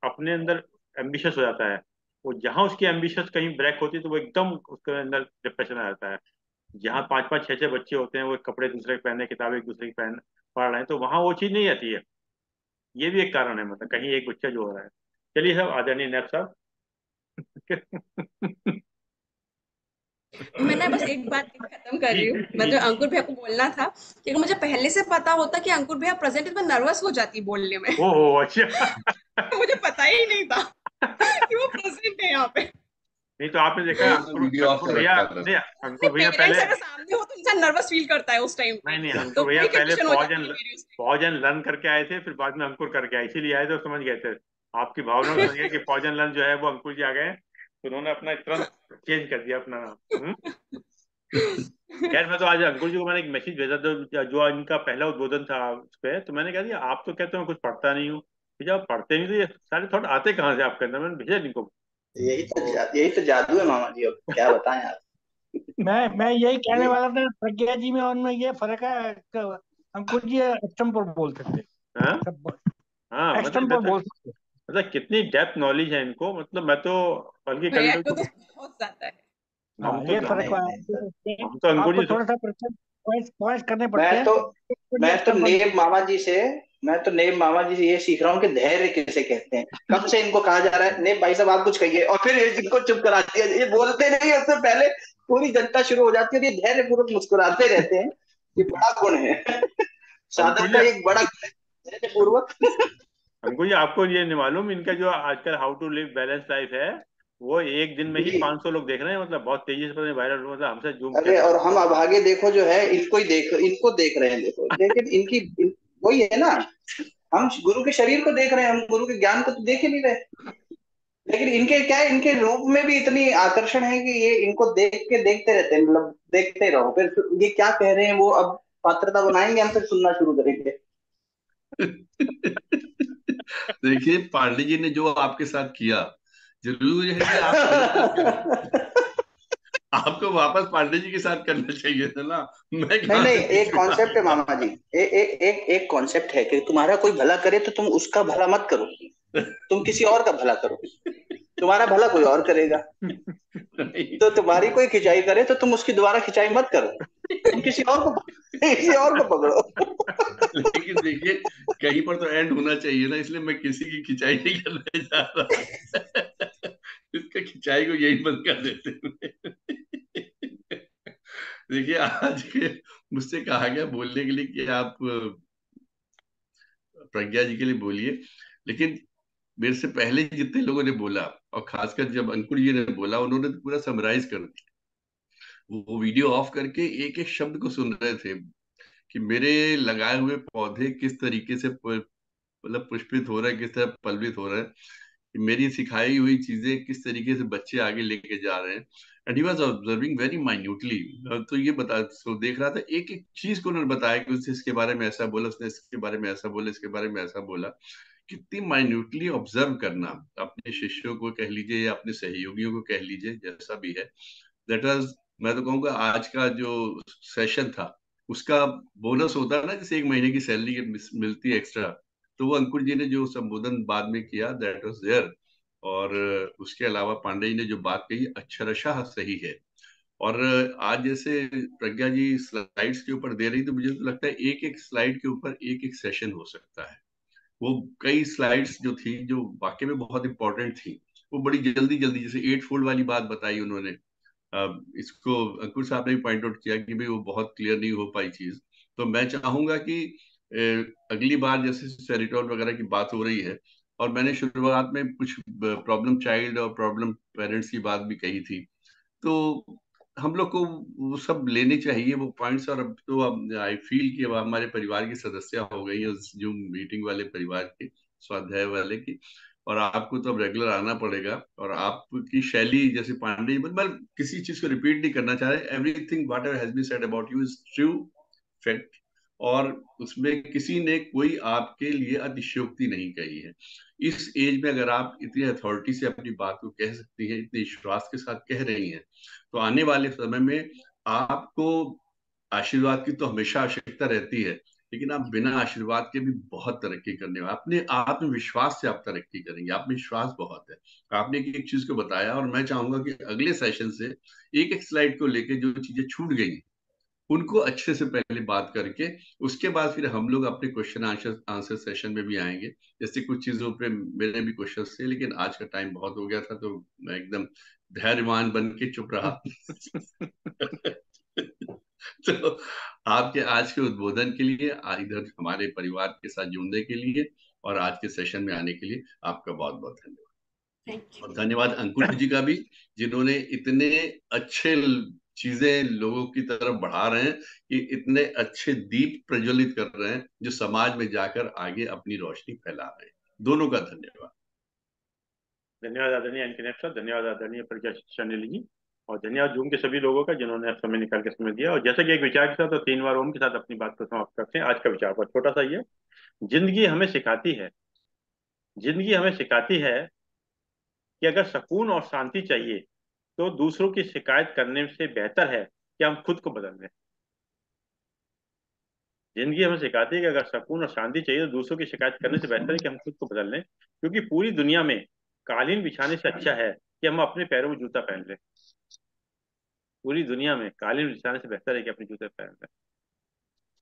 अपने अंदर एम्बिशियस हो जाता है। वो जहाँ उसकी एम्बिशियस कहीं ब्रेक होती है तो वो एकदम उसके अंदर डिप्रेशन आ जाता है। जहाँ 5-5 6-6 बच्चे होते हैं, वो कपड़े दूसरे के पहने, किताबें एक दूसरे की पहन पढ़ रहे हैं, तो वहाँ वो चीज़ नहीं आती है। ये भी एक कारण है, मतलब कहीं एक बच्चा जो हो रहा है। चलिए साहब, आदरणीय नैब साहब। मैं ना बस एक बात खत्म कर जी रही हूँ, जी। मतलब अंकुर भैया को बोलना था कि अगर मुझे पहले से पता होता कि अंकुर भैया प्रेजेंट है तो मैं नर्वस हो जाती बोलने में। ओहो अच्छा। मुझे पता ही नहीं था कि वो प्रेजेंट है यहाँ पे। नहीं तो आपने देखा मैंने तो अंकुर वीडियो ऑफ अंकुर कर भैया, रखा था। नहीं नहीं, अंकुर भैया पेरेंट्स पहले, अगर सामने हो तो इंसान नर्वस फील करता है उस टाइम पे। नहीं नहीं, तो अंकुर भैया वही पहले कंडीशन हो जाती है मेरी उस टाइम। पॉज एंड लर्न करके आए थे, फिर बाद में अंकुर करके आए, इसीलिए आए थे, तो समझ गए थे आपकी भावना को, समझ गए कि पॉज एंड लर्न जो है वो अंकुर जी आ गए हैं, तो उन्होंने अपना तुरंत चेंज कर दिया अपना नाम। खैर, मैं तो आज अंकुर जी को मैंने एक मैसेज भेजा था, जो इनका पहला उद्बोधन था उस पे, तो मैंने कहा दिया आप तो कहते हो मैं कुछ पढ़ता नहीं हूँ, कि जब आप पढ़ते नहीं तो ये सारे थॉट आते कहाँ से आपके अंदर, मैंने भेजा इनको। तो यही तो जादू है मामा जी, अब क्या बताएं आप। मैं यही कहने ये वाला था, प्रज्ञा जी में और उनमें ये फर्क है अंकुर जी एक्सटम पर बोल सकते, हाँ सब हाँ, एक्सटम पर बोल सकते। मतलब कितनी डेप्थ नॉलेज है इनको, मतलब मैं तो, बल्कि कभी भैया कभी को तो तो बहुत ज्यादा है। हम हाँ, तो ये फर्क नहीं है। नहीं सर, हम तो अंकुर आपको जी थोड़ा सा पॉइंट पॉइंट करने पड़ते मैं हैं। तो अंकुर जी मैं तो एक्सटम पर। नेब मामा जी से मैं तो नेब मामा जी से ये सीख रहा हूँ कि धैर्य किसे कहते हैं। कब से इनको कहा जा रहा है नेब भाई साहब आप कुछ कहिए, और फिर इनको चुप करा दिया, ये बोलते नहीं है, उससे पहले पूरी जनता शुरू हो जाती है और ये धैर्य पूर्वक मुस्कुराते रहते हैं। ये बड़ा गुण है। अंकुर साधक जी का एक बड़ा गुण है, धैर्य पूर्वक। अंकुर जी आपको ये नहीं मालूम, इनका जो आजकल how to live balance life है, वो एक दिन में ही जी 500 लोग देख रहे हैं, मतलब बहुत तेजी से वायरल, मतलब हमसे जूम अरे, कैसे। और हम अभागे देखो जो है इनको देख रहे हैं, देखो लेकिन वही है ना, हम गुरु के शरीर को देख रहे हैं, हम गुरु के ज्ञान को तो देख ही नहीं रहे। लेकिन इनके क्या है, इनके रूप में भी इतनी आकर्षण है कि ये इनको देख के देखते रहते हैं, मतलब देखते रहो, फिर ये क्या कह रहे हैं वो अब पात्रता बनाएंगे, हम फिर सुनना शुरू करेंगे। देखिए पांडे जी ने जो आपके साथ किया, जरूर है कि आप मेरे साथ करें। आपको वापस पांडे जी के साथ करना चाहिए था ना, मैं नहीं कहाँ नहीं, से बीच एक में आ कॉन्सेप्ट है गया। मामा जी, एक कॉन्सेप्ट है कि तुम्हारा कोई भला करे तो तुम उसका भला मत करो, तुम किसी और का भला करो। तुम्हारा भला कोई और करेगा, नहीं, तो तुम्हारी कोई खिंचाई करे तो तुम उसकी दोबारा खिंचाई मत करो, तुम किसी और को पकड़ो। लेकिन देखिए कहीं पर तो एंड होना चाहिए ना, इसलिए मैं किसी की खिंचाई नहीं करने जा रहा। इसका खिंचाई को यही बंद कर देते हैं। देखिए आज के मुझसे कहा गया बोलने के लिए कि आप प्रज्ञा जी के लिए बोलिए, लेकिन मेरे से पहले जितने लोगों ने बोला, और खासकर जब अंकुर जी ने बोला, उन्होंने तो पूरा समराइज कर दिया। वो वीडियो ऑफ करके एक एक शब्द को सुन रहे थे कि मेरे लगाए हुए पौधे किस तरीके से मतलब पुष्पित हो रहे हैं, किस तरह पल्वित हो रहे हैं, कि मेरी सिखाई हुई चीजें किस तरीके से बच्चे आगे लेके जा रहे हैं। And he was observing very minutely. तो ये बता, तो देख रहा था एक एक चीज को उन्होंने बताया कि उसने इसके बारे में ऐसा बोला, उसने इसके बारे में ऐसा बोला, इसके बारे में ऐसा बोला। कितनी माइन्यूटली ऑब्जर्व करना, अपने शिष्यों को कह लीजिए या अपने सहयोगियों को कह लीजिए, जैसा भी है, दैट वाज, मैं तो कहूँगा आज का जो सेशन था उसका बोनस होता है ना, जैसे एक महीने की सैलरी मिलती है एक्स्ट्रा, तो वो अंकुर जी ने जो संबोधन बाद में किया, दैट वाज देयर। और उसके अलावा पांडे जी ने जो बात कही अक्षरशः सही है। और आज जैसे प्रज्ञा जी स्लाइड्स के ऊपर दे रही, तो मुझे तो लगता है एक एक स्लाइड के ऊपर एक एक सेशन हो सकता है। वो कई स्लाइड्स जो थी जो वाकई में बहुत इंपॉर्टेंट थी, वो बड़ी जल्दी जल्दी, जैसे 8 फोल्ड वाली बात बताई उन्होंने, इसको अंकुर साहब ने भी पॉइंट आउट किया कि भाई वो बहुत क्लियर नहीं हो पाई चीज। तो मैं चाहूंगा कि अगली बार जैसे सेरिटॉल वगैरह की बात हो रही है, और मैंने शुरुआत में कुछ प्रॉब्लम चाइल्ड और प्रॉब्लम पेरेंट्स की बात भी कही थी, तो हम लोग को वो सब लेने चाहिए वो पॉइंट्स। और अब तो अब आई फील कि अब हमारे परिवार की सदस्य हो गई है उस जूम मीटिंग वाले परिवार की, स्वाध्याय वाले की। और आपको तो अब रेगुलर आना पड़ेगा। और आपकी शैली जैसे पांडे जी, मतलब किसी चीज को रिपीट नहीं करना चाह रहे, everything whatever has been said about you is true fact. और उसमें किसी ने कोई आपके लिए अतिशयोक्ति नहीं कही है। इस एज में अगर आप इतनी अथॉरिटी से अपनी बात को कह सकती हैं, इतने विश्वास के साथ कह रही हैं, तो आने वाले समय में आपको आशीर्वाद की तो हमेशा आवश्यकता रहती है, लेकिन आप बिना आशीर्वाद के भी बहुत तरक्की करने वाले, अपने आत्मविश्वास से आप तरक्की करेंगे। आप में विश्वास बहुत है। आपने एक चीज को बताया, और मैं चाहूंगा कि अगले सेशन से एक एक स्लाइड को लेके जो चीजें छूट गई उनको अच्छे से पहले बात करके उसके बाद फिर हम लोग अपने क्वेश्चन आंसर सेशन में भी आएंगे। जैसे कुछ चीजों पे मेरे भी क्वेश्चन थे, लेकिन आज का टाइम बहुत हो गया था तो मैं एकदम धैर्यवान बन के चुप रहा। तो आपके आज के उद्बोधन के लिए, इधर हमारे परिवार के साथ जुड़ने के लिए और आज के सेशन में आने के लिए आपका बहुत बहुत धन्यवाद। और धन्यवाद अंकुश जी का भी, जिन्होंने इतने अच्छे चीजें लोगों की तरफ बढ़ा रहे हैं कि इतने अच्छे दीप प्रज्वलित कर रहे हैं जो समाज में जाकर आगे अपनी रोशनी फैला रहे हैं। दोनों का धन्यवाद। धन्यवाद आदरणीय अंकित सर, धन्यवाद आदरणीय प्रज्ञा शर्निल जी, और धन्यवाद जूम के सभी लोगों का जिन्होंने समय निकाल के समय दिया। और जैसा कि एक विचार के साथ तो 3 बार ओम के साथ अपनी बात को समाप्त करते हैं। आज का विचार पर छोटा सा ये, जिंदगी हमें सिखाती है कि अगर सुकून और शांति चाहिए तो दूसरों की शिकायत करने से बेहतर है कि हम खुद को बदल लें। जिंदगी हमें सिखाती है कि अगर सुकून और शांति चाहिए तो दूसरों की शिकायत करने से बेहतर है कि हम खुद को बदल लें, क्योंकि पूरी दुनिया में कालीन बिछाने से अच्छा है कि हम अपने पैरों में जूता पहन लें। पूरी दुनिया में कालीन बिछाने से बेहतर है कि अपने जूते पहन लें।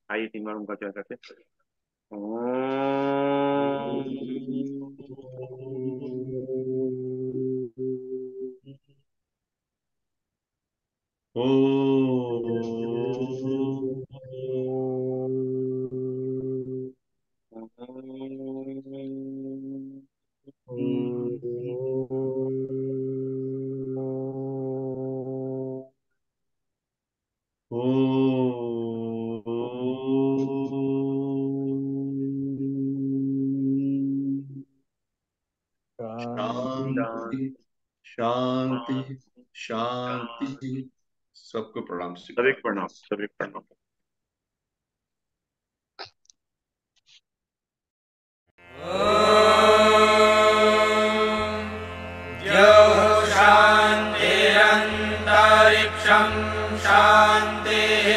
आइए 3 बार उनका चर्चा करते हैं। शांति शांति शांति। सबको प्रणाम। सभी प्रणाम, सभी प्रणाम। शान्तिरन्तरिक्षं शान्तिः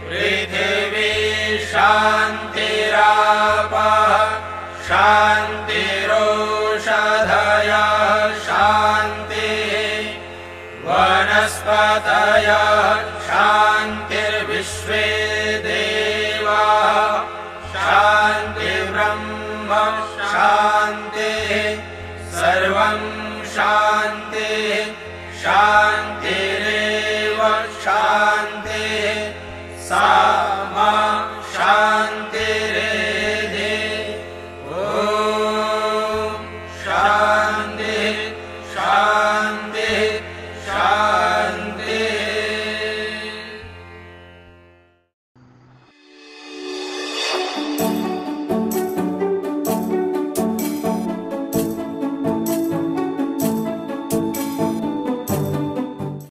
पृथिवी शान्तिरापः शान्तिरोषधयः शान्तिः वनस्पतयः शान्तिर्विश्वे देवाः शान्तिर्ब्रह्म शान्तिः सर्वं शान्तिः शान्तिरेव शान्तिः सा मा शान्तिरेधि। ॐ शान्तिः शान्तिः शान्तिः।